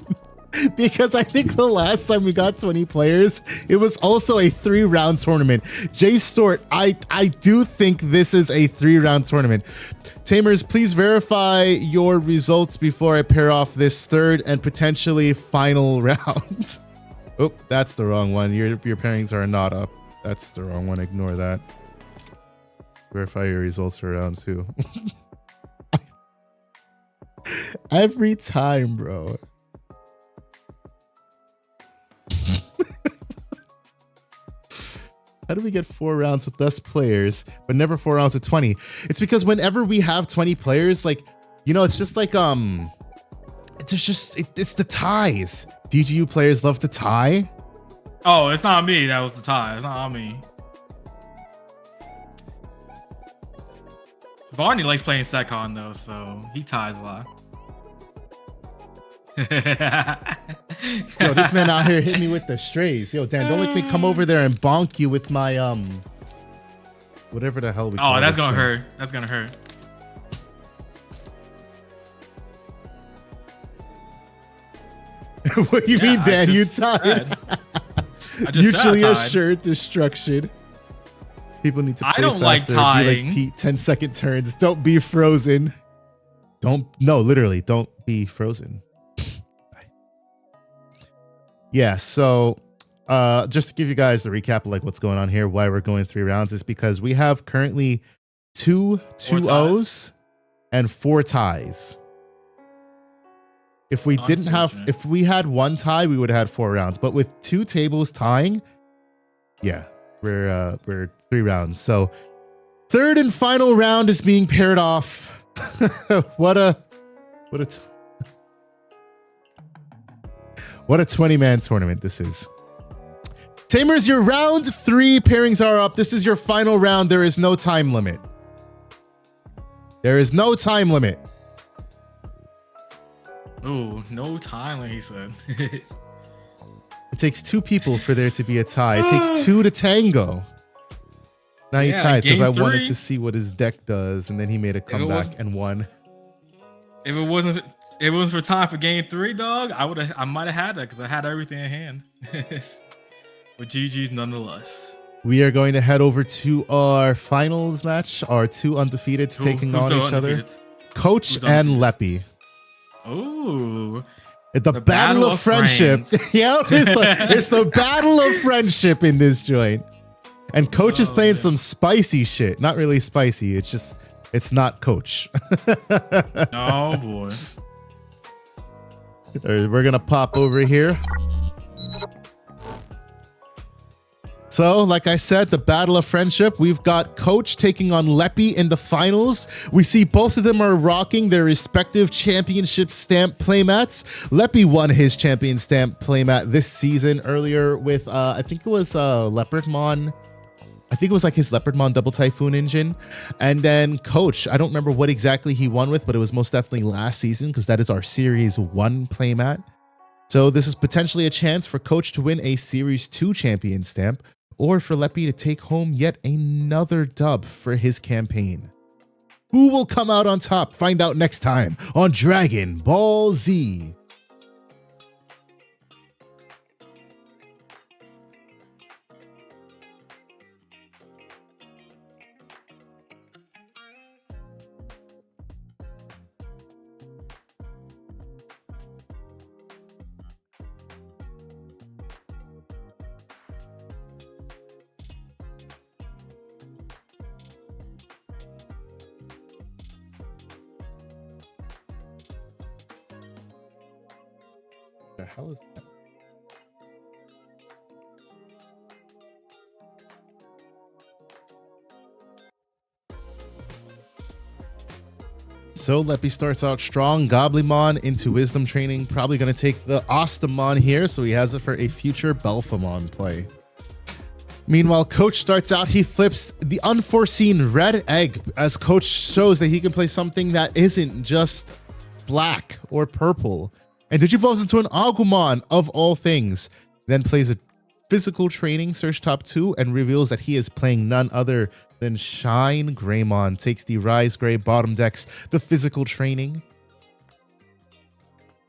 Because I think the last time we got 20 players, it was also a 3-round tournament. Jay Stort, I do think this is a 3-round tournament. Tamers, please verify your results before I pair off this 3rd and potentially final round. Oh, that's the wrong one. Your pairings are not up. That's the wrong one. Ignore that. Verify your results for round 2. Every time, bro. How do we get 4 rounds with less players, but never 4 rounds with 20? It's because whenever we have 20 players, like, you know, it's just like, it's the ties. DGU players love to tie. Oh, it's not me. That was the tie. It's not on me. Barney likes playing Secon though, so he ties a lot. Yo, this man out here hit me with the strays. Yo, Dan, don't make me come over there and bonk you with my whatever the hell we call Oh, that's this gonna thing. hurt. That's gonna hurt. What do you mean, Dan? You tied. Usually assured destruction. People need to play I don't faster. like tying. Be like Pete, 10-second turns. Don't be frozen. Literally, don't be frozen. Yeah, so just to give you guys a recap of like what's going on here, why we're going 3 rounds is because we have currently 2 2-0s and 4 ties. If we if we had 1 tie, we would have had 4 rounds. But with 2 tables tying, yeah, we're 3 rounds. So 3rd and final round is being paired off. What a 20-man tournament this is. Tamers, your round 3 pairings are up. This is your final round. There is no time limit. There is no time limit. Ooh, no time, like he said. It takes 2 people for there to be a tie. It takes 2 to tango. Now he tied because I wanted to see what his deck does, and then he made a comeback and won. If it wasn't for time for game 3, dog, I might have had that because I had everything in hand. But GG's nonetheless. We are going to head over to our finals match. Our 2 undefeateds taking on each other. Coach and Leppy. Ooh. The battle of friendship. Yeah, it's the battle of friendship in this joint. And Coach is playing some spicy shit. Not really spicy. It's not Coach. Oh boy. We're gonna pop over here. So, like I said, the battle of friendship. We've got Coach taking on Leppy in the finals. We see both of them are rocking their respective championship stamp playmats. Leppy won his champion stamp playmat this season earlier with, I think it was Leopardmon. I think it was like his Leopardmon Double Typhoon engine. And then Coach, I don't remember what exactly he won with, but it was most definitely last season because that is our Series 1 playmat. So this is potentially a chance for Coach to win a Series 2 champion stamp, or for Leppy to take home yet another dub for his campaign. Who will come out on top? Find out next time on Dragon Ball Z. The hell is that? So Leppy starts out strong. Goblimon into Wisdom Training. Probably going to take the Ostamon here, so he has it for a future Belphamon play. Meanwhile, Coach starts out. He flips the unforeseen red egg as Coach shows that he can play something that isn't just black or purple. And Digivolves into an Agumon of all things. Then plays a physical training, search top 2, and reveals that he is playing none other than Shine Greymon. Takes the Rise Gray bottom decks, the physical training.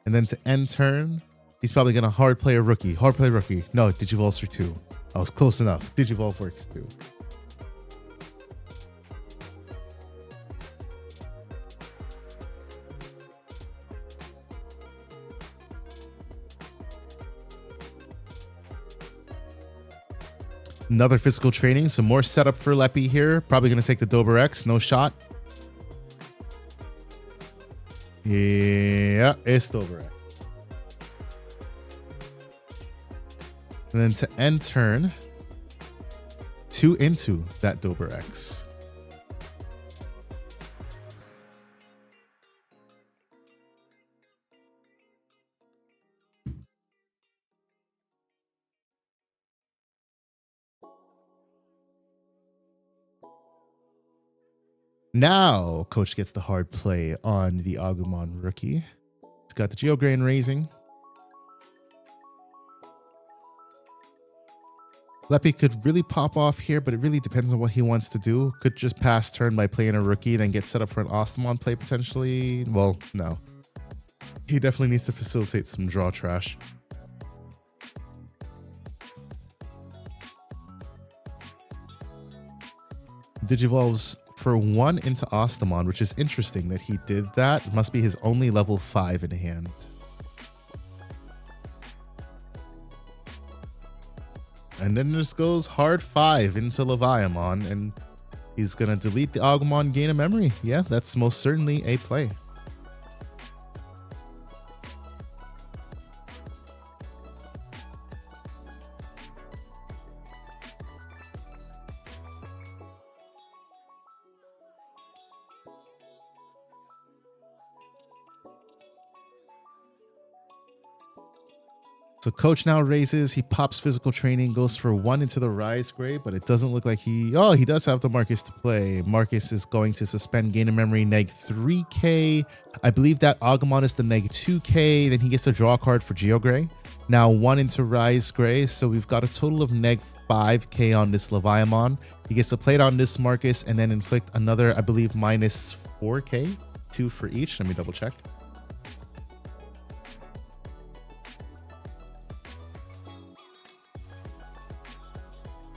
And then to end turn, he's probably going to hard play a rookie. Hard play rookie. No, Digivolves for 2. I was close enough. Digivolve works too. Another physical training. Some more setup for Leppy here. Probably going to take the Dober X. No shot. Yeah, it's Dober X. And then to end turn, 2 into that Dober X. Now, Coach gets the hard play on the Agumon rookie. He's got the Geograin raising. Leppy could really pop off here, but it really depends on what he wants to do. Could just pass turn by playing a rookie, then get set up for an Ostamon play potentially. Well, no. He definitely needs to facilitate some draw trash. Digivolves for 1 into Ostamon, which is interesting that he did that. It must be his only level 5 in hand. And then just goes hard 5 into Leviamon, and he's going to delete the Agumon, gain a memory. Yeah, that's most certainly a play. So Coach now raises, he pops physical training, goes for 1 into the Rise Gray, but it doesn't look like he does have the Marcus to play. Marcus is going to suspend gain of memory, neg 3k. I believe that Agumon is the neg 2k. Then he gets to draw a card for Geogray. Now 1 into Rise Gray, so we've got a total of neg 5k on this Leviamon. He gets to play it on this Marcus and then inflict another, I believe, minus 4k, 2 for each. Let me double check.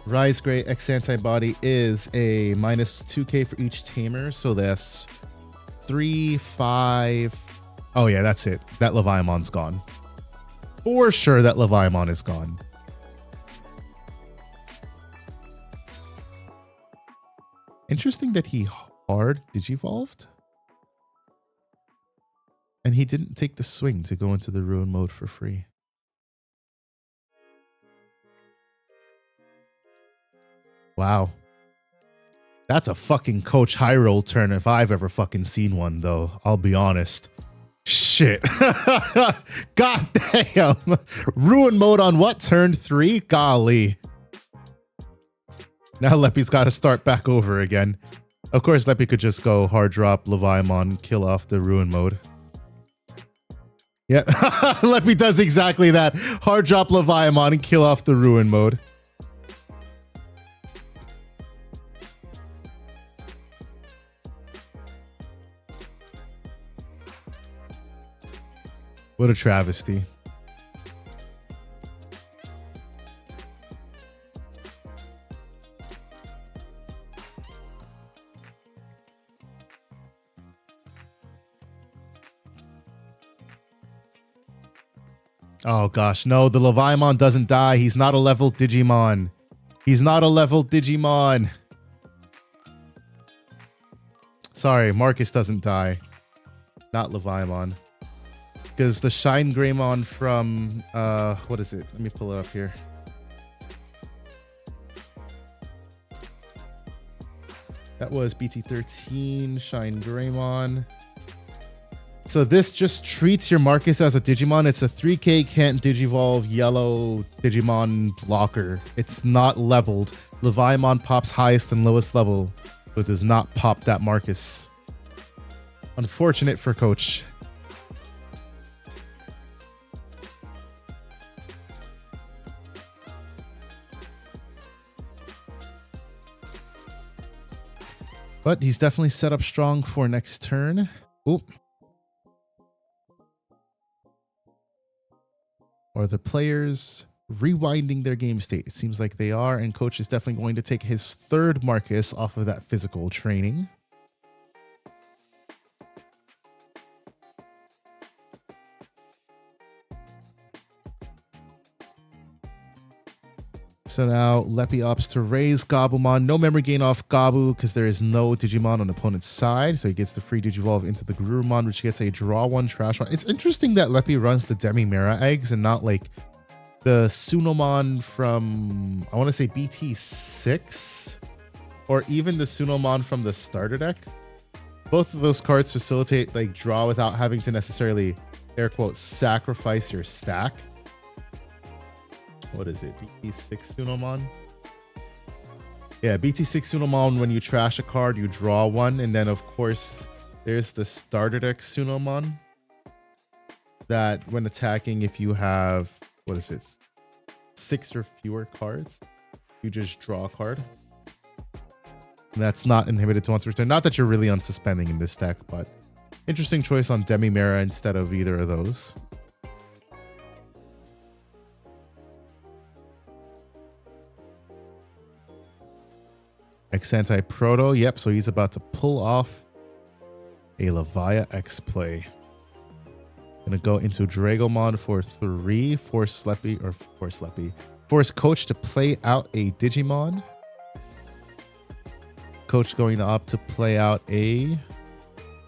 Rise Gray X antibody is a minus 2k for each tamer, so that's 3, 5. Oh yeah, that's it. That Leviamon's gone. For sure that Leviamon is gone. Interesting that he hard digivolved. And he didn't take the swing to go into the ruin mode for free. Wow. That's a fucking Coach high roll turn if I've ever fucking seen one, though. I'll be honest. Shit. God damn. Ruin mode on what? Turn 3? Golly. Now Leppy's got to start back over again. Of course, Leppy could just go hard drop Leviamon, kill off the ruin mode. Yeah. Leppy does exactly that. Hard drop Leviamon and kill off the ruin mode. What a travesty. Oh gosh, no, the Leviamon doesn't die. He's not a level Digimon. He's not a level Digimon. Sorry, Marcus doesn't die. Not Leviamon. Because the Shine Greymon from, what is it? Let me pull it up here. That was BT13, Shine Greymon. So this just treats your Marcus as a Digimon. It's a 3K can't Digivolve yellow Digimon blocker. It's not leveled. Leviamon pops highest and lowest level, but does not pop that Marcus. Unfortunate for Coach. But he's definitely set up strong for next turn. Oop. Are the players rewinding their game state? It seems like they are, and Coach is definitely going to take his third Marcus off of that physical training. So now Leppy opts to raise Gabumon. No memory gain off Gabu because there is no Digimon on the opponent's side. So he gets the free Digivolve into the Garurumon, which gets a draw one, trash one. It's interesting that Leppy runs the Demi-Mera eggs and not like the Sunomon from, I want to say BT6 or even the Sunomon from the starter deck. Both of those cards facilitate like draw without having to necessarily, air quote, sacrifice your stack. What is it? BT6 Sunomon? Yeah, BT6 Sunomon, when you trash a card, you draw one. And then, of course, there's the starter deck Sunomon. That when attacking, if you have, what is it? 6 or fewer cards, you just draw a card. And that's not inhibited to once per turn. Not that you're really unsuspending in this deck, but interesting choice on Demi-Mera instead of either of those. X Anti-Proto. Yep, so he's about to pull off a Levia X play. Gonna go into Dragomon for 3. Force Coach to play out a Digimon. Coach going to opt to play out a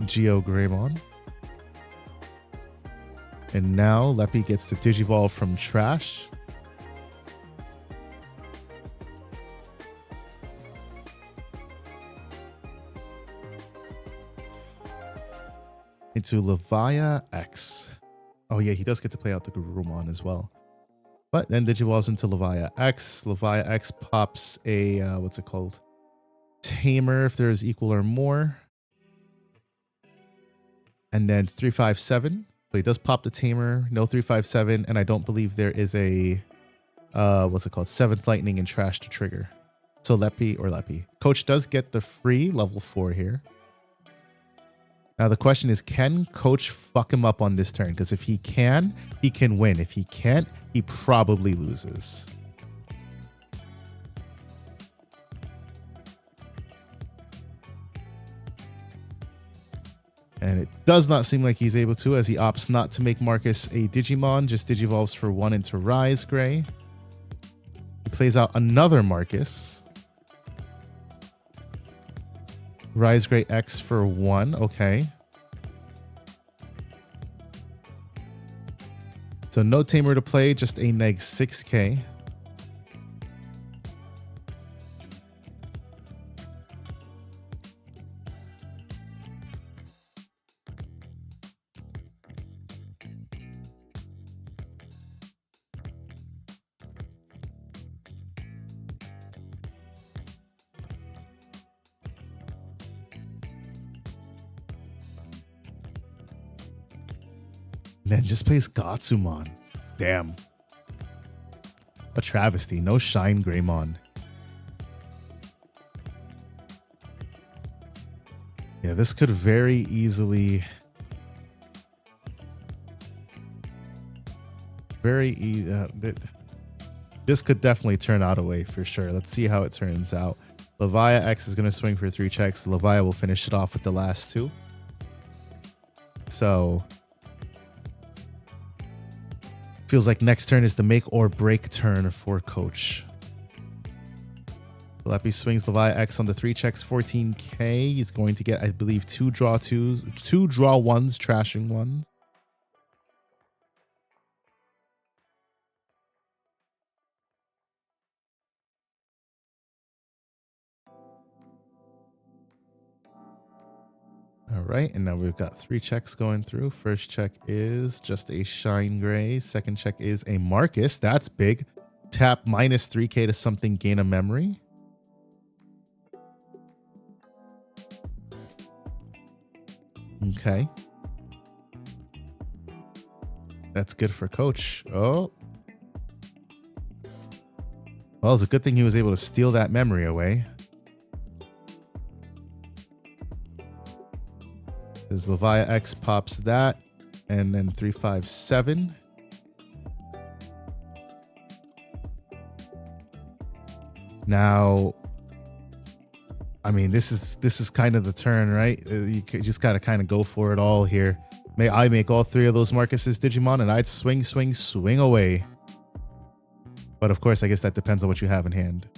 Geogreymon. And now Leppy gets to Digivolve from trash. Into Levia X. Oh yeah, he does get to play out the Garurumon as well. But then Digivolves into Levia X. Levia X pops a, what's it called? Tamer if there's equal or more. And then 357. So he does pop the Tamer, no 357. And I don't believe there is a, what's it called? 7th Lightning and trash to trigger. So Leppy. Coach does get the free level 4 here. Now the question is, can Coach fuck him up on this turn? Because if he can win. If he can't, he probably loses. And it does not seem like he's able to, as he opts not to make Marcus a Digimon, just Digivolves for 1 into Rise Gray. He plays out another Marcus. Rise Gray X for 1. Okay. So no Tamer to play, just a neg 6k. And then just plays Gatsumon. Damn. A travesty. No Shine Greymon. Yeah, this could very easily... This could definitely turn out a way for sure. Let's see how it turns out. Levia X is going to swing for 3 checks. Levia will finish it off with the last 2. So... feels like next turn is the make or break turn for Coach. Leppy swings Levia X on the 3 checks, 14k. He's going to get, I believe, 2 draw 2s, 2 draw 1s, trashing 1s. All right, and now we've got 3 checks going through. First check is just a Shine Gray. Second check is a Marcus. That's big. Tap minus 3k to something, gain a memory. Okay. That's good for Coach. Oh. Well, it's a good thing he was able to steal that memory away. His Leviah X pops that, and then 357. Now, I mean, this is kind of the turn, right? You just gotta kind of go for it all here. May I make all 3 of those Marcus's Digimon, and I'd swing, swing, swing away. But of course, I guess that depends on what you have in hand.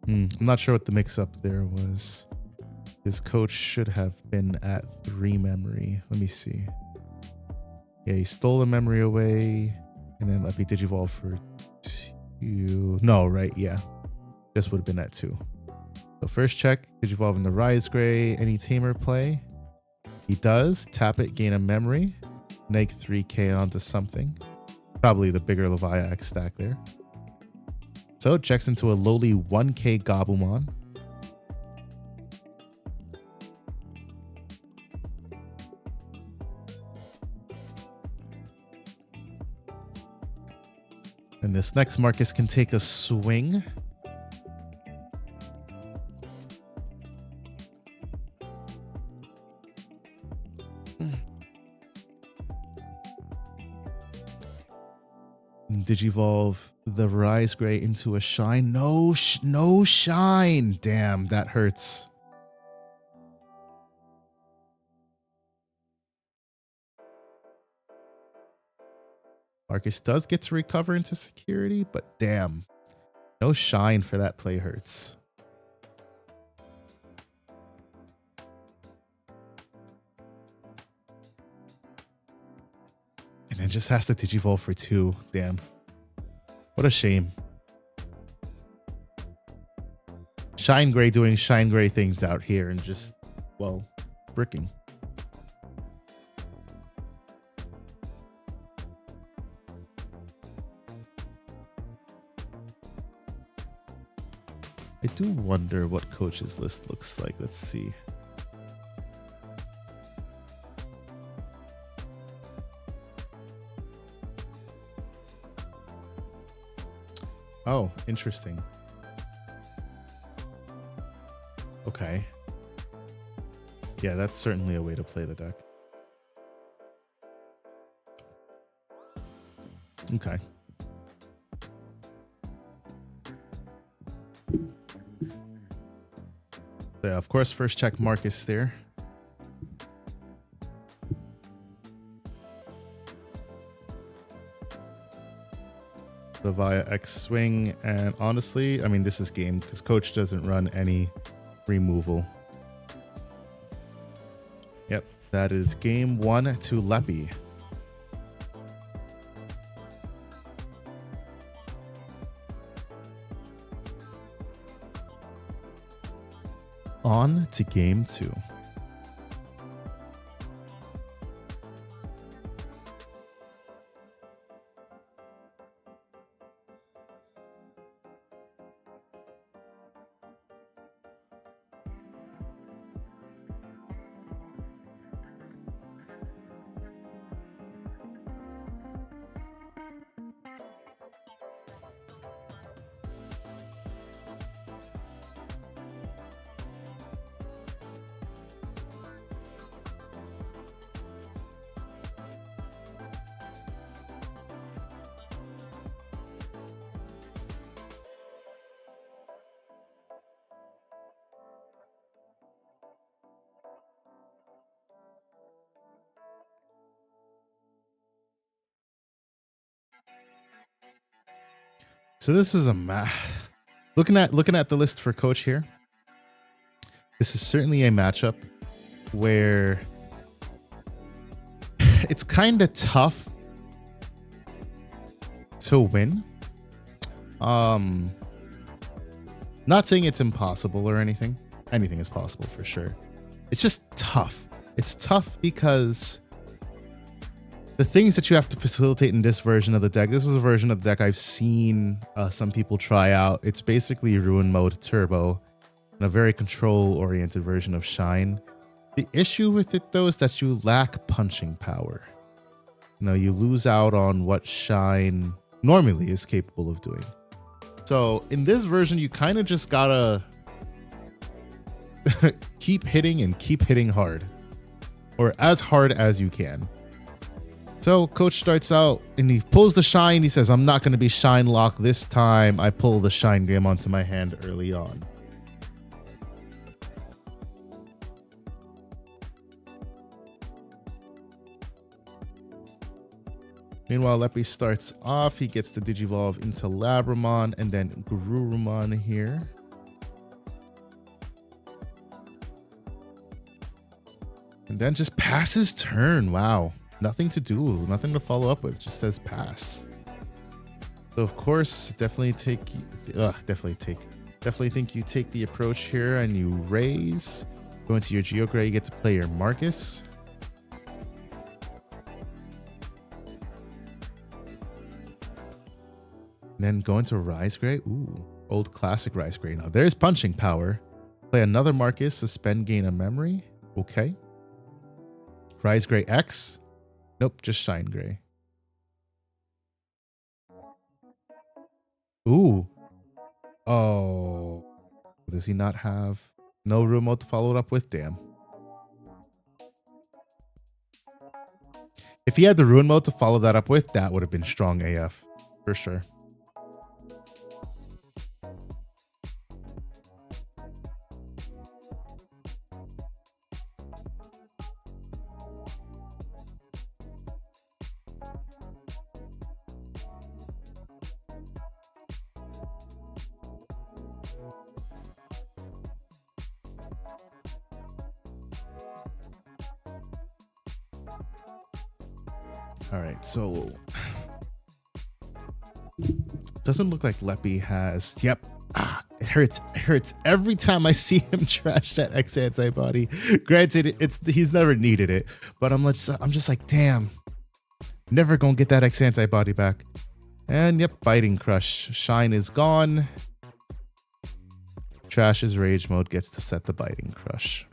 I'm not sure what the mix-up there was. His Coach should have been at 3 memory. Let me see. Yeah, he stole a memory away, and then let me Digivolve for 2. No, right? Yeah, this would have been at 2. So first check, Digivolve in the Rise Gray. Any Tamer play? He does. Tap it, gain a memory. Neg 3k onto something. Probably the bigger Leviah X stack there. So checks into a lowly 1k Gabumon. And this next Marcus can take a swing. Digivolve the Rise Gray into a Shine. No Shine. Damn, that hurts. Marcus does get to recover into security, but damn, no Shine for that play hurts. And then just has to Digivolve for 2. Damn. What a shame. Shine Gray doing Shine Gray things out here and just, well, bricking. I do wonder what Coach's list looks like. Let's see. Oh, interesting. Okay. Yeah, that's certainly a way to play the deck. Okay. So yeah, of course, first check Marcus there. Via X swing, and honestly, I mean, this is game because Coach doesn't run any removal. Yep, that is game 1 to Leppy. On to game 2. So this is a looking at the list for Coach here. This is certainly a matchup where it's kind of tough to win Um, not saying it's impossible or anything. Anything is possible for sure. It's just tough. It's tough because the things that you have to facilitate in this version of the deck, this is a version of the deck I've seen some people try out. It's basically Ruin Mode Turbo and a very control-oriented version of Shine. The issue with it, though, is that you lack punching power. You know, you lose out on what Shine normally is capable of doing. So in this version, you kind of just gotta keep hitting and keep hitting hard, or as hard as you can. So Coach starts out and he pulls the Shine. He says, I'm not going to be Shine locked this time. I pull the Shine Game onto my hand early on. Meanwhile, Leppy starts off. He gets the Digivolve into Labramon and then Garurumon here. And then just passes turn. Wow. Nothing to do, nothing to follow up with. Just says pass. So of course, definitely think you take the approach here and you raise. Go into your Geogray, you get to play your Marcus. And then go into Rise Gray. Ooh, old classic Rise Gray. Now there's punching power. Play another Marcus, suspend gain of memory. Okay. Rise Gray X. Nope, just Shine Gray. Ooh. Oh. Does he not have no room mode to follow it up with? Damn. If he had the Ruin mode to follow that up with, that would have been strong AF. For sure. All right, so doesn't look like Leppy has. Yep, it hurts. It hurts every time I see him trash that X antibody. Granted, he's never needed it, but I'm just like, damn, never gonna get that X antibody back. And yep, Biting Crush. Shine is gone. Trash's Rage mode gets to set the Biting Crush.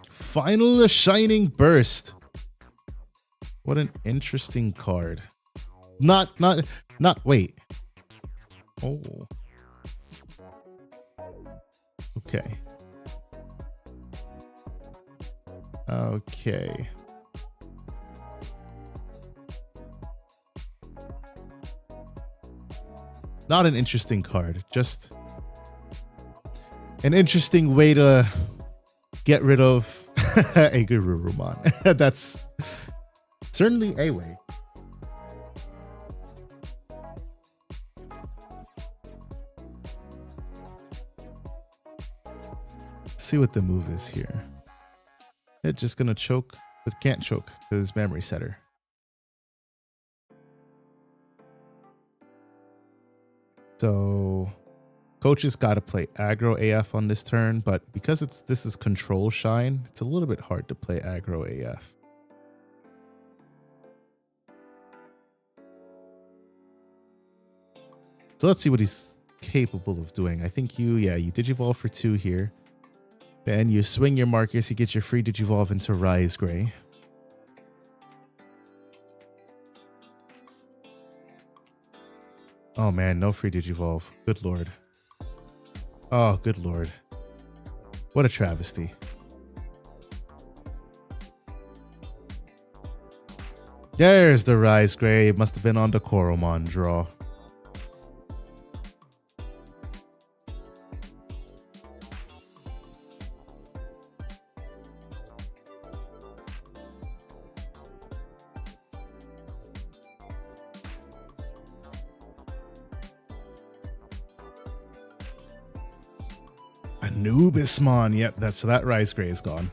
Final Shining Burst. What an interesting card. Wait. Oh. Okay. Okay. Not an interesting card, just an interesting way to get rid of a Garurumon. That's certainly a way. Let's see what the move is here. It's just gonna choke, but can't choke because it's memory setter. So Coach has got to play aggro AF on this turn, but because this is control Shine, it's a little bit hard to play aggro AF. So let's see what he's capable of doing. I think you Digivolve for 2 here. Then you swing your Marcus, you get your free Digivolve into Rise Gray. Oh man, no free Digivolve. Good lord. Oh, good lord. What a travesty. There's the Rise Gray. It must have been on the Koromon draw. Anubismon. Yep, so that Rise Gray is gone.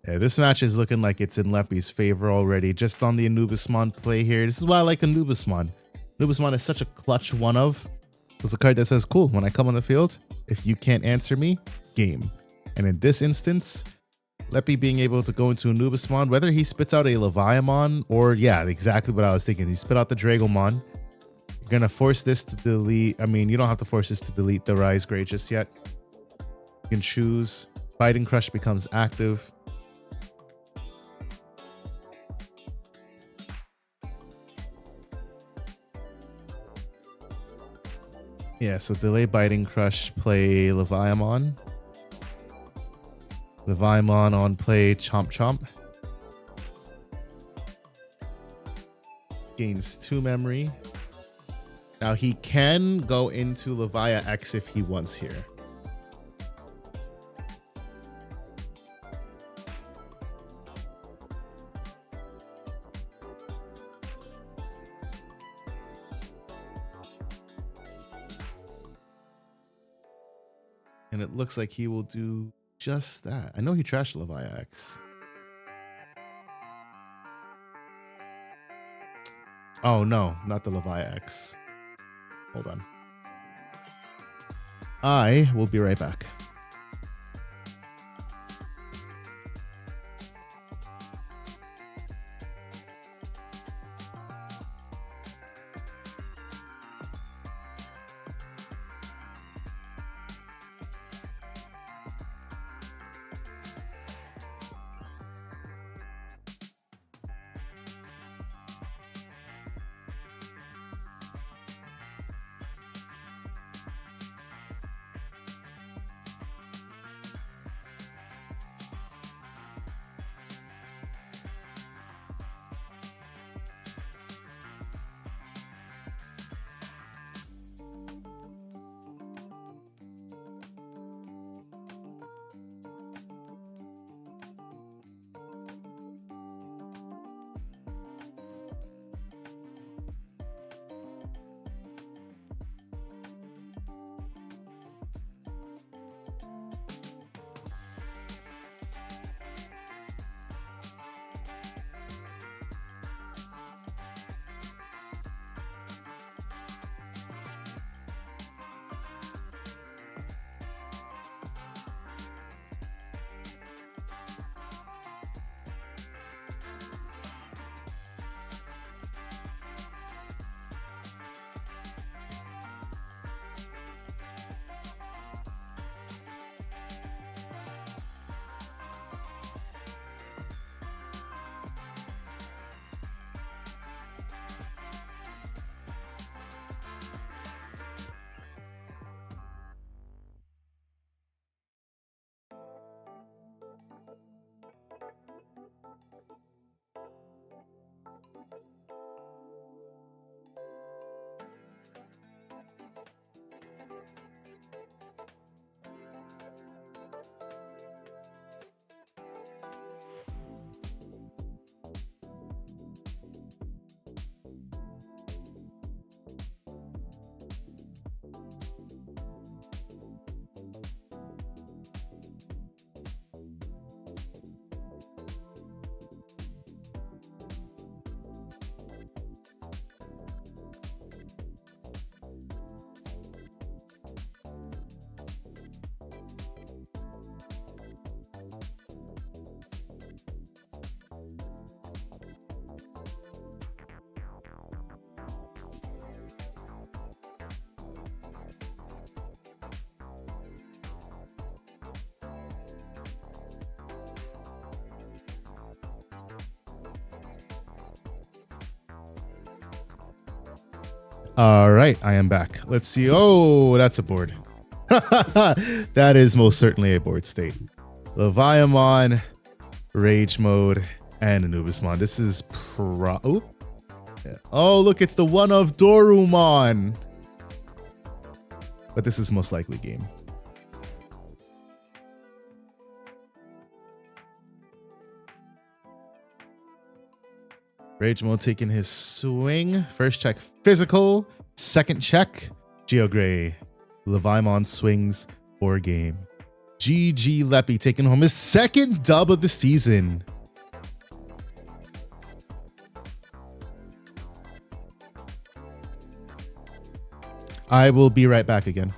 Yeah, this match is looking like it's in Leppy's favor already, just on the Anubismon play here. This is why I like Anubismon. Anubismon is such a clutch one-of. It's a card that says, cool, when I come on the field, if you can't answer me, game. And in this instance, Leppy being able to go into Anubismon, whether he spits out a Leviamon or, yeah, exactly what I was thinking. He spit out the Dragomon. You're going to force this to delete. I mean, you don't have to force this to delete the Rise Gray just yet. You can choose. Biting Crush becomes active. Yeah, so delay Biting Crush, play Leviamon. Leviamon on play Chomp Chomp. Gains 2 memory. Now he can go into Levia X if he wants here. And it looks like he will do just that. I know he trashed Levia X. Oh no, not the Levia X. Hold on. I will be right back. All right, I am back. Let's see. Oh, that's a board. That is most certainly a board state. Leviamon, Rage Mode, and Anubismon. This is Oh, look, it's the one of Dorumon. But this is most likely game. Rage Mode taking his swing. First check, physical. Second check, Geogray. Leviamon swings for game. GG Leppy taking home his second dub of the season. I will be right back again.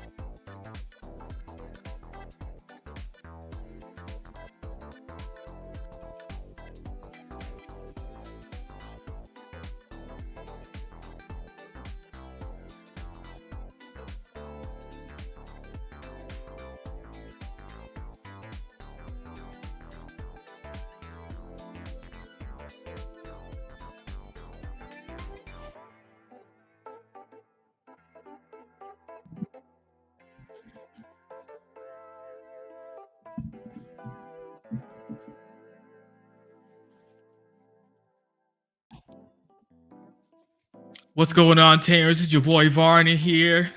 What's going on, Tamers? It's your boy Varney here.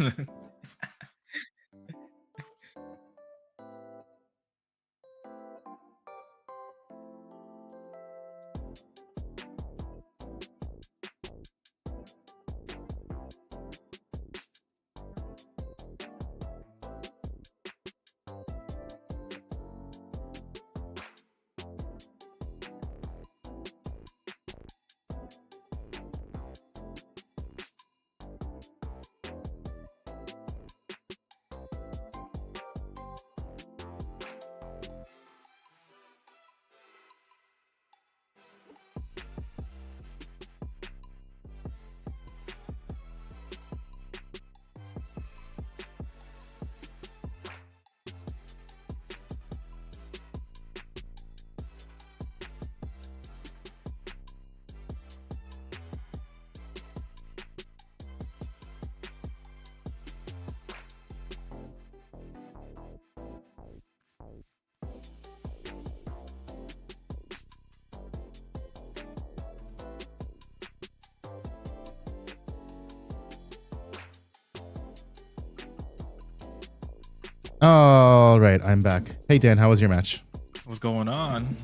All right, I'm back. Hey Dan, how was your match? What's going on?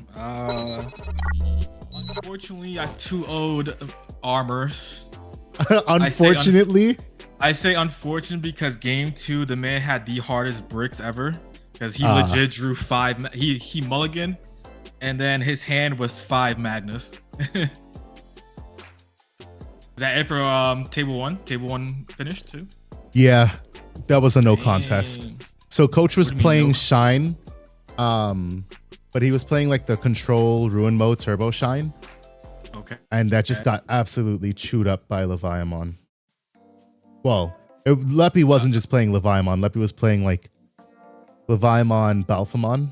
Unfortunately, I 2-0'd Armors. Unfortunately, I say unfortunate because game 2, the man had the hardest bricks ever because he legit drew 5. He mulliganed, and then his hand was 5 Magnus. Is that it for table 1? Table 1 finished too? Yeah, that was a no contest. So coach was playing Shine, but he was playing like the control ruin mode turbo Shine. Okay. And that just got absolutely chewed up by Leviamon. Well, Leppy wasn't just playing Leviamon. Leppy was playing like Leviamon Balphamon.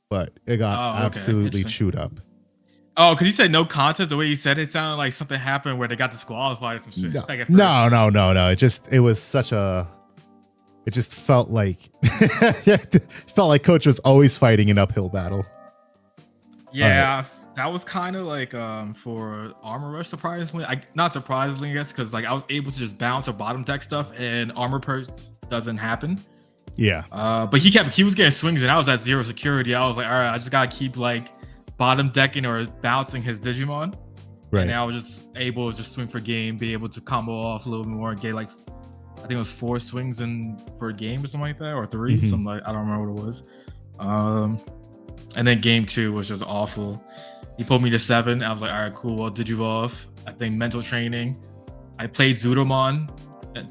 But it got absolutely chewed up. Oh, because you said no contest. The way you said it sounded like something happened where they got disqualified or some shit. No. It just felt like coach was always fighting an uphill battle. Yeah, that was kind of like for Armor Rush, surprisingly. Not surprisingly, I guess, because like I was able to just bounce or bottom deck stuff and Armor Purge doesn't happen. Yeah. But he was getting swings and I was at 0 security. I was like, all right, I just gotta keep like bottom decking or bouncing his Digimon. Right. And I was just able to just swing for game, be able to combo off a little bit more, get like I think it was 4 swings for a game or something like that, or 3, something like I don't remember what it was. And then game 2 was just awful. He pulled me to 7. I was like, all right, cool. Well, Digivolve. I think mental training. I played Zudomon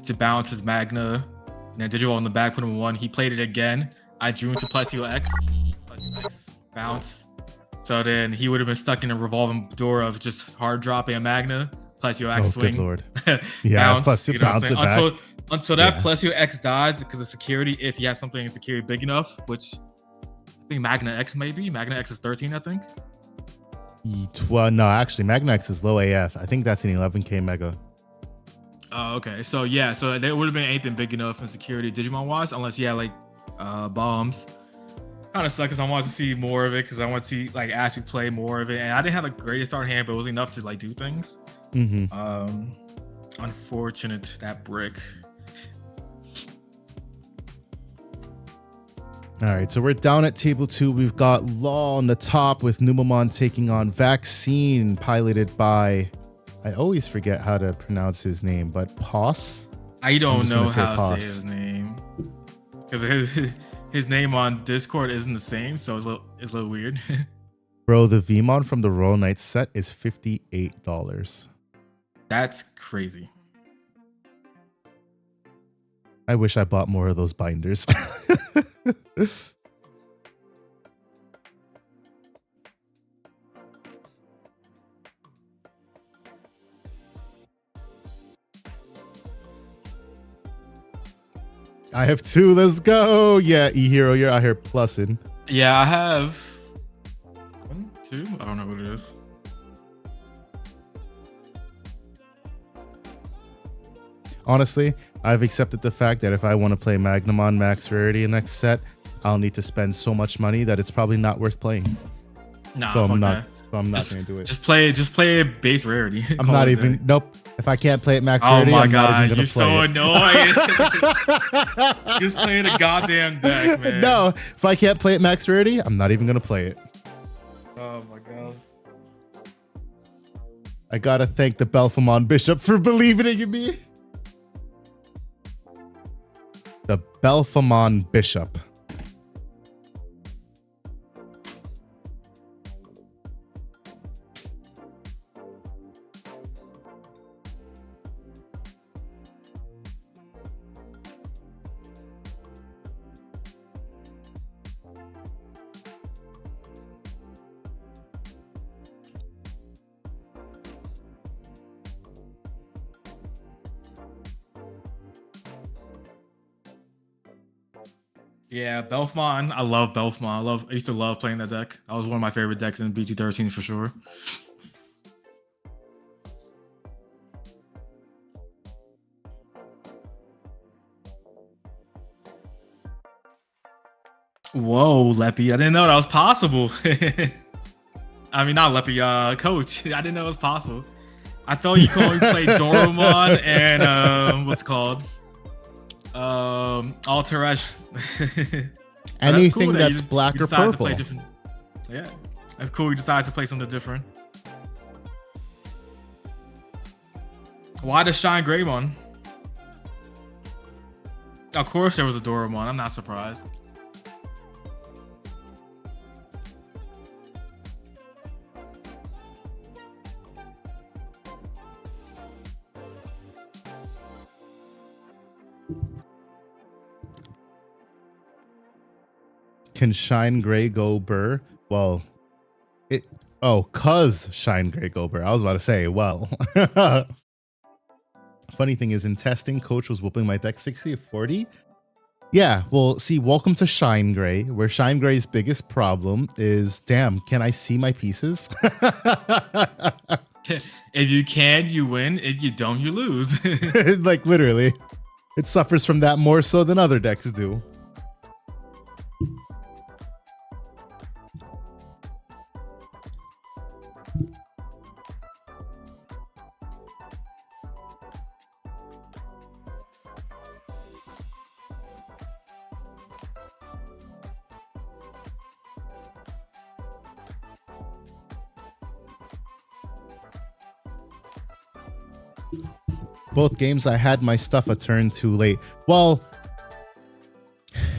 to balance his Magna, and then Digivolve on the back, put him 1. He played it again. I drew into Plesio X, bounce. So then he would have been stuck in a revolving door of just hard dropping a Magna. Plesio X swing. Good lord. Yeah, bounce it back. Until that Plesio X dies because of security, if he has something in security big enough, which I think Magna X maybe. Magna X is 13, I think. Well, no, actually, Magna X is low AF. I think that's an 11k mega. Oh, okay. So yeah, so there would have been anything big enough in security Digimon wise, unless he had like bombs. Kind of sucks because I wanted to see more of it because I want to see like actually play more of it, and I didn't have the greatest start hand, but it was enough to like do things. Unfortunate that brick. All right, so we're down at table 2. We've got Law on the top with Numamon taking on Vaccine, piloted by, I always forget how to pronounce his name, but Poss? I don't know how to say his name. Because his name on Discord isn't the same, so it's a little weird. Bro, the Vmon from the Royal Knights set is $58. That's crazy. I wish I bought more of those binders. I have 2. Let's go. Yeah, E-Hero, you're out here plussing. Yeah, I have 1, 2. I don't know what it is. Honestly, I've accepted the fact that if I want to play Magnamon Max Rarity next set, I'll need to spend so much money that it's probably not worth playing. Nah, so I'm not. that. So I'm not gonna do it. Just play base rarity. I'm not even. Nope. If I can't play it max oh rarity, my I'm god, not even gonna play you're so annoying. Just playing a goddamn deck, man. No, if I can't play it max rarity, I'm not even gonna play it. Oh my god. I gotta thank the Belfamon Bishop for believing in me. The Belfamon Bishop. Yeah, Belfmon. I love Belfmon. I used to love playing that deck. That was one of my favorite decks in BT13 for sure. Whoa, Leppy. I didn't know that was possible. I mean, not Leppy, Coach. I didn't know it was possible. I thought you could only play Doromon and what's it called? Alteresh. Anything that's black or purple. Yeah, that's cool. You decided to play something different. Why the Shine Greymon? Of course there was a Doromon. I'm not surprised. Can Shine Gray go Burr? Well, cuz Shine Gray go Burr. I was about to say, well. Funny thing is, in testing, Coach was whooping my deck 60 of 40. Yeah, well, see, welcome to Shine Gray, where Shine Gray's biggest problem is, damn, can I see my pieces? If you can, you win. If you don't, you lose. Like, literally. It suffers from that more so than other decks do. Both games I had my stuff a turn too late. Well,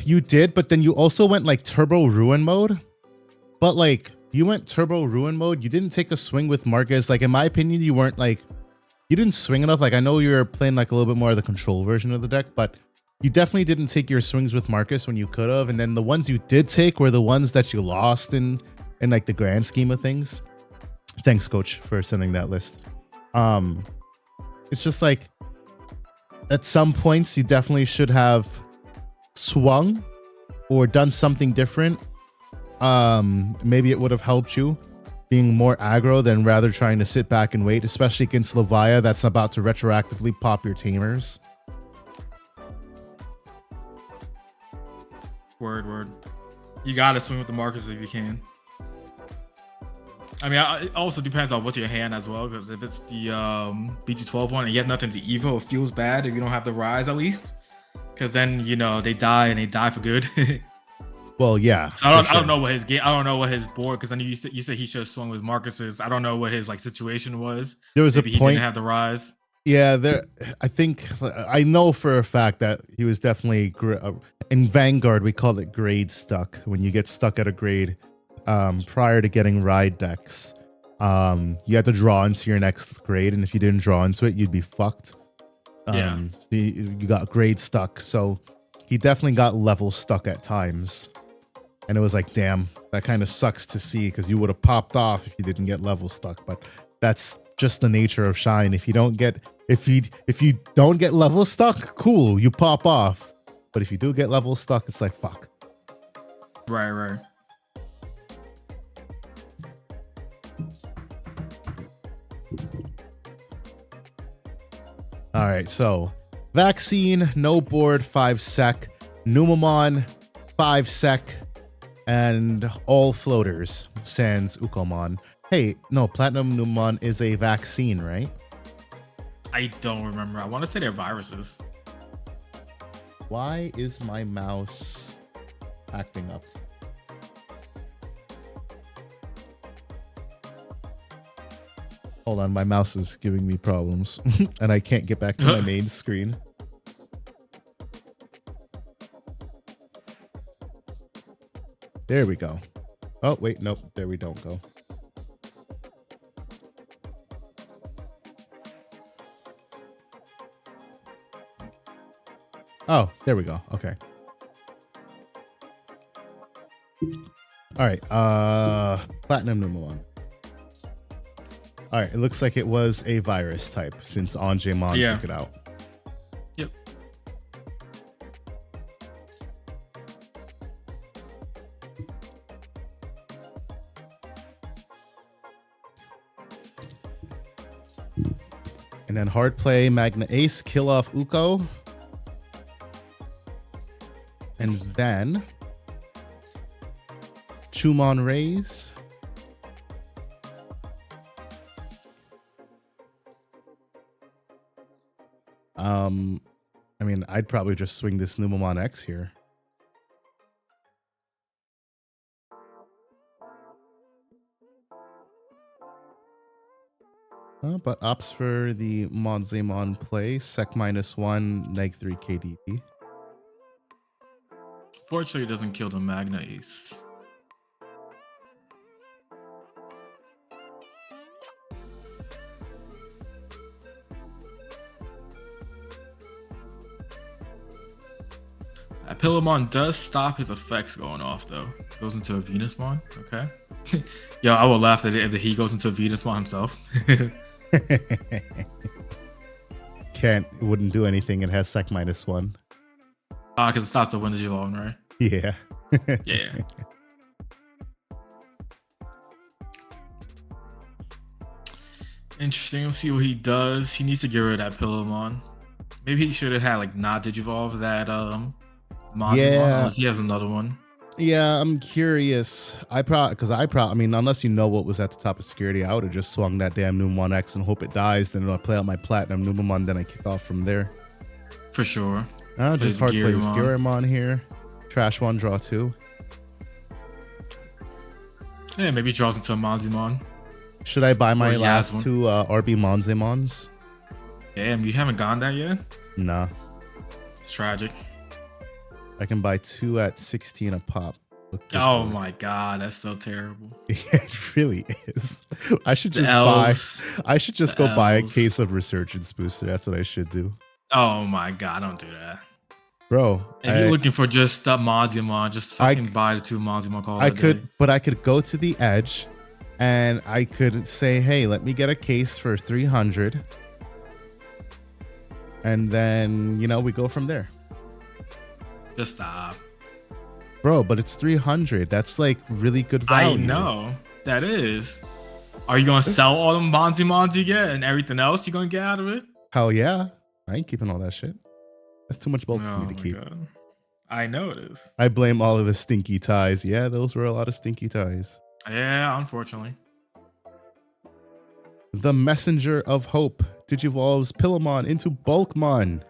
you did, but then you also went like Turbo Ruin mode. But like, you went Turbo Ruin mode. You didn't take a swing with Marcus. Like, in my opinion, you weren't like, you didn't swing enough. Like, I know you were playing like a little bit more of the control version of the deck, but you definitely didn't take your swings with Marcus when you could have. And then the ones you did take were the ones that you lost in like the grand scheme of things. Thanks, Coach, for sending that list. It's just like, at some points, you definitely should have swung or done something different. Maybe it would have helped you being more aggro than rather trying to sit back and wait, especially against Levia that's about to retroactively pop your Tamers. Word. You gotta swing with the Marcus if you can. I mean, it also depends on what's your hand as well, because if it's the BT12 one and you have nothing to Evo, it feels bad if you don't have the Rise at least. Because then, you know, they die and they die for good. Well, yeah. So I don't know what his game. I don't know what his board. Because I know you said he should have swung with Marcus's. I don't know what his like situation was. There was Maybe a point. He didn't have the Rise. Yeah, there. I know for a fact that he was definitely in Vanguard. We call it grade stuck when you get stuck at a grade prior to getting ride decks. You had to draw into your next grade, and if you didn't draw into it, you'd be fucked. Yeah. So you got grade stuck. So he definitely got level stuck at times, and it was like, damn, that kind of sucks to see because you would have popped off if you didn't get level stuck. But that's just the nature of Shine. If you don't get level stuck, cool, you pop off. But if you do get level stuck, it's like fuck. Right, right. All right, so vaccine, no board, 5 sec, Numamon, 5 sec, and all floaters, sans Ukomon. Hey, no, Platinum Numamon is a vaccine, right? I don't remember. I want to say they're viruses. Why is my mouse acting up? Hold on, my mouse is giving me problems and I can't get back to my main screen. There we go. Oh, wait, nope, there we don't go. Oh, there we go. Okay. All right, Platinum Numamon. All right, it looks like it was a virus type since Angemon took it out. Yep. And then hard play, Magna Ace, kill off Uko. And then Chumon Raise. I mean, I'd probably just swing this Numamon X here. But opts for the Monzemon play, sec -1, -3 KDP. Fortunately, it doesn't kill the Magna Ace. Pillamon does stop his effects going off, though. Goes into a Venusmon. Okay. Yo, I would laugh at it if he goes into a Venusmon himself. Wouldn't do anything. It has sec -1. Because it stops the Winter Digimon, right? Yeah. Yeah. Interesting. Let's see what he does. He needs to get rid of that Pillamon. Maybe he should have had like not Digivolve that Monzemon, unless he has another one. Yeah, I'm curious. I mean, unless you know what was at the top of security, I would have just swung that damn Numamon X and hope it dies. Then I'll play out my Platinum Numamon, then I kick off from there. For sure. I'll just hard play this Gyurimon here. Trash one, draw 2. Yeah, maybe he draws into a Monzemon. Should I buy my last 2 RB Monzemons? Damn, you haven't gone that yet? Nah. It's tragic. I can buy 2 at 16 a pop. Oh my god, that's so terrible. It really is. I should just go buy a case of Resurgence Booster. That's what I should do. Oh my god, don't do that. Bro. If you're looking for just Monzemon, just fucking buy the 2 Monzemon calls. But I could go to the edge and I could say, hey, let me get a case for 300. And then, we go from there. Just stop. Bro, but it's 300. That's like really good value. I know. That is. Are you going to sell all the Monzemons you get and everything else you're going to get out of it? Hell yeah. I ain't keeping all that shit. That's too much bulk for me to keep. God. I know it is. I blame all of the stinky ties. Yeah, those were a lot of stinky ties. Yeah, unfortunately. The Messenger of Hope digivolves Pillamon into Bulkmon.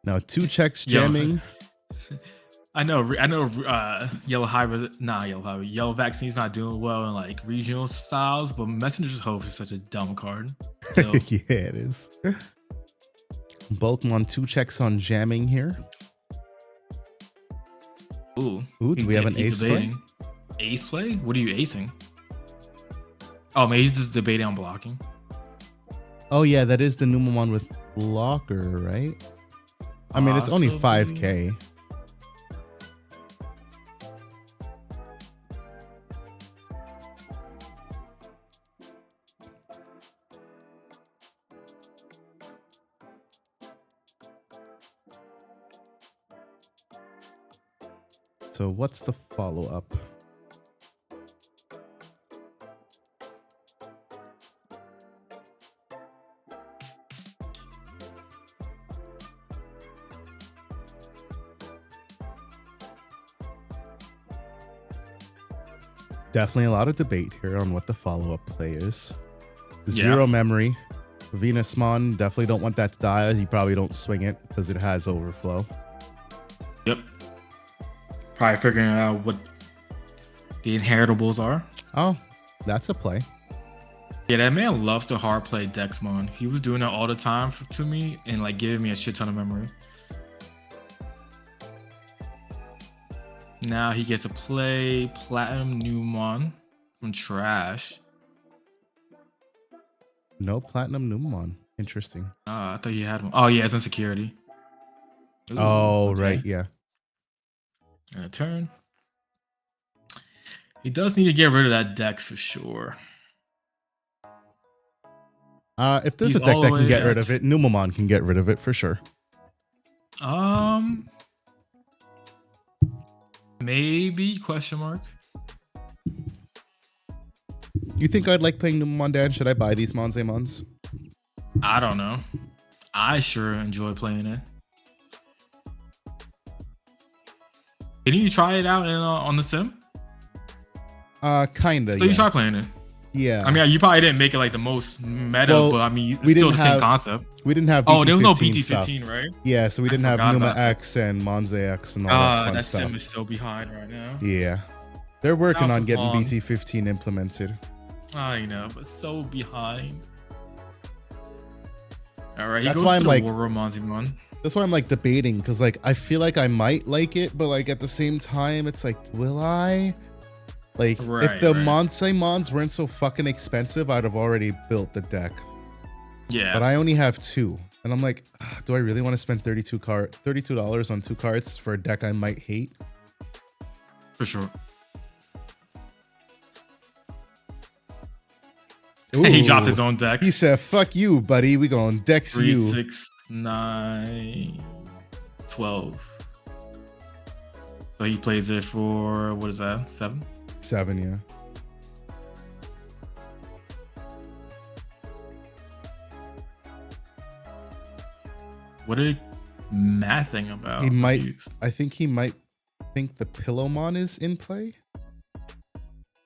Now 2 checks jamming. I know. Yellow Vaccine's not doing well in like regional styles, but Messenger's Hope is such a dumb card. still. Yeah, it is. Bulkmon 2 checks on jamming here. Ooh, Do we have an ace play? Ace play? What are you acing? Oh, maybe he's just debating on blocking. Oh yeah, that is the Numamon with blocker, right? I mean, it's only 5K. So what's the follow-up? Definitely a lot of debate here on what the follow-up play is. Zero memory. Venusmon, definitely don't want that to die, as you probably don't swing it because it has overflow. Yep. Probably figuring out what the inheritables are. Oh, that's a play. Yeah, that man loves to hard play Dexmon. He was doing that all the time to me and like giving me a shit ton of memory. Now he gets to play Platinum Numamon from Trash. No Platinum Numamon. Interesting. I thought he had one. Oh, yeah, it's insecurity. Ooh, oh, okay. right. Yeah. And a turn. He does need to get rid of that Dex for sure. If there's a deck that can get rid of it, Numamon can get rid of it for sure. Maybe, question mark. You think I'd like playing Numamon, Dan? Should I buy these Monzemons? I don't know. I sure enjoy playing it. Didn't you try it out on the sim? Kinda. So you try playing it. Yeah. I mean, you probably didn't make it like the most meta, but I mean, it's still the same concept. We didn't have BT15 there was no BT15, right? Yeah, so we didn't have Numa X and Monze X and all that fun stuff. That sim is so behind right now. Yeah. They're working on getting BT15 implemented. I know, but so behind. All right, that's why I'm like, Monzemon. That's why I'm like debating, because like I feel like I might like it, but like at the same time, it's like, will I? Like, if the Monzemons weren't so fucking expensive, I'd have already built the deck. Yeah. But I only have 2. And I'm like, do I really want to spend $32 on 2 cards for a deck I might hate? For sure. Ooh, he dropped his own deck. He said, fuck you, buddy. We gonna dex 3, you. 6, 9, 12. So he plays it for, what is that, 7? 7, yeah. What are you mathing about? He might, I think he might think the Pillowmon is in play.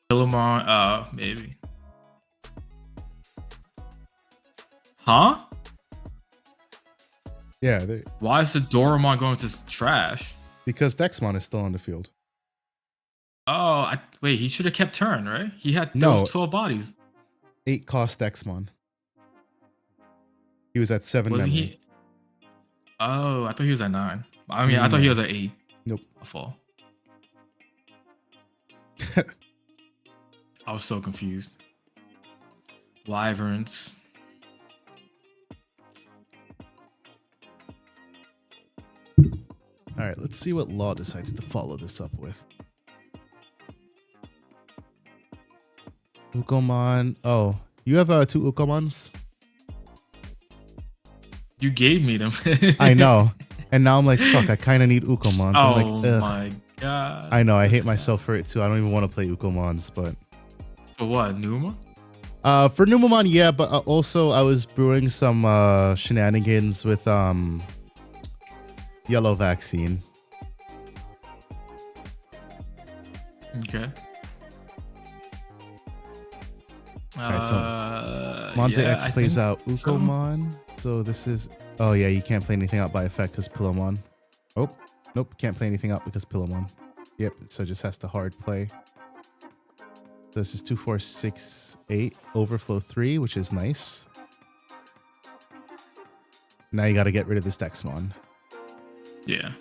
Pillowmon, maybe. Huh? Yeah. Why is the Doramon going to trash? Because Dexmon is still on the field. Oh, wait, he should have kept turn, right? He had those 12 bodies. 8 cost Dexmon. He was at 7 memory. Oh, I thought he was at 9. I mean, I thought he was at 8. Nope. A fall. I was so confused. Wyverns. All right, let's see what Law decides to follow this up with. Ukomon. Oh, you have 2 Ukomons? You gave me them. I know. And now I'm like, fuck, I kind of need Ukomons. I'm like, ugh. My God. I know, I hate myself for it too. I don't even want to play Ukomons, but... For what, Numa? For Numamon, yeah, but also I was brewing some shenanigans with Yellow Vaccine. Okay. Alright, so Monze X plays out Ukomon. So this is... Oh yeah, you can't play anything out by effect because Pillowmon. Oh, nope, can't play anything out because Pillowmon. Yep, so just has to hard play. So this is 2, 4, 6, 8, overflow 3, which is nice. Now you got to get rid of this Dexmon. Yeah.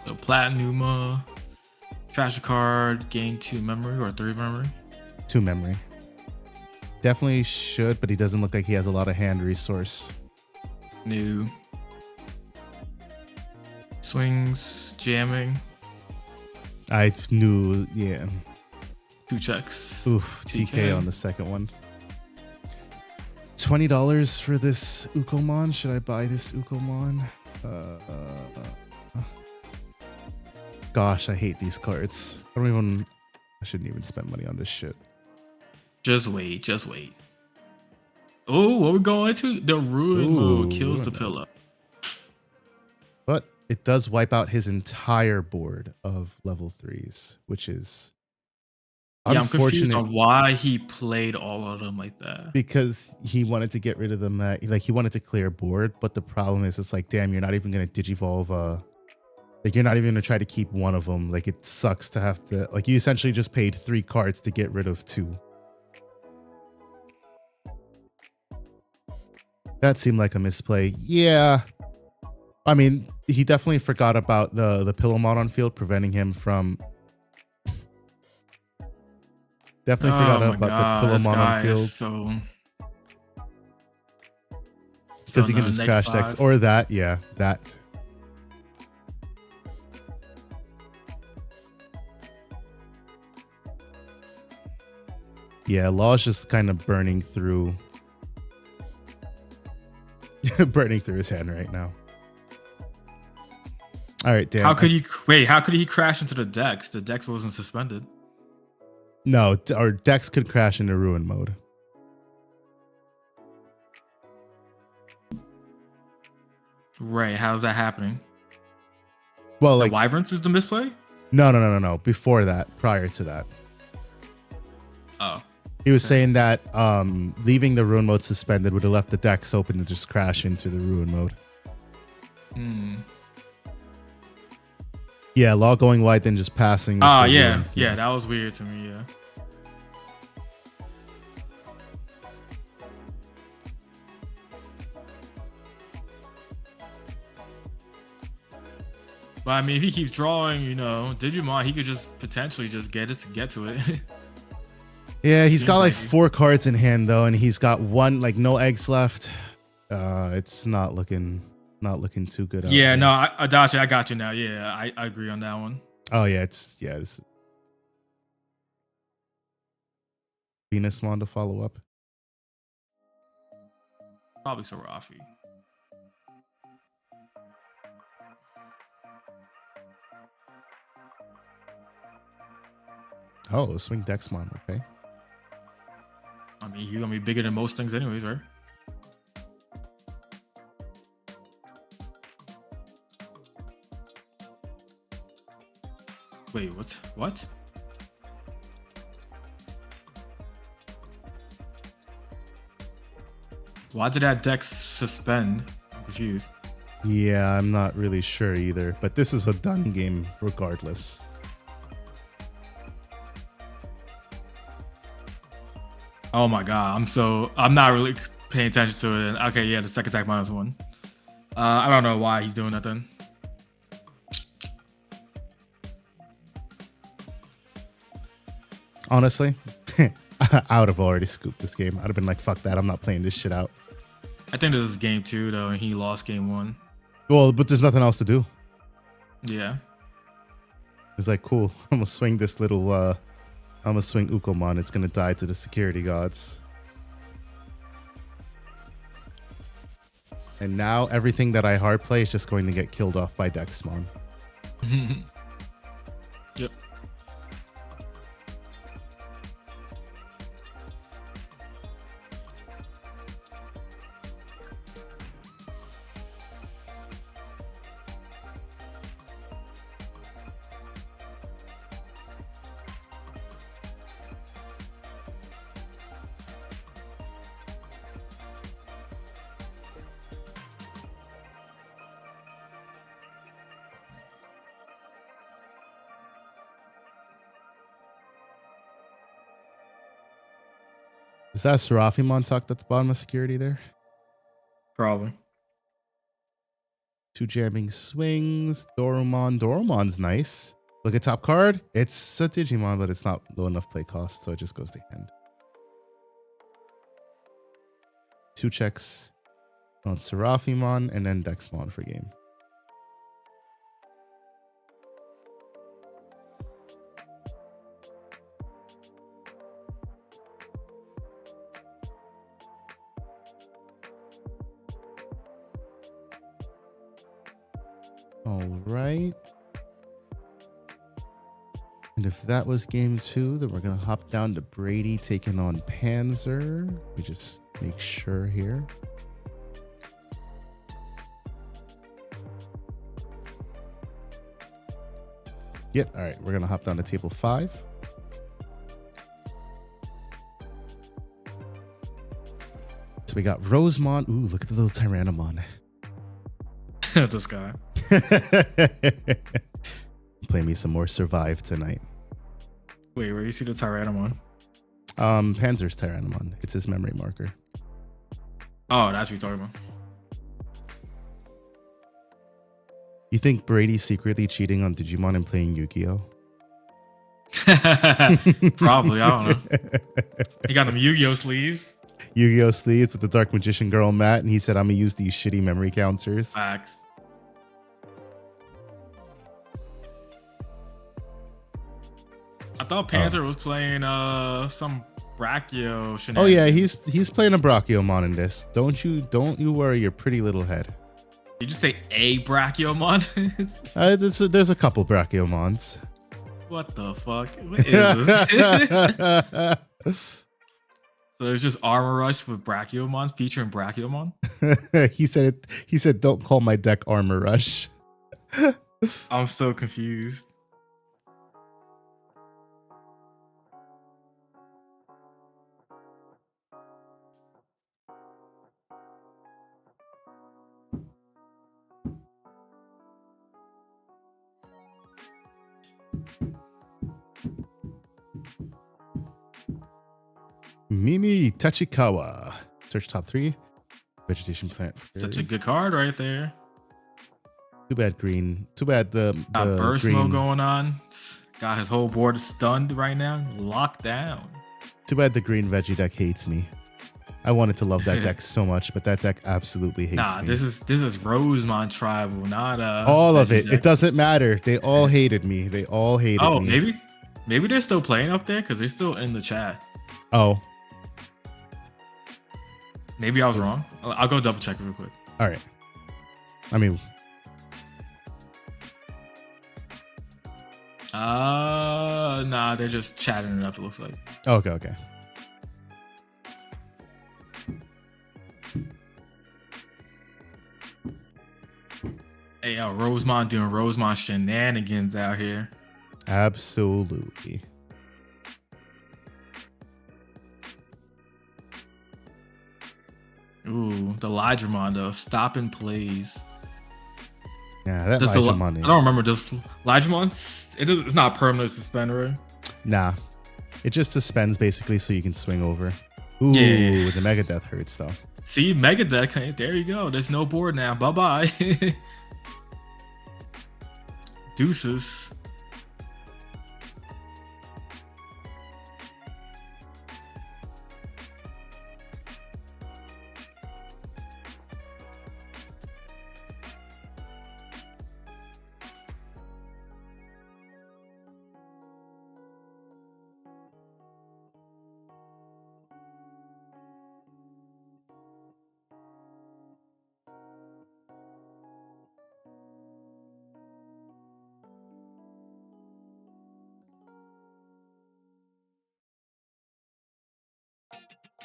So Platinuma, trash a card, gain 2 memory or 3 memory. 2 memory. Definitely should, but he doesn't look like he has a lot of hand resource. New. Swings, jamming. I knew, yeah. 2 checks. Oof, TK on the second one. $20 for this Ukomon. Should I buy this Ukomon? Gosh, I hate these cards. I shouldn't even spend money on this shit. Just wait, just wait. Oh, what we're going to? The Ruin mode kills the pillow. But it does wipe out his entire board of level 3s, which is yeah, I'm confused on why he played all of them like that. Because he wanted to get rid of them. Like he wanted to clear board, but the problem is, it's like, damn, you're not even gonna digivolve. Like you're not even gonna try to keep one of them. Like it sucks to have to. Like you essentially just paid 3 cards to get rid of 2. That seemed like a misplay. Yeah. I mean, he definitely forgot about the Pillowmon on field, preventing him from. Definitely forgot about the Pillowmon on field. So. Because he can just crash decks. Or that, yeah, that. Yeah, Law's just kind of burning through. Burning through his hand right now. All right, Dan. How could he crash into the Dex? The Dex wasn't suspended. No, our Dex could crash into ruin mode. Right, how's that happening? Well, the Wyverns is the misplay? No. Before that, prior to that. Oh. He was saying that leaving the ruin mode suspended would have left the Dex open to just crash into the ruin mode. Yeah, Law going white, then just passing. Oh, yeah. Yeah, that was weird to me, yeah. But I mean, if he keeps drawing, Digimon, he could just potentially just get to it. Yeah, he's got like 4 cards in hand though, and he's got no eggs left. It's not looking too good. Yeah, no, Adachi, I got you now. Yeah, I agree on that one. Oh yeah, this Venusmon to follow up. Probably Sarafi. Oh, swing Dexmon, okay. I mean, you're gonna be bigger than most things anyways, right? Wait, what? Why did that Dex suspend? I'm confused. Yeah, I'm not really sure either, but this is a done game regardless. Oh my god, I'm not really paying attention to it. Okay, yeah, the second attack -1. I don't know why he's doing that then. Honestly, I would have already scooped this game. I'd have been like, fuck that, I'm not playing this shit out. I think this is game 2 though, and he lost game 1. Well, but there's nothing else to do. Yeah. It's like, cool, I'm gonna swing this little I'm gonna swing Ukomon. It's gonna die to the security gods. And now everything that I hard play is just going to get killed off by Dexmon. Yep. Is that Seraphimon tucked at the bottom of security there? Probably. 2 jamming swings. Dorumon. Dorumon's nice. Look at top card. It's a Digimon, but it's not low enough play cost, so it just goes to hand. 2 checks on Seraphimon and then Dexmon for game. All right. And if that was game 2, then we're going to hop down to Brady taking on Panzer. We just make sure here. Yep. All right. We're going to hop down to table 5. So we got Rosemont. Ooh, look at the little Tyrannomon. This guy. Play me some more Survive tonight. Wait, where you see the Tyrannomon? Panzer's Tyrannomon. It's his memory marker. Oh, that's what you're talking about. You think Brady's secretly cheating on Digimon and playing Yu-Gi-Oh? Probably, I don't know. He got them Yu-Gi-Oh sleeves. Yu-Gi-Oh sleeves with the Dark Magician Girl mat, and he said, I'm gonna use these shitty memory counters. Facts. I thought Panzer was playing some Brachio shenanigans. Oh yeah, he's playing a Brachiomon in this. Don't you worry your pretty little head. Did you say a Brachiomon? There's a couple Brachiomons. What the fuck? What is this? So there's just Armor Rush with Brachiomon featuring Brachiomon. He said, don't call my deck Armor Rush. I'm so confused. Mimi Tachikawa. Search top 3. Vegetation plant. Such a good card right there. Too bad green. Too bad the burst green mode going on. Got his whole board stunned right now. Locked down. Too bad the green veggie deck hates me. I wanted to love that deck so much, but that deck absolutely hates me. This is Rosemont Tribal, not all of it. deck. It doesn't matter. They all hated me. They all hated me. Oh, maybe they're still playing up there because they're still in the chat. Oh. Maybe I was wrong. I'll go double check real quick. All right. I mean, nah, they're just chatting it up, it looks like. Okay. Hey, yo, Rosemont doing Rosemont shenanigans out here. Absolutely. Ooh, the Lydramon though. Stop and plays. Yeah, that Lydramon. I don't remember this Lydramon. It's not permanent suspend, right? Nah. It just suspends basically so you can swing over. Ooh, yeah. The Mega Death hurts though. See, Mega Death. There you go. There's no board now. Bye-bye. Deuces.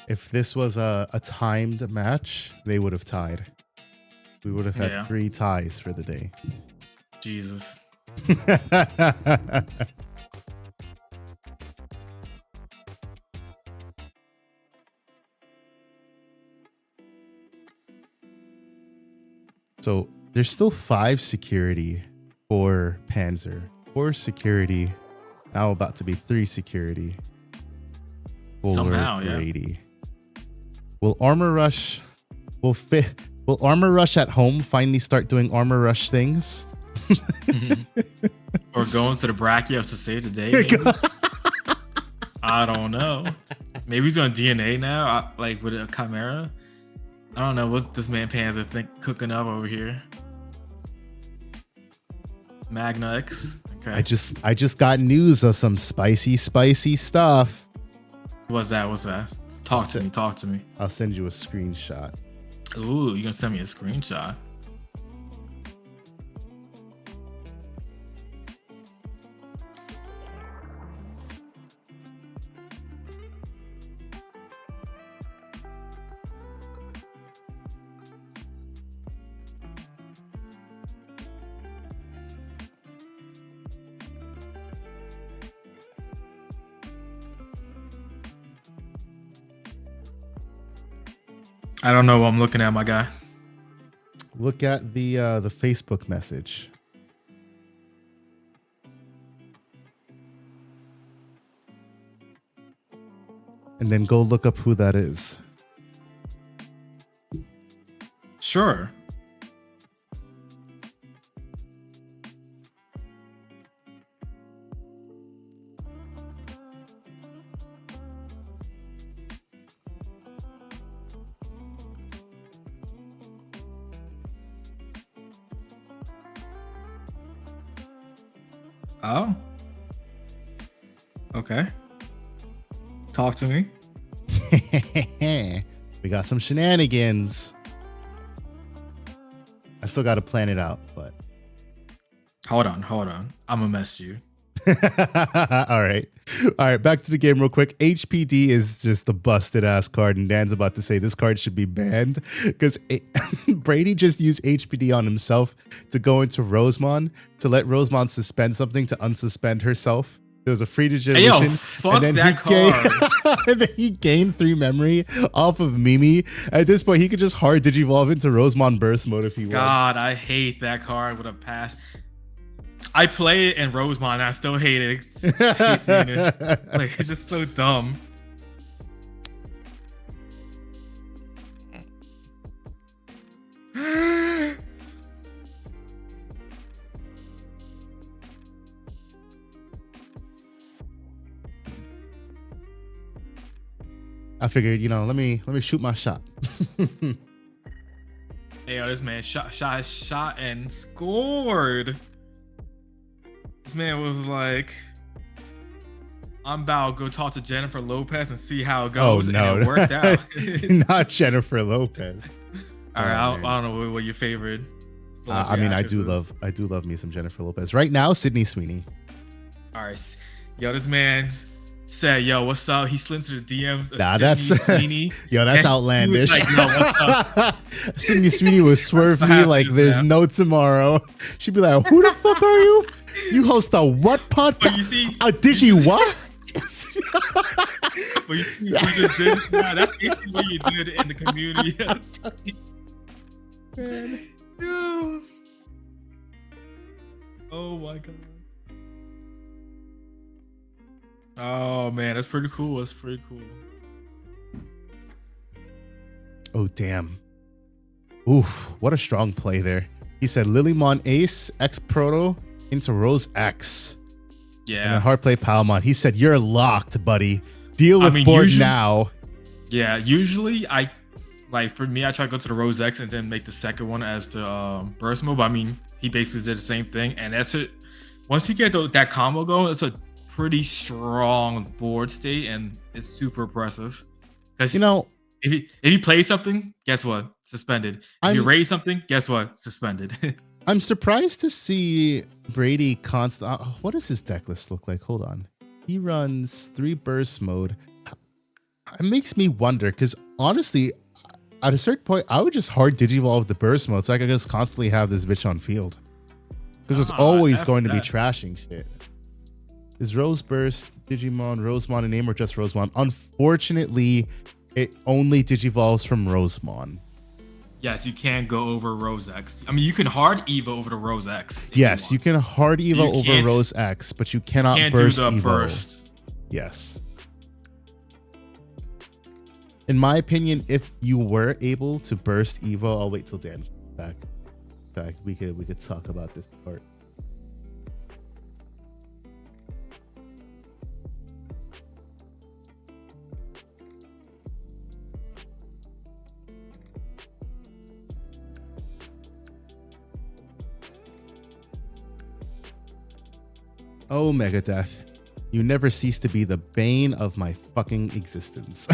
If this was a timed match, they would have tied. We would have had 3 ties for the day. Jesus. So there's still 5 security for Panzer. 4 security. Now about to be 3 security for Somehow, Brady. Will Armor Rush will Armor Rush at home finally start doing Armor Rush things? Or going to the Brachios to save the day? Maybe? I don't know. Maybe he's on DNA now, like with a Chimera. I don't know what this man Panzer cooking up over here. Magna X. Okay. I just got news of some spicy stuff. What's that? Talk to me. I'll send you a screenshot. Ooh, you gonna send me a screenshot? I don't know what I'm looking at, my guy. Look at the Facebook message. And then go look up who that is. Sure. Oh. Okay. Talk to me. We got some shenanigans. I still got to plan it out, but. Hold on. I'm gonna mess you. All right. Back to the game real quick. HPD is just a busted ass card, and Dan's about to say this card should be banned because Brady just used HPD on himself to go into Rosemon to let Rosemon suspend something to unsuspend herself. There was a free digitation, hey, yo, fuck and then that card. And then he gained 3 memory off of Mimi. At this point, he could just hard digivolve into Rosemon burst mode if he wants. God, I hate that card with a passion. I play it in Rosemon and I still hate it. Like, it's just so dumb. I figured, let me shoot my shot. Hey, yo, this man shot and scored. This man was like, I'm about to go talk to Jennifer Lopez and see how it goes. Oh, no. And it worked out. Not Jennifer Lopez. All right, I don't know what your favorite. I mean, I do love me some Jennifer Lopez. Right now, Sydney Sweeney. All right. Yo, this man said, yo, what's up? He slid into the DMs of Sydney Sweeney. Yo, that's outlandish. Like, yo, what's up? Sydney Sweeney would swerve me like there's no tomorrow. She'd be like, who the fuck are you? You host a what podcast? You see, a Digi what? But you just did. Nah, that's basically what you did in the community. Man. Yeah. Oh my god. Oh man, that's pretty cool. Oh damn. Oof, what a strong play there. He said Lilymon Ace, X Proto into Rose X. Yeah. And a hard play Palmon. He said, you're locked, buddy. Deal with board now. Yeah, usually for me, I try to go to the Rose X and then make the second one as the burst move. I mean, he basically did the same thing. And that's it. Once you get that combo going, it's a pretty strong board state and it's super impressive. Because if you play something, guess what? Suspended. If you raise something, guess what? Suspended. I'm surprised to see Brady constant. What does his deck list look like? Hold on. He runs 3 burst mode. It makes me wonder because honestly, at a certain point, I would just hard digivolve the burst mode so I could just constantly have this bitch on field. Because it's always going to be trashing shit. Is Rose Burst, Digimon, Rosemon a name or just Rosemon? Unfortunately, it only digivolves from Rosemon. Yes, you can go over Rose X. I mean, you can hard Evo over the Rose X. Yes, you can hard Evo over Rose X, but you cannot burst Evo. Burst. Yes. In my opinion, if you were able to burst Evo, I'll wait till Dan back. We could talk about this part. Oh, Megadeth. You never cease to be the bane of my fucking existence.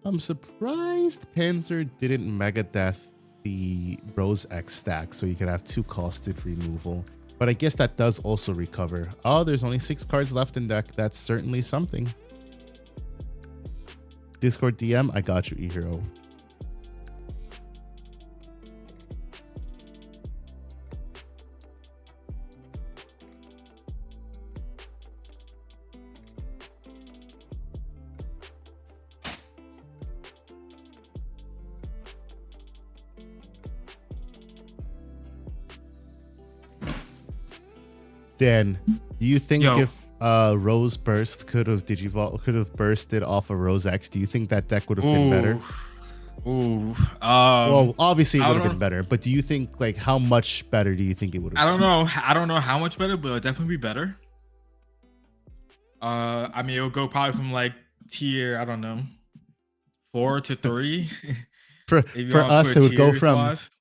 I'm surprised Panzer didn't Megadeth the Rose X stack so you could have 2 costed removal. But I guess that does also recover. Oh, there's only 6 cards left in deck. That's certainly something. Discord DM, I got you, E-Hero. Dan, do you think if Rose Burst could have bursted off of Rose X, do you think that deck would have been better? Well, obviously it would have been better, but do you think, like, how much better do you think it would have been? I don't know how much better, but it'll definitely be better. I mean, it'll go probably from like tier, I don't know, 4 to 3. For us, it would go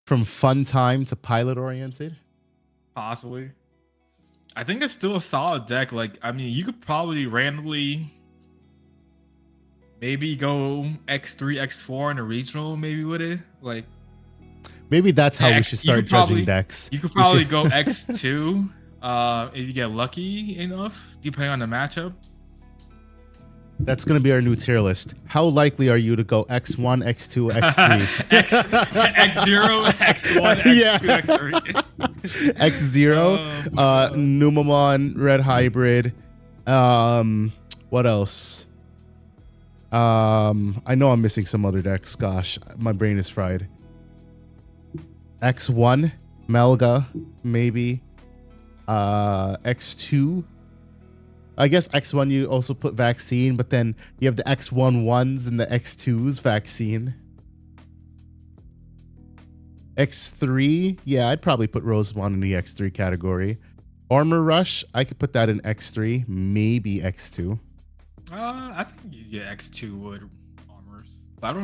from fun time to pilot oriented. Possibly. I think it's still a solid deck. Like, I mean, you could probably randomly maybe go X3, X4 in a regional, maybe with it. Like, maybe that's how we should start judging decks. You could probably go X2 if you get lucky enough, depending on the matchup. That's going to be our new tier list. How likely are you to go X1, X2, X3? X0, X1, X2, yeah. X3. X0, Numamon, Red Hybrid. What else? I know I'm missing some other decks. Gosh, my brain is fried. X1, Melga, maybe. X2. I guess X1 you also put vaccine, but then you have the X11s and the X2s vaccine. X3, yeah, I'd probably put Rosemont in the X3 category. Armor Rush, I could put that in X3, maybe X2. I think you get X2 with armors, but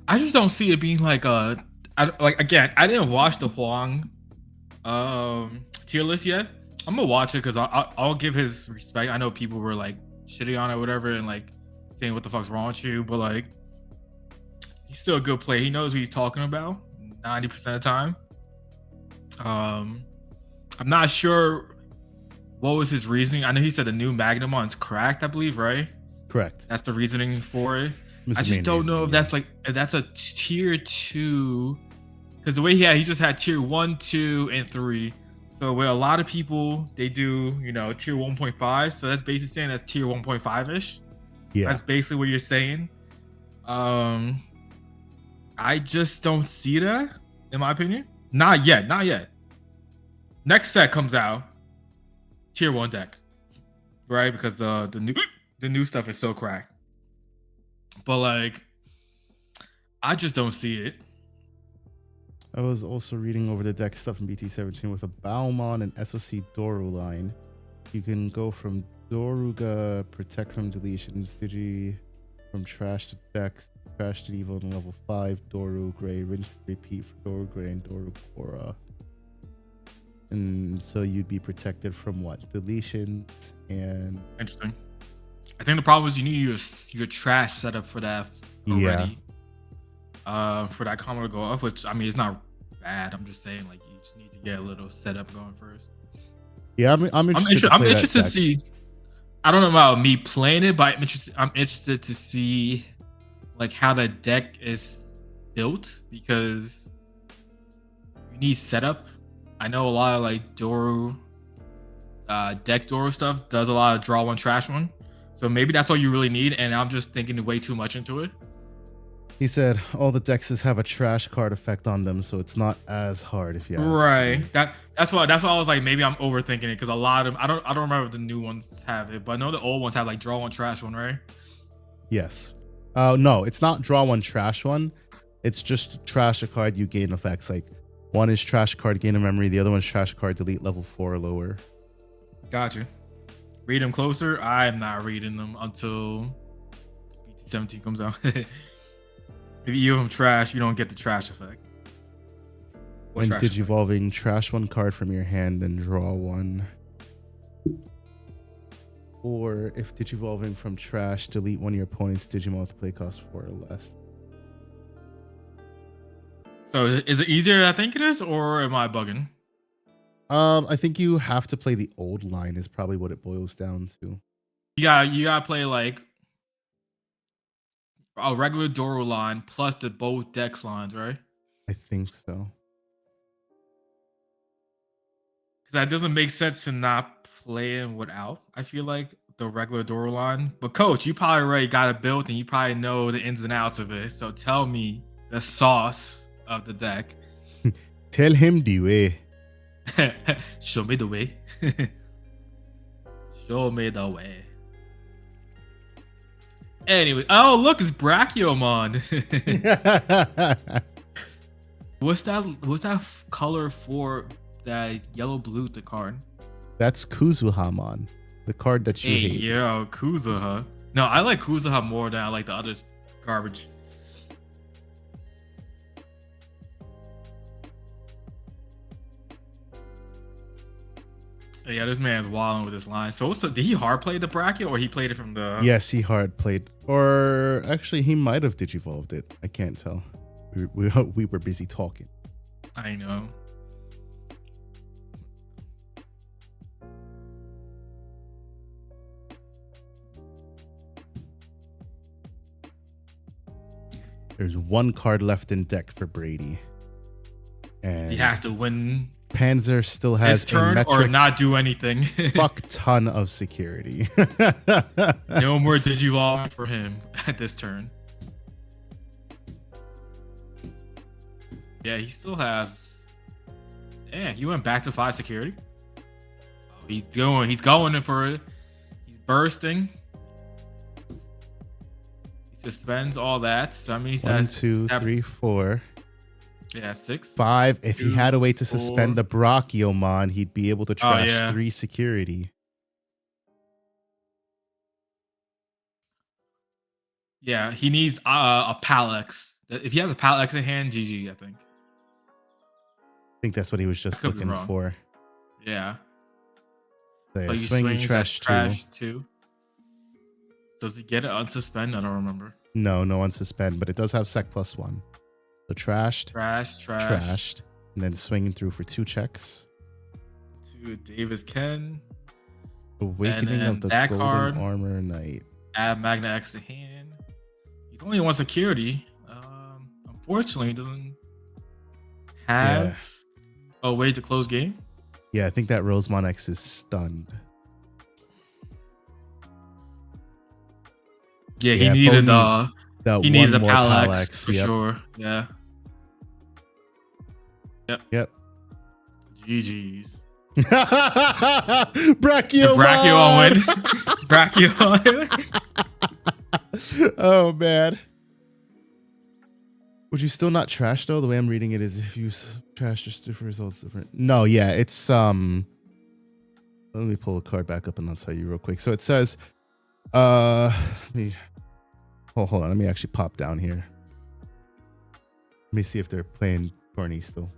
I just don't see it being like again, I didn't watch the Huang tier list yet. I'm gonna watch it because I'll give his respect. I know people were like shitting on it or whatever and like saying what the fuck's wrong with you, but like he's still a good player. He knows what he's talking about 90% of the time. I'm not sure what was his reasoning. I know he said the new Magnemon's cracked, I believe, right? Correct. That's the reasoning for it. I just don't know if that's like if that's a tier 2, because the way he just had tier 1, 2, and 3. So with a lot of people, they do, you know, tier 1.5. So that's basically saying that's tier 1.5-ish. Yeah. That's basically what you're saying. I just don't see that, in my opinion. Not yet. Next set comes out, tier 1 deck. Right? Because the new stuff is so cracked. But like, I just don't see it. I was also reading over the deck stuff in BT17 with a Baumon and SOC Doru line. You can go from Doruga, Protect from Deletions, Digi, from Trash to Dex, Trash to Evil in level 5, Doru Gray, Rinse, Repeat for Doru Gray and Doru Cora. And so you'd be protected from what? Deletions and... Interesting. I think the problem is you need your trash set up for that already. Yeah. For that combo to go up, which I mean it's not bad. I'm just saying like you just need to get a little setup going first. Yeah, I'm interested to see. I don't know about me playing it, but I'm interested to see like how the deck is built because you need setup. I know a lot of like Doru, Dex Doru stuff does a lot of draw one, trash one. So maybe that's all you really need, and I'm just thinking way too much into it. He said all the dexes have a trash card effect on them, so it's not as hard if you ask me. Right. That's why I was like, maybe I'm overthinking it because a lot of I don't remember if the new ones have it, but I know the old ones have like draw one, trash one, right? Yes. Oh no, it's not draw one, trash one. It's just trash a card, you gain effects. Like one is trash card, gain a memory. The other one's trash card, delete level 4 or lower. Gotcha. Read them closer. I'm not reading them until BT17 comes out. If you give them trash, you don't get the trash effect. When digivolving, trash one card from your hand, then draw one. Or if digivolving from trash, delete one of your opponent's Digimon with play cost 4 or less. So is it easier than I think it is, or am I bugging? I think you have to play the old line is probably what it boils down to. You gotta play like a regular Doro line plus the both Dex lines, right? I think so. Because that doesn't make sense to not play him without. I feel like the regular Doro line. But coach, you probably already got it built and you probably know the ins and outs of it. So tell me the sauce of the deck. Tell him the way. Show me the way. Show me the way. Anyway, oh look, it's Brachiomon. What's that color for that yellow blue the card? That's Kuzuhamon, the card that you hate. Yeah, Kuzuha. No, I like Kuzuha more than I like the other garbage. Yeah, this man's wilding with his line. So did he hard play the Brachio or he played it from the... Yes, he hard played. Or actually, he might have digivolved it. I can't tell. We were busy talking. I know. There's one card left in deck for Brady. And he has to win... Panzer still has his turn or not do anything. Fuck ton of security. No more Digivolve for him at this turn. Yeah, he still has. Yeah, he went back to 5 security. Oh, he's going in for it. He's bursting. He suspends all that. So I mean, he's 1, 2, 3, 4. Yeah, 6. 5. If he had a way to suspend the Brachiomon, he'd be able to trash 3 security. Yeah, he needs a Palex. If he has a Palex in hand, GG, I think. I think that's what he was just looking for. Yeah. So swing trash 2. Does he get it unsuspend? I don't remember. No unsuspend, but it does have sec +1. So trashed, trashed, and then swinging through for 2 checks. To Davis Ken. Awakening of the Golden card, Armor Knight. Add Magna X to hand. He's only 1 security. Unfortunately, he doesn't have a way to close game. Yeah, I think that Rosemon X is stunned. Yeah, he needed a Palex for sure. Yeah. Yep. GG's. Brachio win. Brachio. Oh man. Would you still not trash though? The way I'm reading it is if you trash just different results different. No, yeah, it's let me pull a card back up and I'll tell you real quick. So it says hold on, let me actually pop down here. Let me see if they're playing Corny still.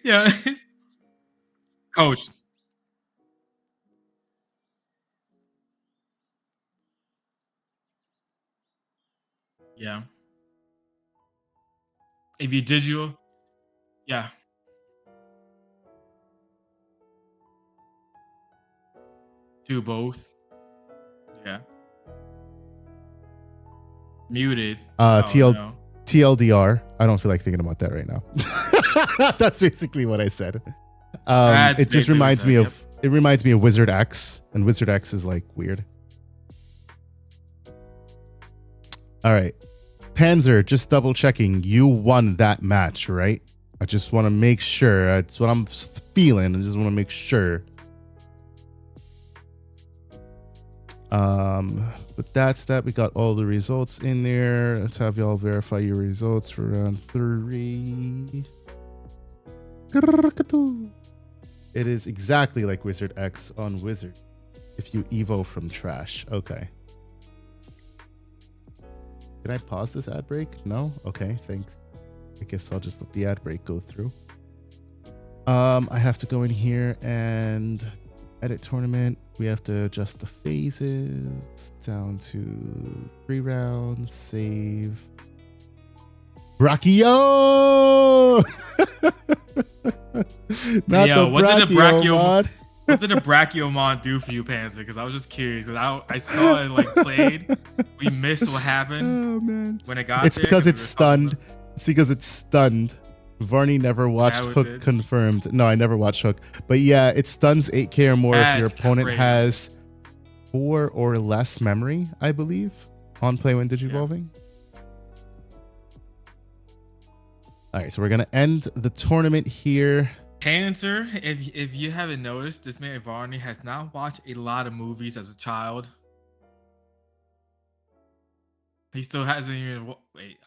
Yeah. Coach. Yeah. If you digital, yeah. Do both. Yeah. Muted. Oh TL no. TLDR. I don't feel like thinking about that right now. That's basically what I said. That's It just basically what I reminds me said, of it reminds me of Wizard X, and Wizard X is like weird. All right, Panzer, just double checking. You won that match, right? I just want to make sure. That's what I'm feeling. I just want to make sure. But that's that. We got all the results in there. Let's have y'all verify your results for round 3. It is exactly like Wizard X on Wizard. If you Evo from trash. Okay. Can I pause this ad break? No? Okay, thanks. I guess I'll just let the ad break go through. I have to go in here and edit tournament. We have to adjust the phases down to 3 rounds. Save. Brachio! Not yo, the what did the Brachio mod. What did the Brachiomon do for you, Panzer? Because I was just curious. Because I saw it like played. We missed what happened. Oh man! When it got It's there. because it's stunned. It's because it's stunned. Varney never watched Hook confirmed. No, I never watched Hook. But yeah, it stuns 8k or more if your opponent has 4 or less memory, I believe, on play when digivolving. Yeah. All right, so we're gonna end the tournament here. Panzer, if you haven't noticed, this man Varney has not watched a lot of movies as a child. He still hasn't even wait.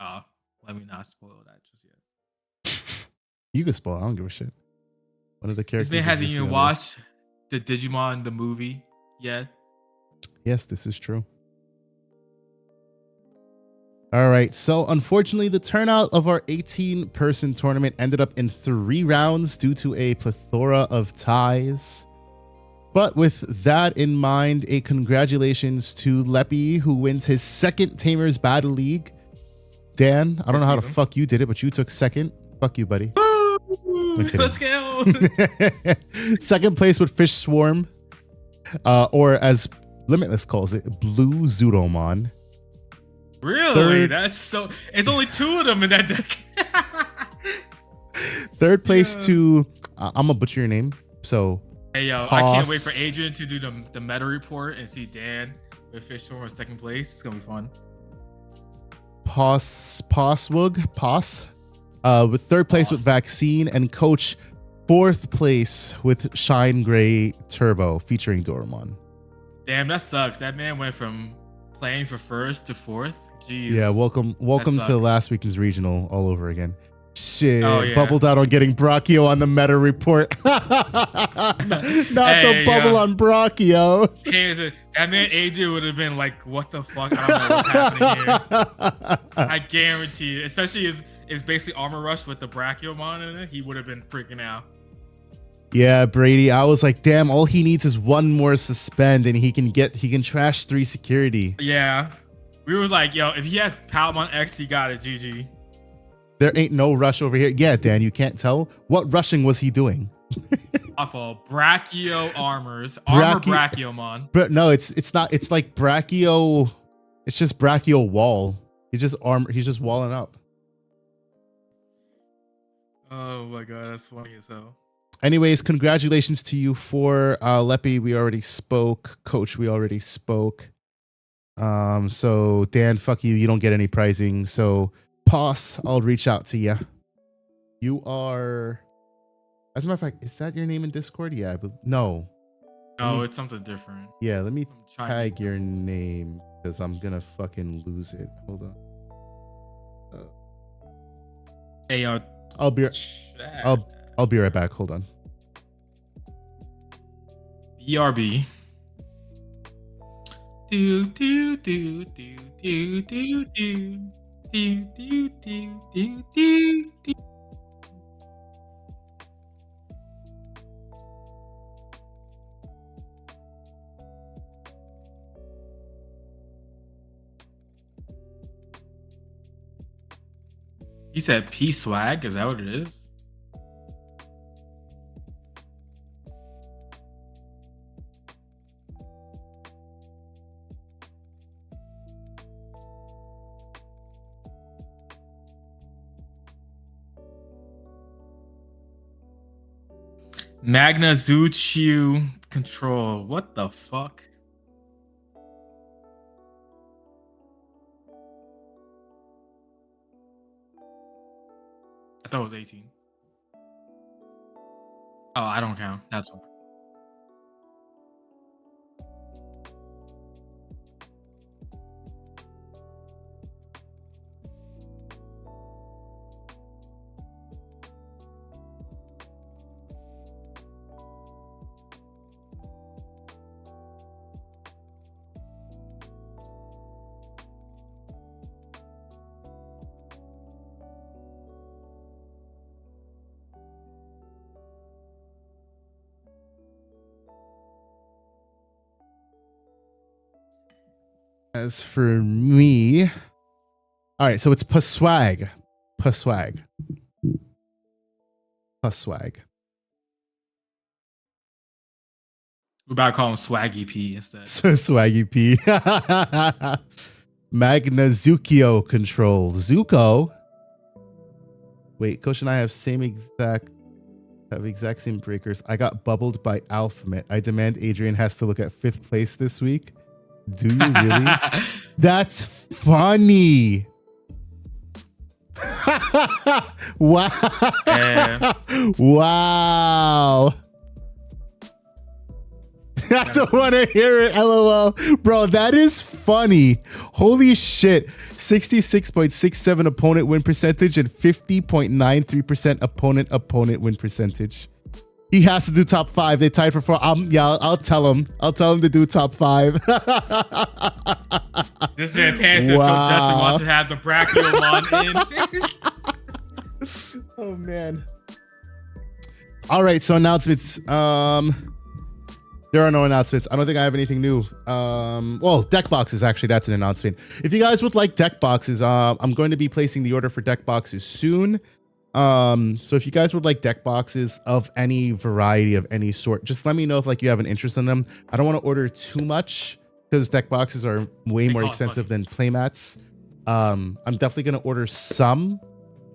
Let me not spoil that just yet. You can spoil. I don't give a shit. One of the characters. This man hasn't even watched the Digimon the movie yet. Yes, this is true. All right, so unfortunately, the turnout of our 18-person tournament ended up in 3 rounds due to a plethora of ties. But with that in mind, a congratulations to Leppy, who wins his 2nd Tamers Battle League. Dan, I don't know how the fuck you did it, but you took 2nd. Fuck you, buddy. Let's go. 2nd place with Fish Swarm, or as Limitless calls it, Blue Zudomon. Really? That's so. It's only 2 of them in that deck. 3rd place to I'm gonna butcher your name. So hey yo, I can't wait for Adrian to do the meta report and see Dan with Fish Storm in 2nd place. It's gonna be fun. Poswug with 3rd place with Vaccine, and Coach 4th place with Shine Gray Turbo featuring Doraemon. Damn, that sucks. That man went from playing for 1st to 4th. Jeez. Yeah, welcome to last weekend's regional all over again. Shit, bubbled out on getting Brachio on the meta report. Not the bubble on Brachio. That man AJ would have been like, what the fuck? I don't know what's happening here. I guarantee it. Especially it's basically Armor Rush with the Brachiomon in it. He would have been freaking out. Yeah, Brady. I was like, damn, all he needs is 1 more suspend and he can trash 3 security. Yeah. We was like, yo, if he has Palmon X, he got it, GG. There ain't no rush over here. Yeah, Dan, you can't tell. What rushing was he doing? Awful. Brachio armors. Armor Brachiomon. But no, it's not. It's like Brachio. It's just Brachio wall. He's just walling up. Oh my god, that's funny as hell. Anyways, congratulations to you for Leppy. We already spoke. Coach, we already spoke. So Dan, fuck you. You don't get any pricing. So Pause, I'll reach out to you. You are, as a matter of fact, is that your name in Discord? Yeah, but no. Oh, it's something different. Yeah, let me tag your name because I'm gonna fucking lose it. Hold on. Hey, I'll be right back. Hold on. BRB. Do do do do do do do do do do do do. He said P swag. Is that what it is? Magna Zuchu control. What the fuck? I thought it was 18. Oh, I don't count. That's one. As for me, all right, so it's Paswag. Paswag. Paswag. We're about to call him Swaggy P instead. Swaggy P. Magna Zukio control. Zuko. Wait, Coach and I have exact same breakers. I got bubbled by Alphabet. I demand Adrian has to look at 5th place this week. Do you really? That's funny. Wow. Wow. I don't want to hear it, LOL. Bro, that is funny. Holy shit. 66.67 opponent win percentage and 50.93% opponent win percentage. He has to do top 5. They tied for 4. Yeah, I'll tell him. I'll tell him to do top 5. This man Panther Wow. so doesn't want to have the Brachiomon in. Oh man. All right, so announcements. There are no announcements. I don't think I have anything new. Well, deck boxes, actually, that's an announcement. If you guys would like deck boxes, I'm going to be placing the order for deck boxes soon. So if you guys would like deck boxes of any variety of any sort, just let me know if like you have an interest in them. I don't want to order too much because deck boxes are way more expensive than playmats. I'm definitely going to order some.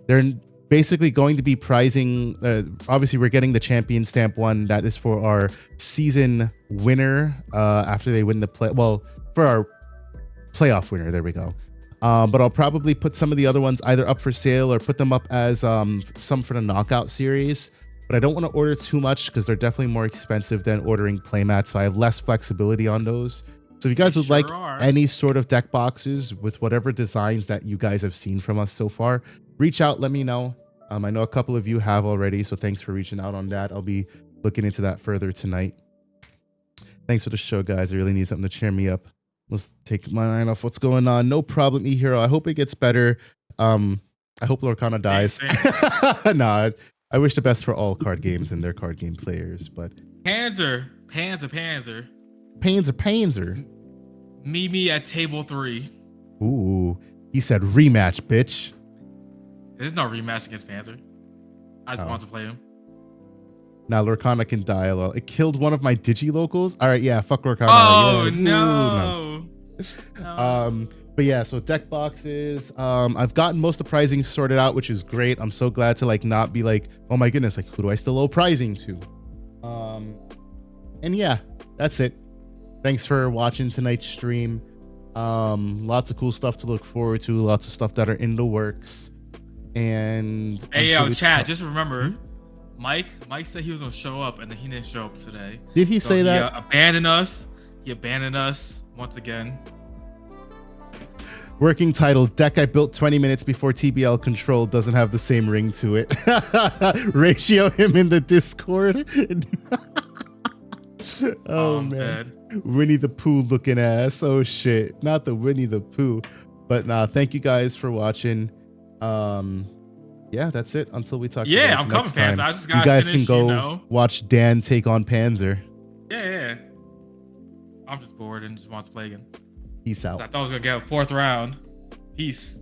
They're basically going to be pricing. Obviously, we're getting the champion stamp one. That is for our season winner after they win the play. Well, for our playoff winner. There we go. But I'll probably put some of the other ones either up for sale or put them up as some for the knockout series. But I don't want to order too much because they're definitely more expensive than ordering playmats. So I have less flexibility on those. So if you guys would like any sort of deck boxes with whatever designs that you guys have seen from us so far, reach out, let me know. I know a couple of you have already, so thanks for reaching out on that. I'll be looking into that further tonight. Thanks for the show, guys. I really need something to cheer me up. Let's take my mind off what's going on. No problem, E-Hero. I hope it gets better. I hope Lorcana dies. Nah, I wish the best for all card games and their card game players, but... Panzer. Meet me at table 3. Ooh, he said rematch, bitch. There's no rematch against Panzer. I just want to play him. Now Lorcana can die. Lol. It killed one of my Digilocals. All right, yeah, fuck Lorcana. Oh yeah. no. No. But yeah, so deck boxes. I've gotten most of the pricing sorted out, which is great. I'm so glad to like not be like, oh my goodness, like who do I still owe pricing to? And yeah, that's it. Thanks for watching tonight's stream. Lots of cool stuff to look forward to. Lots of stuff that are in the works. And hey, yo, chat, just remember, Mike said he was gonna show up, and then he didn't show up today. Did he say that? Abandoned us. He abandoned us once again. Working title: deck I built 20 minutes before TBL control doesn't have the same ring to it. Ratio him in the Discord. Oh man, dead. Winnie the Pooh looking ass. Oh shit, not the Winnie the Pooh. But nah, thank you guys for watching. Yeah, that's it. Until we talk. Yeah, to you I'm coming, Panzer. I just got. You guys can go watch Dan take on Panzer. Yeah. I'm just bored and just want to play again. Peace out. I thought I was gonna get a 4th round. Peace.